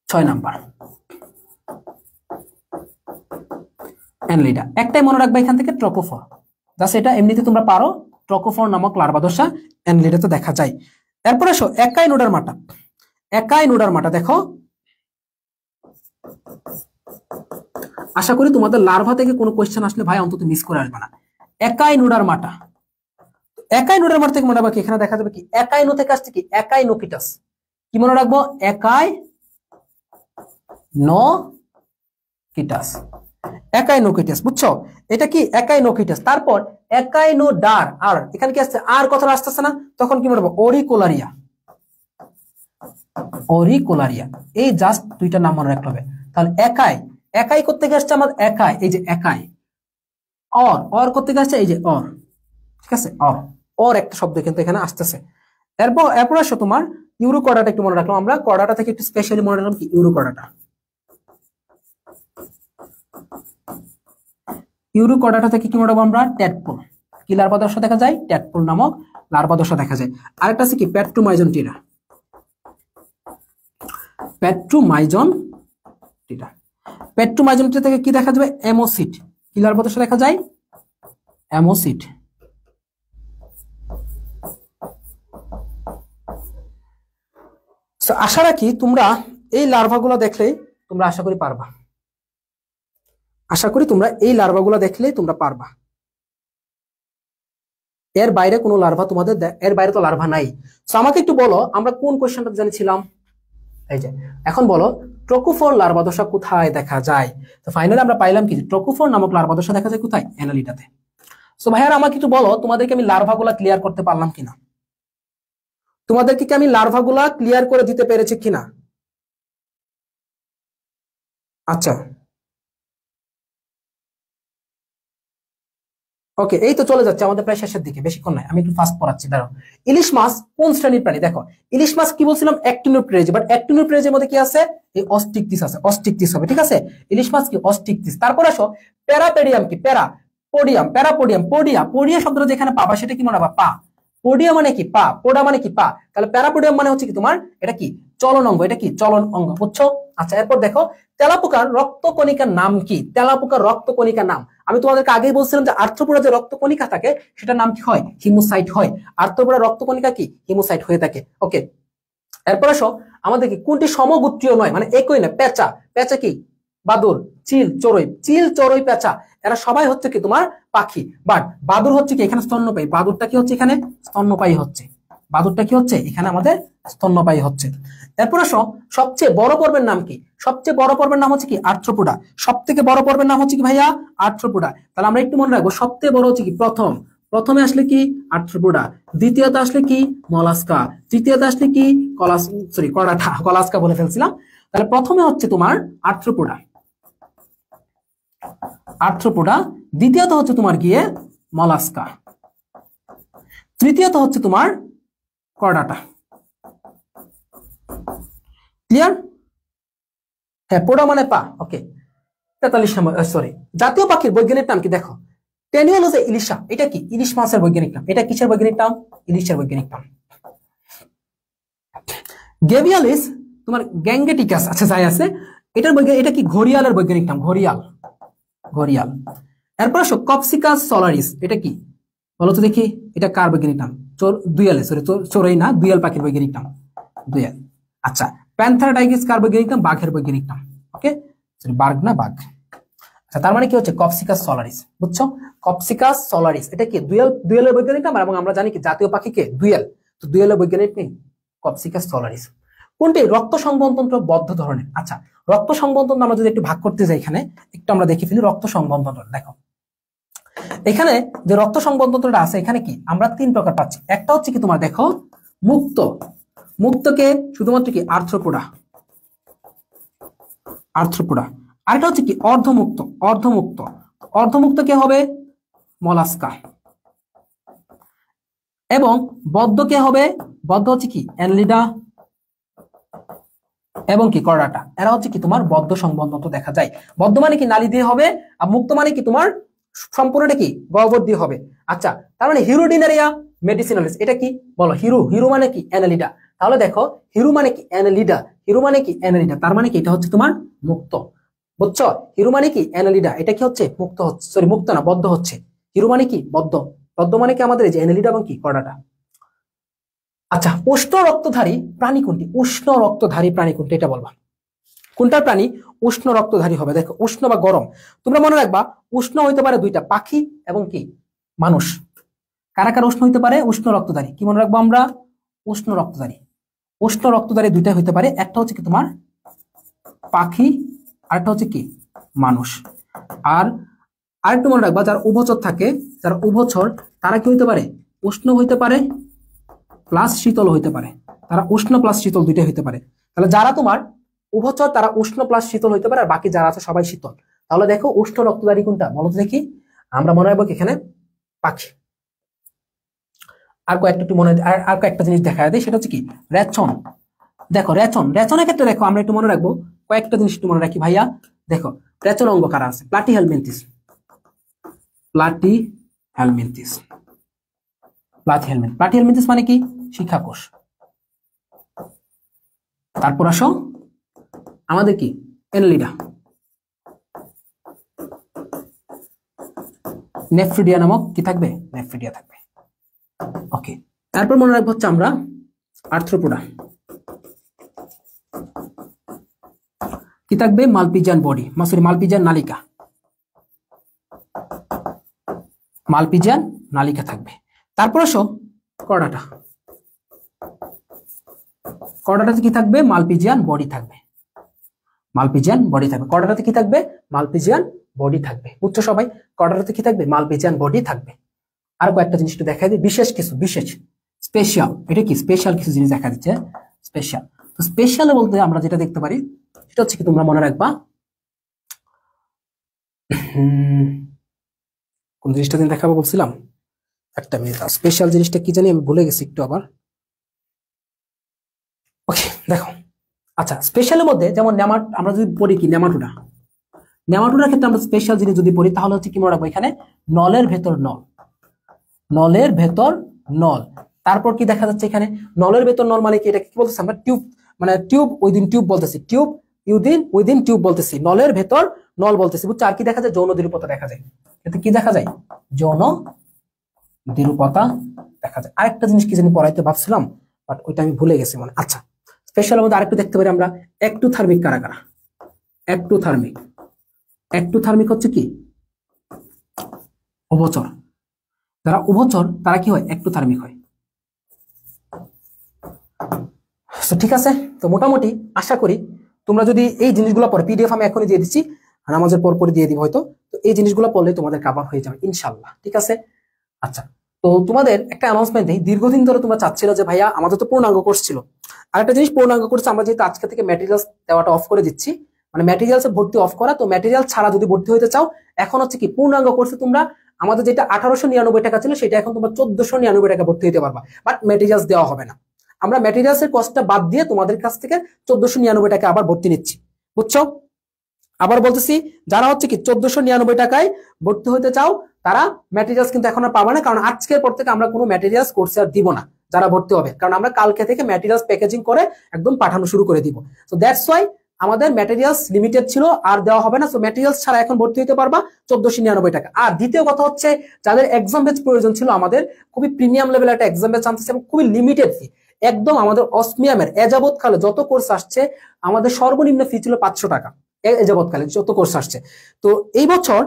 6 নাম্বার অ্যানালিডা। একটাই মনে রাখবে এখান থেকে, ট্রকোফর। জাস্ট এটা এমনিতে তোমরা পারো, ট্রকোফর নামক লার্ভা দশা অ্যানালিডাতে দেখা যায়। এরপর আসো একাইনোডার্মাটা। একাইনোডার্মাটা দেখো, আশা করি তোমাদের লার্ভা থেকে কোনো কোয়েশ্চেন আসলে ভাই অন্তত মিস করে আসবে না। একাইনোডার্মাটা, একাইনোডার্মাটা থেকে মনে রাখবো কি? এখানে দেখা যাবে কি একাইনো থেকে আসছে কি একাইনোকিটাস। কি মনে রাখবো? একাইনোকিটাস, একাইনোকিটাস। বুঝছো? এটা কি একাইনোকিটাস। তারপর একাইনোডার, আর এখানে কি আসছে? আর কথা আসতেছে না, তখন কি মনে রাখবো? অরিকোলারিয়া, অরিকোলারিয়া। এই জাস্ট দুইটা নাম মনে রাখতে হবে। তাহলে একাই, একাই করতে গেছে আমার একাই, এই যে একাই। অর করতে গেছে এই যে অর। ঠিক আছে, অর একটা শব্দ কিন্তু এখানে আসতেছে। এরপর আসো তোমার ইউরোকর্ডাটা একটু মনে রাখলাম আমরা। কর্ডাটা থেকে একটু স্পেশালি মনে রাখলাম কি? ইউরোকর্ডাটা। ইউরোকর্ডাটা থেকে কি মনে রাখবো আমরা? ট্যাডপোল। কি লার্ভা দশা দেখা যায়? ট্যাডপোল নামক লার্ভা দশা দেখা যায়। আরেকটা আছে কি? পেট্রোমাইজন টিরা, পেট্রোমাইজন টিরা। পেট্রোমাইজন টিরা থেকে কি দেখা যাবে? অ্যামোসিড। কি লার্ভা দশা দেখা যায়? অ্যামোসিড। আশা রাখি তোমরা এই লার্ভাগুলো দেখলে তোমরা আশা করি পারবা। আশা করি তোমরা এই লার্ভাগুলো দেখলে তোমরা পারবা। এর বাইরে কোনো লার্ভা তোমাদের, এর বাইরে তো লার্ভা নাই। তো আমাকে একটু বলো, আমরা কোন কোয়েশ্চেনটা জানিছিলাম? এই যে এখন বলো ট্রকোফোর লার্ভা দশা কোথায় দেখা যায়? তো ফাইনালি আমরা পাইলাম কি? ট্রকোফোর নামক লার্ভা দশা দেখা যায় কোথায়? অ্যানালিডাতে। সো ভাইয়ার আমাকে একটু বলো, তোমাদেরকে আমি লার্ভাগুলা ক্লিয়ার করতে পারলাম কিনা? তোমাদেরকে কি আমি লার্ভাগুলা ক্লিয়ার করে দিতে পেরেছি কিনা? আচ্ছা, ওকে, এই তো চলে যাচ্ছে আমাদের প্রায় শেষের দিকে, বেশিক্ষণ নাই, আমি একটু ফাস্ট পড়াচ্ছি, দাঁড়াও। ইলিশ মাছ কোন শ্রেণীর প্রাণী? দেখো ইলিশ মাছ কি বলছিলাম? অ্যাক্টিনোপ্টেরেজ, বাট অ্যাক্টিনোপ্টেরেজের মধ্যে কি আছে? এই অস্টিকটিস আছে, অস্টিকটিস হবে। ঠিক আছে, ইলিশ মাছ কি? অস্টিকটিস। তারপর আসো প্যারাপেডিয়াম কি? প্যারাপোডিয়াম, প্যারাপোডিয়াম, পোডিয়া, পোডিয়া শব্দটা যেখানে পাবা সেটা কি মনে রাখবা? পা। পোডিয়া মানে কি? পা। পোডা মানে কি? পা। তাহলে প্যারাপোডিয়াম মানে হচ্ছে কি তোমার? এটা কি? চলন অঙ্গ, এটা কি? চলন অঙ্গ। বুঝছো? আচ্ছা, এরপর দেখো তেলাপোকার রক্তকণিকার নাম কি? তেলাপোকার রক্তকণিকার নাম আমি তোমাদেরকে আগেই বলছিলাম যে আর্থ্রোপোডা যে রক্তকণিকা থাকে সেটার নাম কি হয়? হিমোসাইট হয়। আর্থ্রোপোডা রক্তকণিকা কি? হিমোসাইট হয়ে থাকে। ওকে, এরপর আসো আমাদের কি কোনটি সমগোত্রীয় নয়, মানে একই না? পেঁচা। পেঁচা কি? বাদুর, চিল, চড়ুই। চিল, চড়ুই, পেঁচা এরা সবাই হচ্ছে কি তোমার পাখি। বাট বাদুর হচ্ছে কি এখানে স্তন্যপায়ী। বাদুরটা কি হচ্ছে এখানে? স্তন্যপায়ী হচ্ছে। বাদুরটা কি হচ্ছে এখানে? আমাদের স্তন্যপায়ী হচ্ছে। এরপর আসো সবচেয়ে বড় পর্বের নাম কি? সবচেয়ে বড় পর্বের নাম হচ্ছে কি? আর্থ্রোপোডা। সব থেকে বড় পর্বের নাম হচ্ছে কি ভাইয়া? আর্থ্রোপোডা। তাহলে আমরা একটু মনে রাখবো সবচেয়ে বড় হচ্ছে কি? প্রথমে আসলে কি? আর্থ্রোপোডা। দ্বিতীয়ত আসলে কি? মলাস্কা। তৃতীয়ত আসলে কি? কলাস্কা বলে ফেলছিলাম। তাহলে প্রথমে হচ্ছে তোমার আর্থ্রোপোডা, আর্থ্রোপোডা। দ্বিতীয়ত হচ্ছে তোমার গিয়ে মলাস্কা। তৃতীয়ত হচ্ছে তোমার কর্ডাটা। ক্লিয়ার? হ্যাঁ, পোডা মানে পা। ওকে, 43 নম্বর, সরি। জাতীয় পাখির বৈজ্ঞানিক নাম কি? দেখো টেনিওলোজে ইলিশা, এটা কি? ইলিশ মাছের বৈজ্ঞানিক নাম। এটা কিসের বৈজ্ঞানিক নাম? ইলিশের বৈজ্ঞানিক নাম। গেভিয়ালিস তোমার গ্যাঙ্গেটিকাস, আচ্ছা যাই আছে, এটার বৈজ্ঞানিক, এটা কি? ঘড়িয়ালের বৈজ্ঞানিক নাম। ঘড়িয়াল, ঘড়িয়াল। এরপর আসো কপসিকাস সলারিস, এটা কি বলো তো দেখি? এটা কার বৈজ্ঞানিক নাম? দুয়ালে, সরি চোরাই না, দুয়াল পাখির বৈজ্ঞানিক নাম, দুয়াল। আচ্ছা, প্যান্থার ডাইগিস কার বৈজ্ঞানিক নাম? বাঘের বৈজ্ঞানিক নাম। ওকে, সরি বাঘ না, বাঘ। আচ্ছা, তার মানে কি হচ্ছে? কপসিকাস সলারিস। বুঝছো? কপসিকাস সলারিস এটা কি? দুয়ালের বৈজ্ঞানিক নাম। এবং আমরা জানি কি জাতীয় পাখি কে? দুয়াল। তো দুয়ালের বৈজ্ঞানিক নেই কপসিকাস সলারিস। কোনটি? রক্ত সংবহনতন্ত্র বদ্ধ ধরনের। আচ্ছা, রক্ত সংবহনতন্ত্র আমরা যদি একটু ভাগ করতে যাই, এখানে একটু আমরা দেখে ফেলি রক্ত সংবহনতন্ত্র। দেখো এখানে যে রক্ত সংবহনতন্ত্রটা আছে, এখানে কি আমরা 3 প্রকার পাচ্ছি। একটা হচ্ছে কি তোমার দেখো মুক্ত, মুক্তকে শুধুমাত্র কি আর্থ্রোপোডা, আর্থ্রোপোডা। আরেকটা হচ্ছে কি অর্ধমুক্ত, অর্ধমুক্ত, অর্ধমুক্ত কে হবে? মলাস্কা। এবং বদ্ধ কে হবে? বদ্ধ হচ্ছে কি অ্যানলিডা এবং কি করডাটা। এরা হচ্ছে কি তোমার বদ্ধ সংবহনতন্ত্র দেখা যায়। বদ্ধ মানে কি নালী দিয়ে হবে, আর মুক্ত মানে কি তোমার সম্পূর্ণটা কি গহ্বর দিয়ে হবে। আচ্ছা, তার মানে হিরোডিনারিয়া মেডিসিনালিস, এটা কি বলো? হিরো, হিরো মানে কি অ্যানালিডা। তাহলে দেখো হিরো মানে কি অ্যানালিডা, হিরো মানে কি অ্যানালিডা, তার মানে কি এটা হচ্ছে তোমার মুক্ত। বুঝছো? হিরো মানে কি অ্যানালিডা, এটা কি হচ্ছে মুক্ত হচ্ছে, সরি মুক্ত না বদ্ধ হচ্ছে। হিরো মানে কি বদ্ধ, বদ্ধ মানে কি আমাদের এই যে অ্যানালিডা এবং কি করডাটা। আচ্ছা, উষ্ণ রক্তধারী প্রাণী কোনটি? উষ্ণ রক্তধারী প্রাণী কোনটি এটা বলবা। কোনটা প্রাণী উষ্ণ রক্তধারী হবে? দেখো উষ্ণ বা গরম, তোমরা মনে রাখবা উষ্ণ হইতে পারে দুইটা, পাখি এবং কি মানুষ। কারা কারা উষ্ণ হইতে পারে? উষ্ণ রক্তধারী। কি মনে রাখবো আমরা? উষ্ণ রক্তধারী। উষ্ণ রক্তধারী দুইটা হইতে পারে, একটা হচ্ছে কি তোমার পাখি, আরেকটা হচ্ছে কি মানুষ। আর আরেকটু মনে রাখবা যারা উভচর থাকে, যারা উভচর তারা কি হইতে পারে? উষ্ণ হইতে পারে প্লাস শীতল হইতে পারে। তারা উষ্ণ প্লাস শীতল দুইটাই হইতে পারে। তাহলে যারা তোমার উভচর তারা উষ্ণ প্লাস শীতল হইতে পারে, আর বাকি যারা আছে সবাই শীতল। তাহলে দেখো উষ্ণ রক্তধারী কোনটা বলো তো দেখি। আমরা মনে রাখবো এখানে পাখি। আর কয়েকটা একটু মনে, আর কয়েকটা জিনিস দেখা দেয়, সেটা হচ্ছে কি রেচন। দেখো রেচন, রেচনের ক্ষেত্রে দেখো আমরা একটু মনে রাখবো কয়েকটা জিনিস একটু মনে রাখি ভাইয়া। দেখো রেচন অঙ্গ কারা আছে? প্লাটি হেলমিনথিস, প্লাটি হেলমিনথিস, প্লাটি হেলমিনথিস। প্লাটি হেলমিনথিস মানে কি শিক্ষাকোষ। তারপর আসো আমাদের কি অ্যানালিডা, নেফ্রিডিয়া নামক কি থাকবে? নেফ্রিডিয়া থাকবে। ওকে, তারপর মনে রাখবো হচ্ছে আমরা আর্থ্রোপোডা, কি থাকবে? মালপিজিয়ান বডি, সরি মালপিজিয়ান নালিকা, মালপিজিয়ান নালিকা থাকবে। তারপর আসো করডাটা, করডাটাতে কি থাকবে? মালপিজিয়ান বডি থাকবে, মালপিজিয়ান বডি থাকবে। করডাটাতে কি থাকবে? মালপিজিয়ান বডি থাকবে। বুঝছো সবাই? করডাটাতে কি থাকবে? মালপিজিয়ান বডি থাকবে। আর কয়েকটা জিনিস একটু দেখা দিই, বিশেষ কিছু, বিশেষ স্পেশাল, এটা কি স্পেশাল কিছু জিনিস দেখা দিচ্ছে স্পেশাল। তো স্পেশাল বলতে আমরা যেটা দেখতে পারি সেটা হচ্ছে কি তোমরা মনে রাখবা, কোন জিনিসটা দিন দেখাবো বলছিলাম, একটা মিনিট, স্পেশাল জিনিসটা কি জানি আমি ভুলে গেছি একটু আবার। ওকে দেখো, আচ্ছা স্পেশালের মধ্যে যেমন আমরা যদি পড়ি কি নেমাটোডা, নেমাটোডার ক্ষেত্রে আমরা স্পেশাল জিনিস যদি পড়ি তাহলে হচ্ছে কি মনে রাখবো এখানে নলের ভেতর নল, নলের ভেতর নল। তারপর কি দেখা যাচ্ছে এখানে নলের ভেতর নল মানে কি? এটা কি বলতেছি আমরা? টিউব, মানে টিউব উইদিন টিউব বলতেছি, টিউব উইদিন টিউব বলতেছি, নলের ভেতর নল বলতেছি। বুঝছো? আর কি দেখা যায়? যৌন দ্বিরূপতা দেখা যায়। এতে কি দেখা যায়? যৌন দ্বিরূপতা দেখা যায়। আরেকটা জিনিস কি জানি পড়াইতে ভাবছিলাম, বাট ওইটা আমি ভুলে গেছি মনে। আচ্ছা, স্পেশালের মধ্যে আরেকটু দেখতে পারি আমরা একটোথার্মিক কারা কারা? একটোথার্মিক, একটোথার্মিক হচ্ছে কি উভচর। যারা উভচর তারা কি হয়? একটোথার্মিক হয়। ঠিক আছে, তো মোটামুটি আশা করি তোমরা যদি এই জিনিসগুলো পড়ে, পিডিএফ আমি এখনই দিয়ে দিচ্ছি, নামাজের পর পরে দিয়ে দিব হয়তো, তো এই জিনিসগুলো পড়লে তোমাদের কাভার হয়ে যাবে ইনশাল্লাহ। ঠিক আছে, আচ্ছা তো তোমাদের একটা অ্যানাউন্সমেন্ট দেই। দীর্ঘদিন ধরে তোমরা চাচ্ছিল যে ভাইয়া আমাদের তো পূর্ণাঙ্গ কোর্স ছিল, আরেকটা জিনিস পূর্ণাঙ্গ কোর্স আমরা যেহেতু আজকে থেকে ম্যাটেরিয়ালস দেওয়াটা অফ করে দিচ্ছি, মানে ম্যাটেরিয়ালসে ভর্তি অফ করা, তো ম্যাটেরিয়াল ছাড়া যদি ভর্তি হতে চাও এখন হচ্ছে কি পূর্ণাঙ্গ কোর্সে তোমরা আমাদের যেটা 1899 টাকা ছিল সেটা এখন তোমরা 1499 টাকা ভর্তি হতে পারবা, বাট ম্যাটেরিয়ালস দেওয়া হবে না। আমরা ম্যাটেরিয়ালস এর কস্টটা বাদ দিয়ে তোমাদের কাছ থেকে 1499 টাকা আবার ভর্তি নিচ্ছি। বুঝছো? আবার বলতেছি, যারা হচ্ছে কি 1499 টাকায় ভর্তি হতে চাও তারা ম্যাটেরিয়ালস কিন্তু এখন আর পাবে না, কারণ আজকের পর থেকে আমরা কোনো ম্যাটেরিয়ালস কোর্সে আর দিব না যারা ভর্তি হবে, কারণ আমরা কালকে থেকে ম্যাটেরিয়ালস প্যাকেজিং করে একদম পাঠানো শুরু করে দিব। সো দ্যাটস ওয়াই আমাদের ম্যাটেরিয়ালস লিমিটেড ছিল, আর দেওয়া হবে না। সো ম্যাটেরিয়ালস ছাড়া এখন ভর্তি হতে পারবা 1499 টাকা। আর দ্বিতীয় কথা হচ্ছে, যাদের এক্সাম ব্যাচ প্রয়োজন ছিল, আমাদের খুবই প্রিমিয়াম লেভেল একটা এক্সাম ব্যাচ আনতেছে এবং খুবই লিমিটেড ফি, একদম আমাদের অসমিয়ামের এযাবৎ কালে যত কোর্স আসছে আমাদের সর্বনিম্ন ফি ছিল 500 টাকা এযাবৎকালে যত কোর্স আসছে। তো এই বছর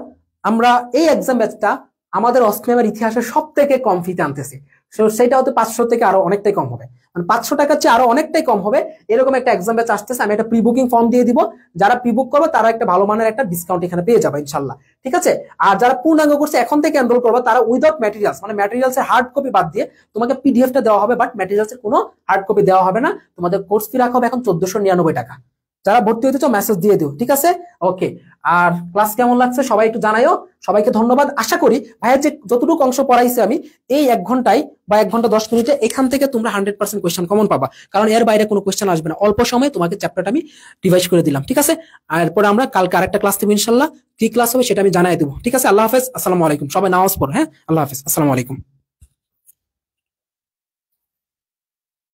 আমরা এই এক্সাম ব্যাচটা আমাদের অসমিয়ামের ইতিহাসের সব থেকে কম ফিতে আনতেছি। সেটা হতে 500 থেকে আরো অনেকটাই কম হবে, মানে 500 টাকার চেয়ে আরো অনেকটাই কম হবে। এরকম একটা এক্সাম ব্যাচ আসতেছে, আমি একটা প্রি বুকিং ফর্ম দিয়ে দিব, যারা প্রি বুক করবে তারা একটা ভালো মানের একটা ডিসকাউন্ট এখানে পেয়ে যাবে ইনশাল্লাহ, ঠিক আছে। আর যারা পূর্ণাঙ্গ কোর্সে এখন থেকে এনরোল করবে তারা উইদাউট ম্যাটেরিয়ালস, মানে ম্যাটেরিয়ালস এর হার্ড কপি বাদ দিয়ে তোমাকে পিডিএফটা দেওয়া হবে, বাট ম্যাটেরিয়ালস এর কোনো হার্ড কপি দেওয়া হবে না। তোমাদের কোর্স ফি রাখা হবে এখন 1499 টাকা। যারা ভর্তি হতে চাও মেসেজ দিয়ে দিও, ঠিক আছে। ওকে, আর ক্লাস কেমন লাগছে সবাই একটু জানাইও। সবাইকে ধন্যবাদ। আশা করি ভাইয়া যে যতটুকু অংশ পড়াইছে আমি এই 1 ঘন্টায় বা 1 ঘন্টা 10 মিনিটে এখান থেকে তোমরা 100% কোয়েশ্চেন কমন পাবা, কারণ এর বাইরে কোনো কোয়েশ্চেন আসবে না। অল্প সময়ে তোমাকে চ্যাপ্টারটা আমি রিভাইজ করে দিলাম, ঠিক আছে। আর এরপরে আমরা কালকে আরেকটা ক্লাস দেবো ইনশাল্লাহ, কি ক্লাস হবে সেটা আমি জানাই দেবো, ঠিক আছে। আল্লাহ হাফেজ, আসসালামু আলাইকুম। সবাই নামাজ পড়ো, হ্যাঁ, আল্লাহ হাফেজ, আসসালামু আলাইকুম।